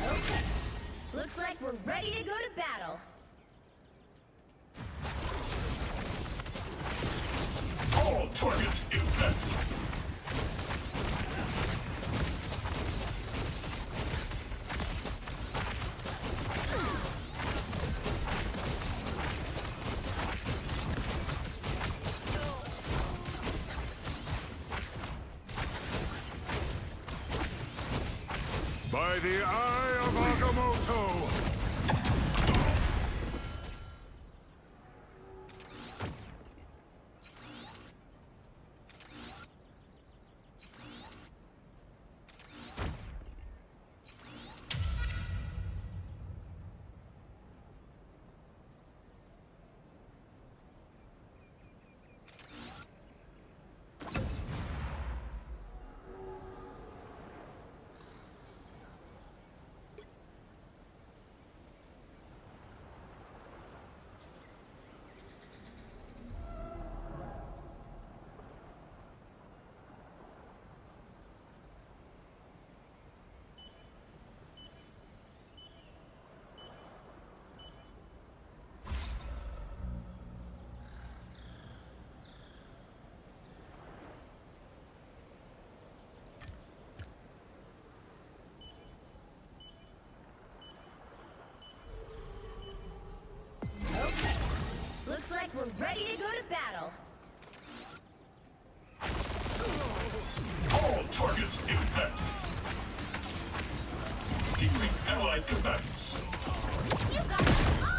Okay. Looks like we're ready to go to battle. All targets infected. By the eye of Agamotto! Okay. Looks like we're ready to go to battle. All targets infected. Healing allied combatants. You got them all!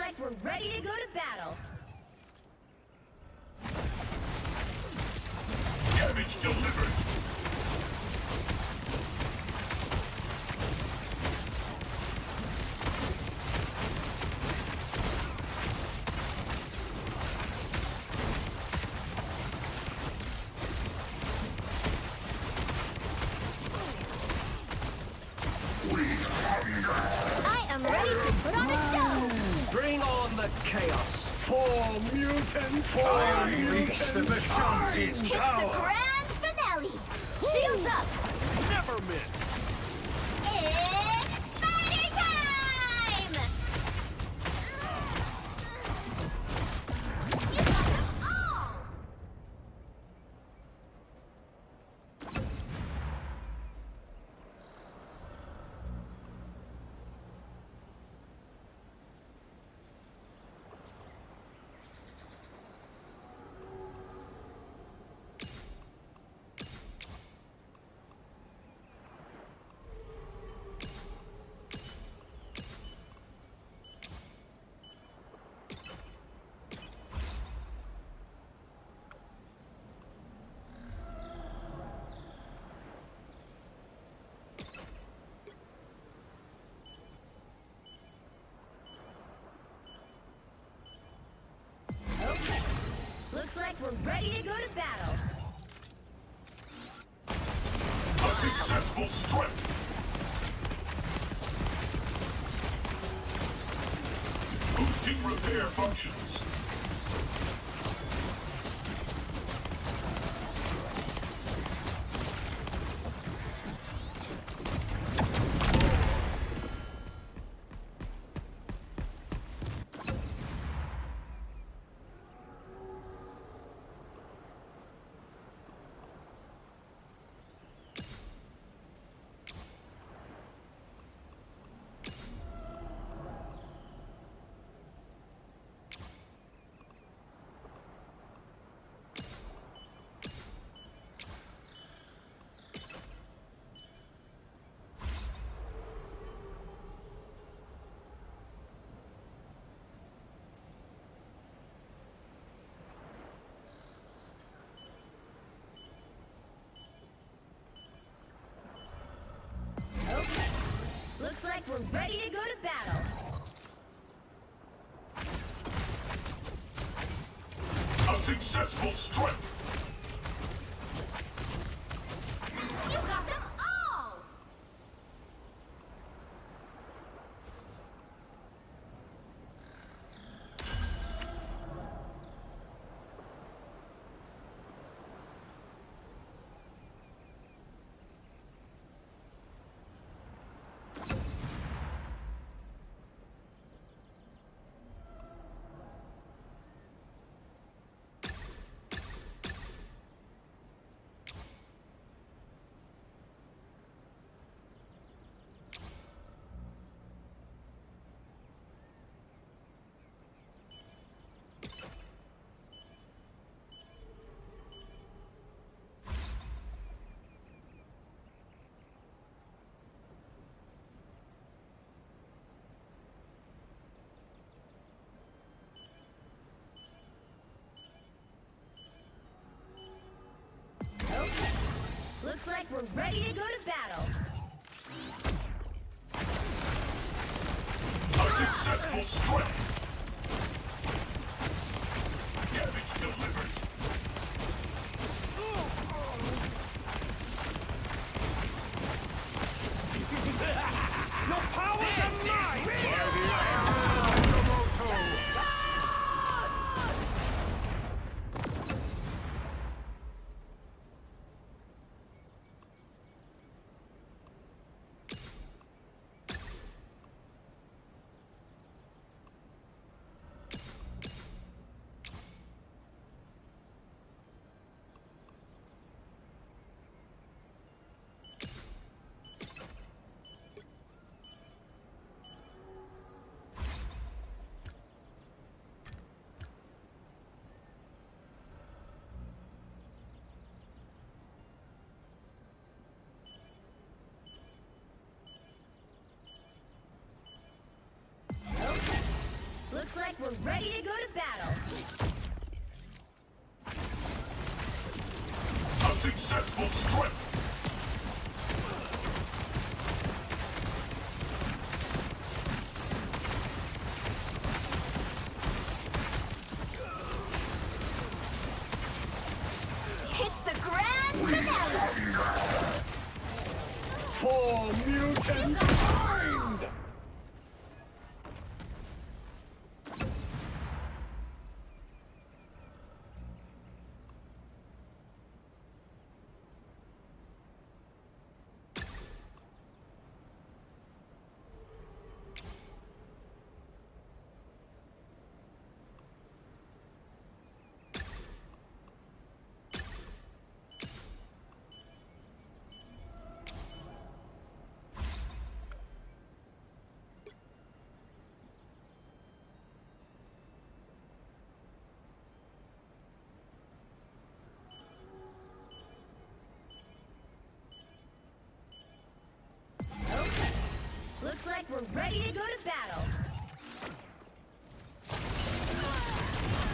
like we're ready to go to battle. Damage delivered. I am ready to put on a show. Bring on the chaos. For mutant, I unleash the Vishanti's It's the grand finale. Shields up. never miss. It's fighter time! You got them all! Okay. Looks like we're ready to go to battle. A successful strike. Boosting repair functions. Okay. Looks like we're ready to go to battle. A successful strike. You got them all! Okay. Looks like we're ready to go to battle. A successful strike. Damage delivered. Your powers are mine. like we're ready to go to battle. A successful strike. It's the grand finale. For mutant kind! Okay. Looks like we're ready to go to battle.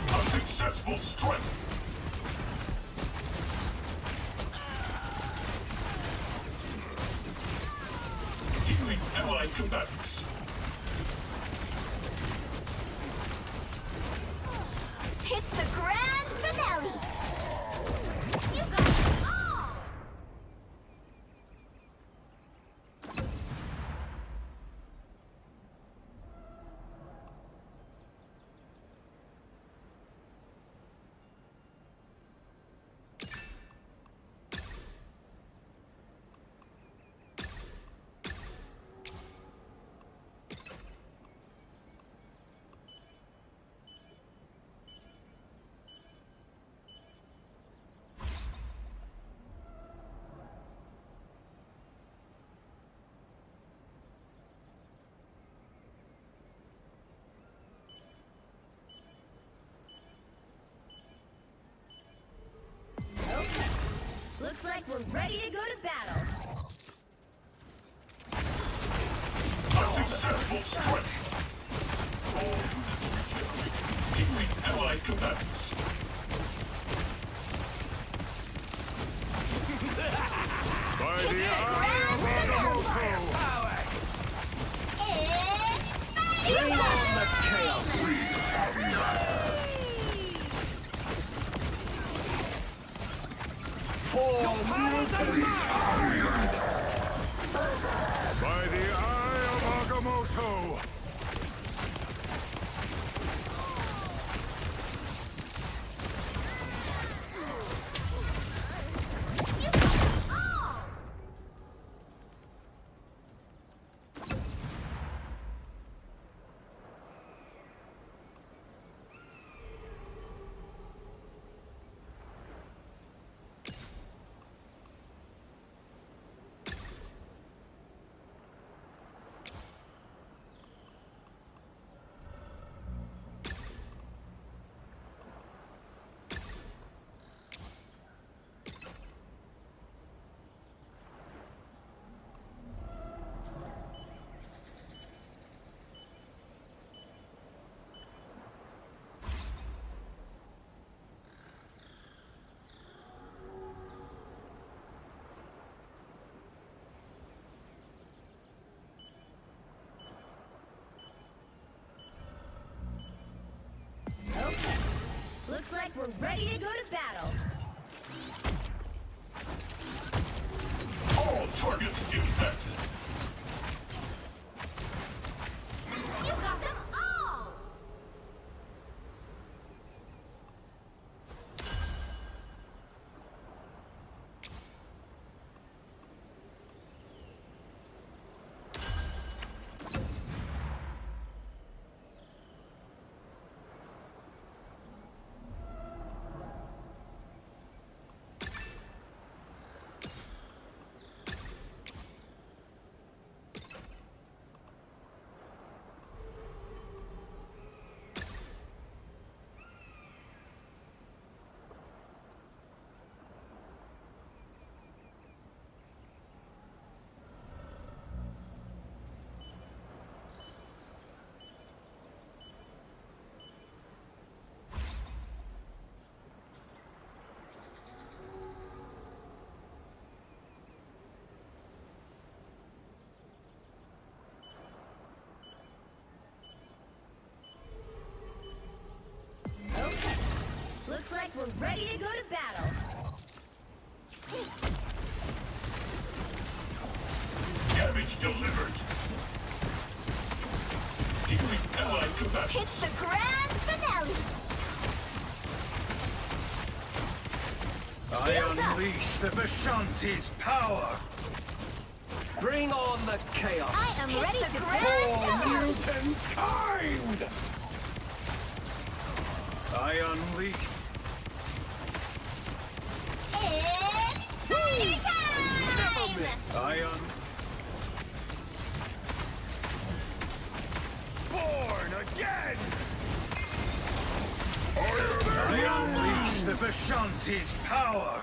A successful strike. Healing allied combatants. It's the grand finale. You got it all. Okay. Looks like we're ready to go to battle. A successful strike. Healing allied combatants. By the eye of Agamotto! It's Bring on the chaos! For mutant kind! By the eye of Agamotto! Okay. Looks like we're ready to go to battle. All targets impacted. You got them all. Looks like we're ready to go to battle. Damage delivered. Healing allied combatants. It's the grand finale. I unleash the Vishanti's power. Bring on the chaos. I am ready to For crash. mutant kind. I unleash. It's party time! Never miss. Born again. I unleash the Vishanti's power.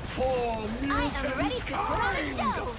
For mutant I am ready to put on a kind. show.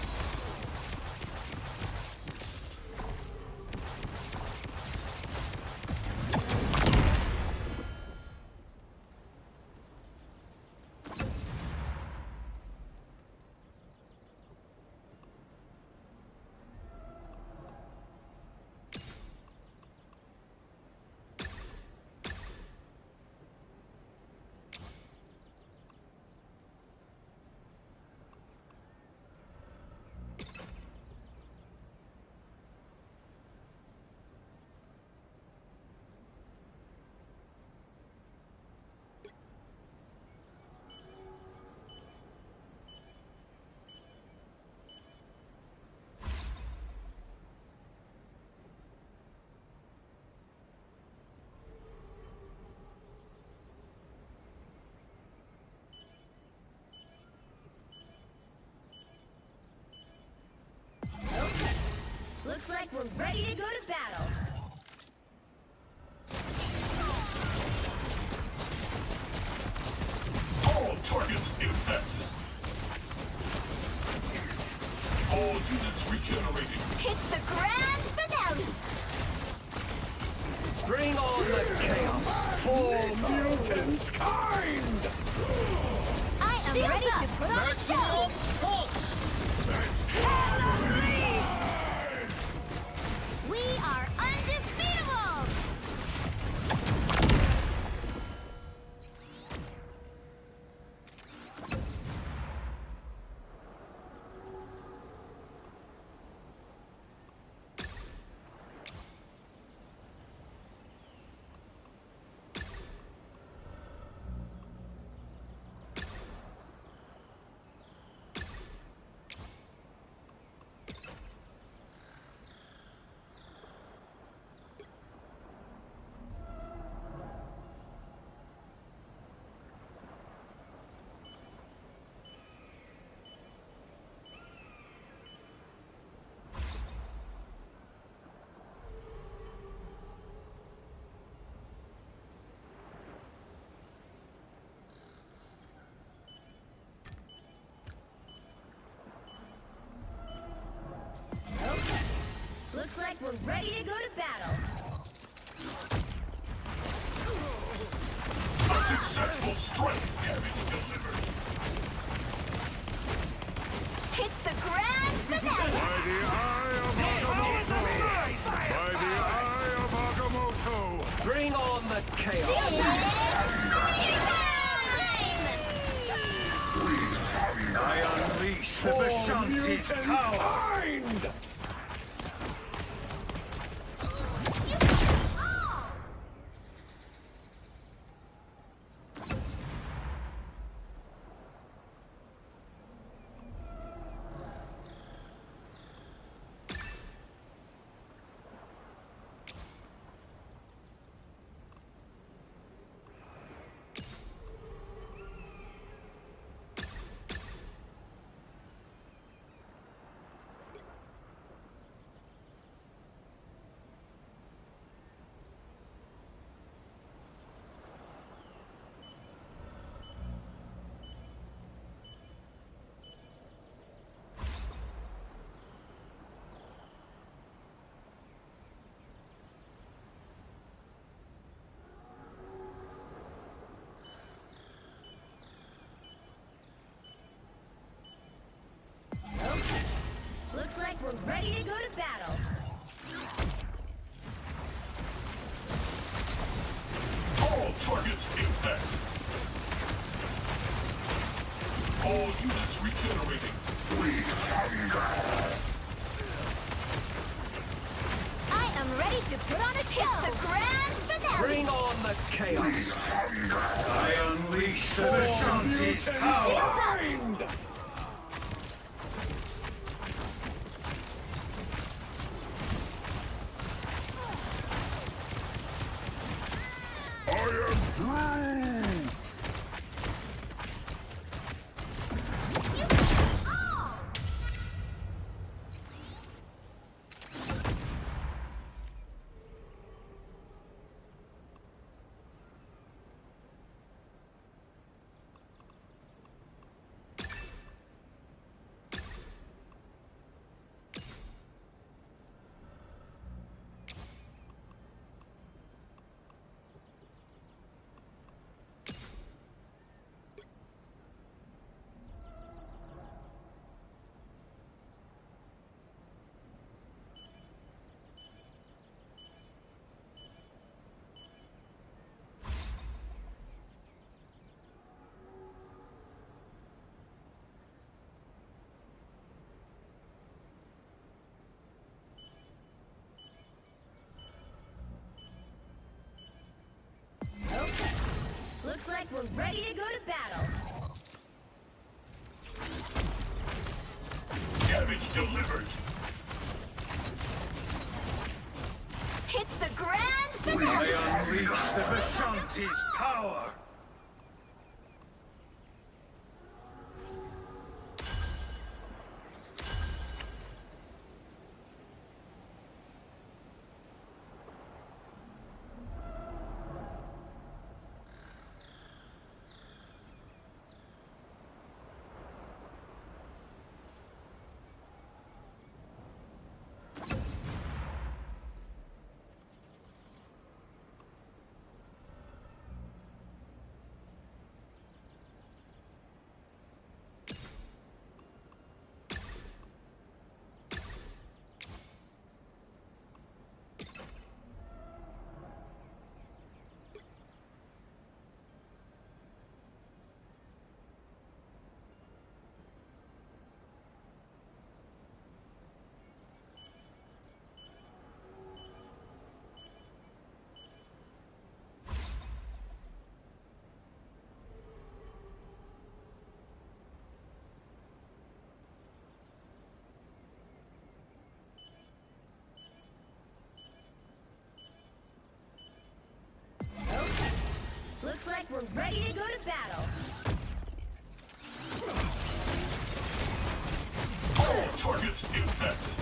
Looks like we're ready to go to battle. All targets infected. All units regenerating. It's the grand finale. Bring on the chaos. For mutant kind. I am ready to put on a show. We are undefeatable. Okay. Looks like we're ready to go to battle. A successful strike. Damage delivered. It's the grand finale. By the eye of Agamotto. By the eye of Agamotto. Bring on the chaos. I unleash the Vishanti's power. Kind. targets impact. All units regenerating. I am ready to put on a show. It's the grand finale. Bring on the chaos. I unleash the Vishanti's power. Shields up. Okay. Looks like we're ready to go to battle. Damage delivered. It's the grand finale. I unleash the Vishanti's power. Okay. Looks like we're ready to go to battle. All targets impacted.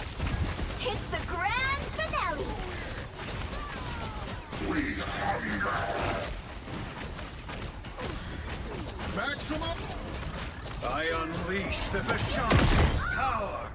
It's the grand finale. Maximum. I unleash the Vishanti's power.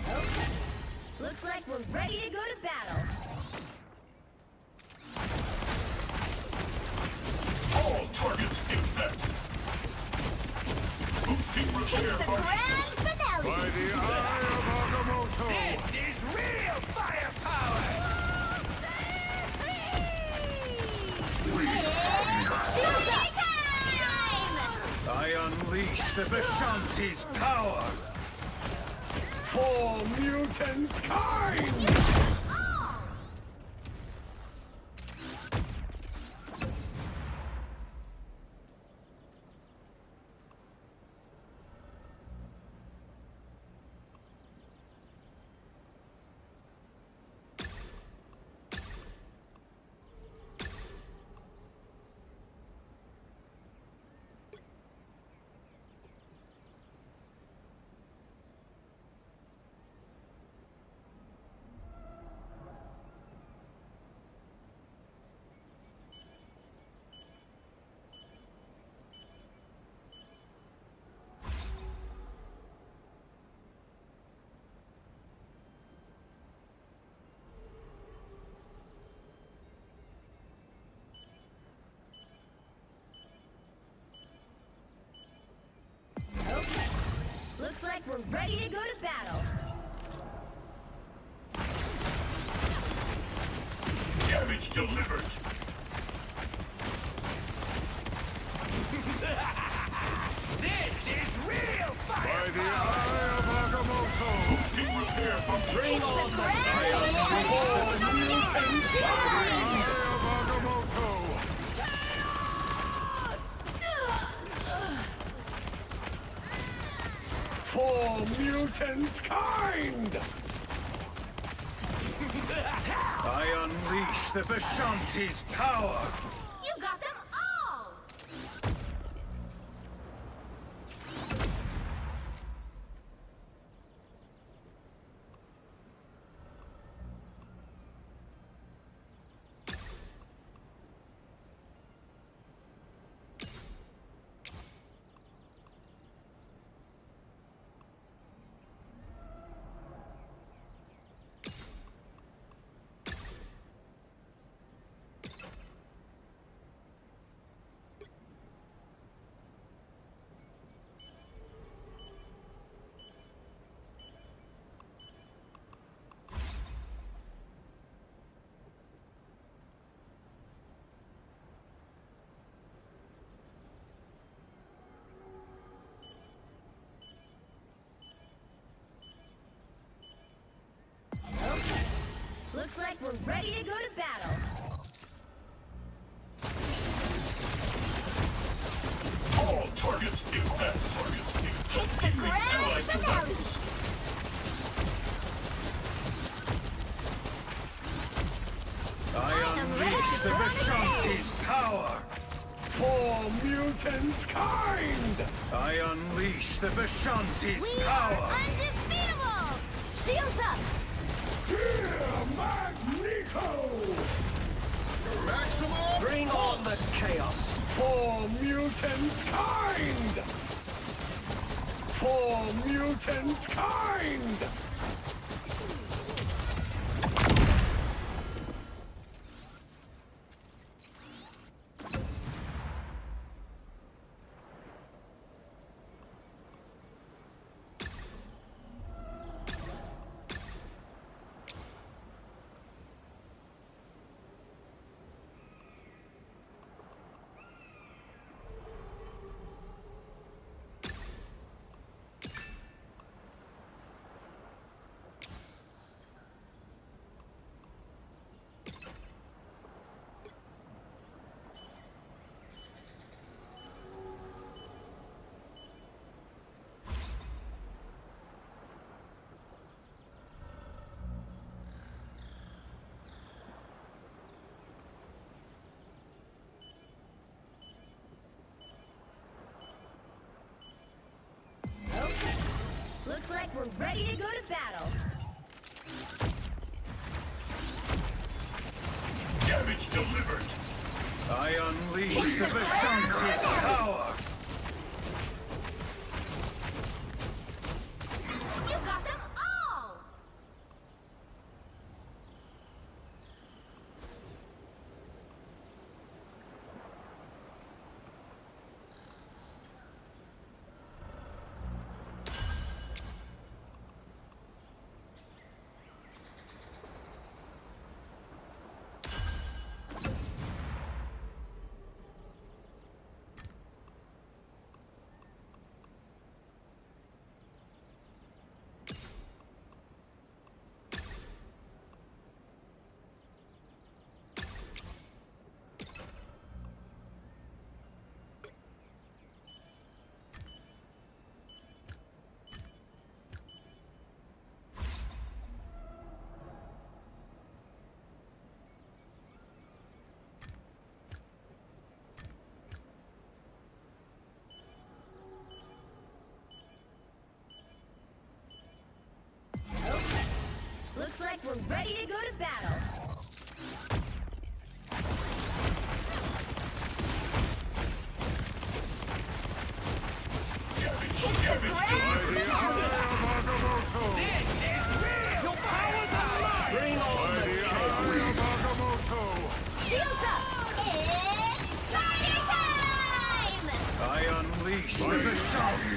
Okay. Looks like we're ready to go to battle. All targets impacted. Boosting repair It's the function. grand finale. By the eye of Agamotto. This is real firepower. Shields up. Time! I I unleash the Vishanti's power for mutant kind! Okay. Looks like we're ready to go to battle. Damage delivered. This is real fire! By the eye of Agamotto! Boosting repair from Bring on the chaos! Agamotto! For mutant kind! I unleash the Vishanti's power! You got them all! Okay. Looks like we're ready to go to battle. all targets impact targets. It's the grand finale! I unleash the Vishanti's power for mutant kind! I unleash the Vishanti's We power! are undefeatable! Shields up! Fear Magneto! Maximum! Bring on the chaos! For mutant kind! For mutant kind! Okay. Looks like we're ready to go to battle. Damage delivered. I unleash the Vishanti's power! You got them all! we're ready to go to battle. Hit the ground! This is real! Your powers are mine! Bring on the Shields up! It's party time! I unleash the Vishanti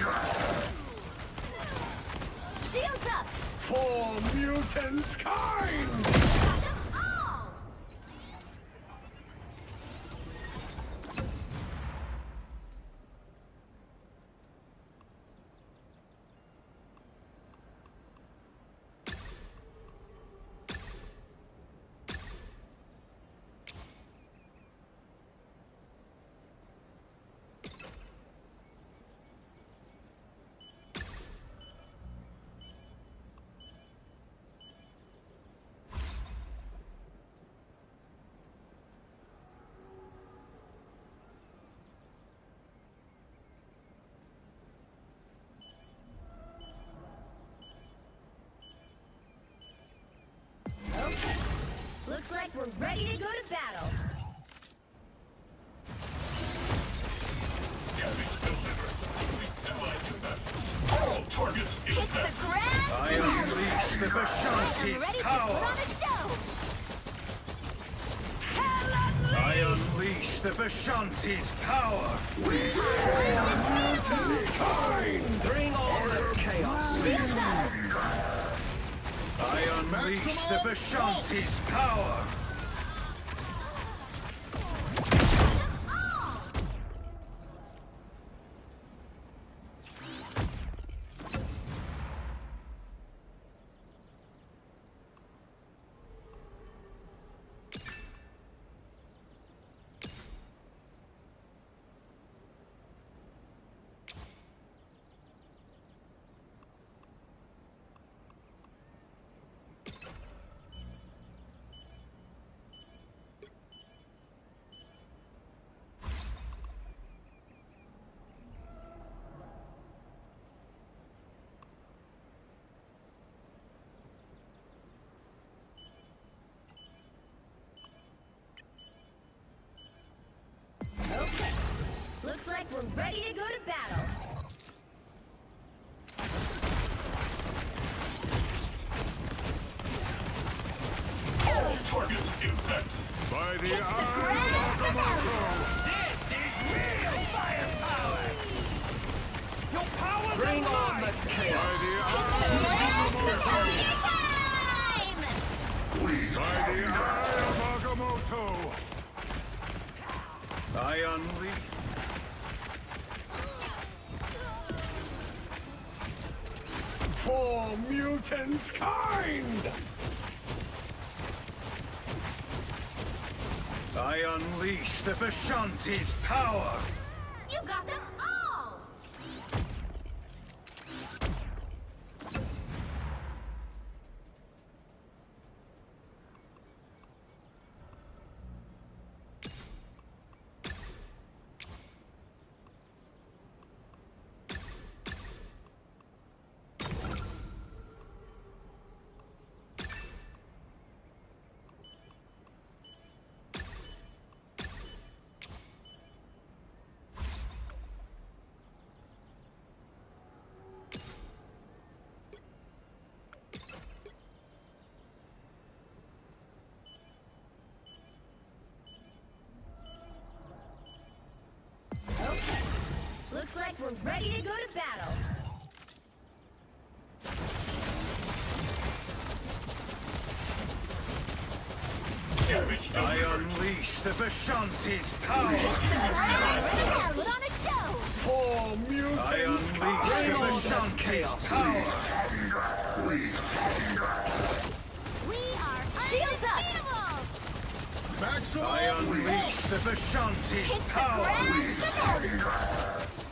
Shields up! for mutant kind! Got them all! Okay. Looks like we're ready to go to battle. All targets Hits the infect. ground! I unleash the I'm Vishanti's ready to power! put on a show! I unleash the Vishanti's power! Bring on the chaos! Shields up! I unleash the Vishanti's power! Okay. Looks like we're ready to go to battle. All targets infect. By the Hits the ground! This is real firepower! Your powers Bring on the chaos! Party time! By the eye of Agamotto! I unleash... For mutant kind! I unleash the Vishanti's power! You got them all! Okay. Looks like we're ready to go to battle. I unleash the Vishanti's power! Put on a show! For mutant I unleash the Vishanti's power! We are shields up! I unleash the Vishanti's Hits the power! ground!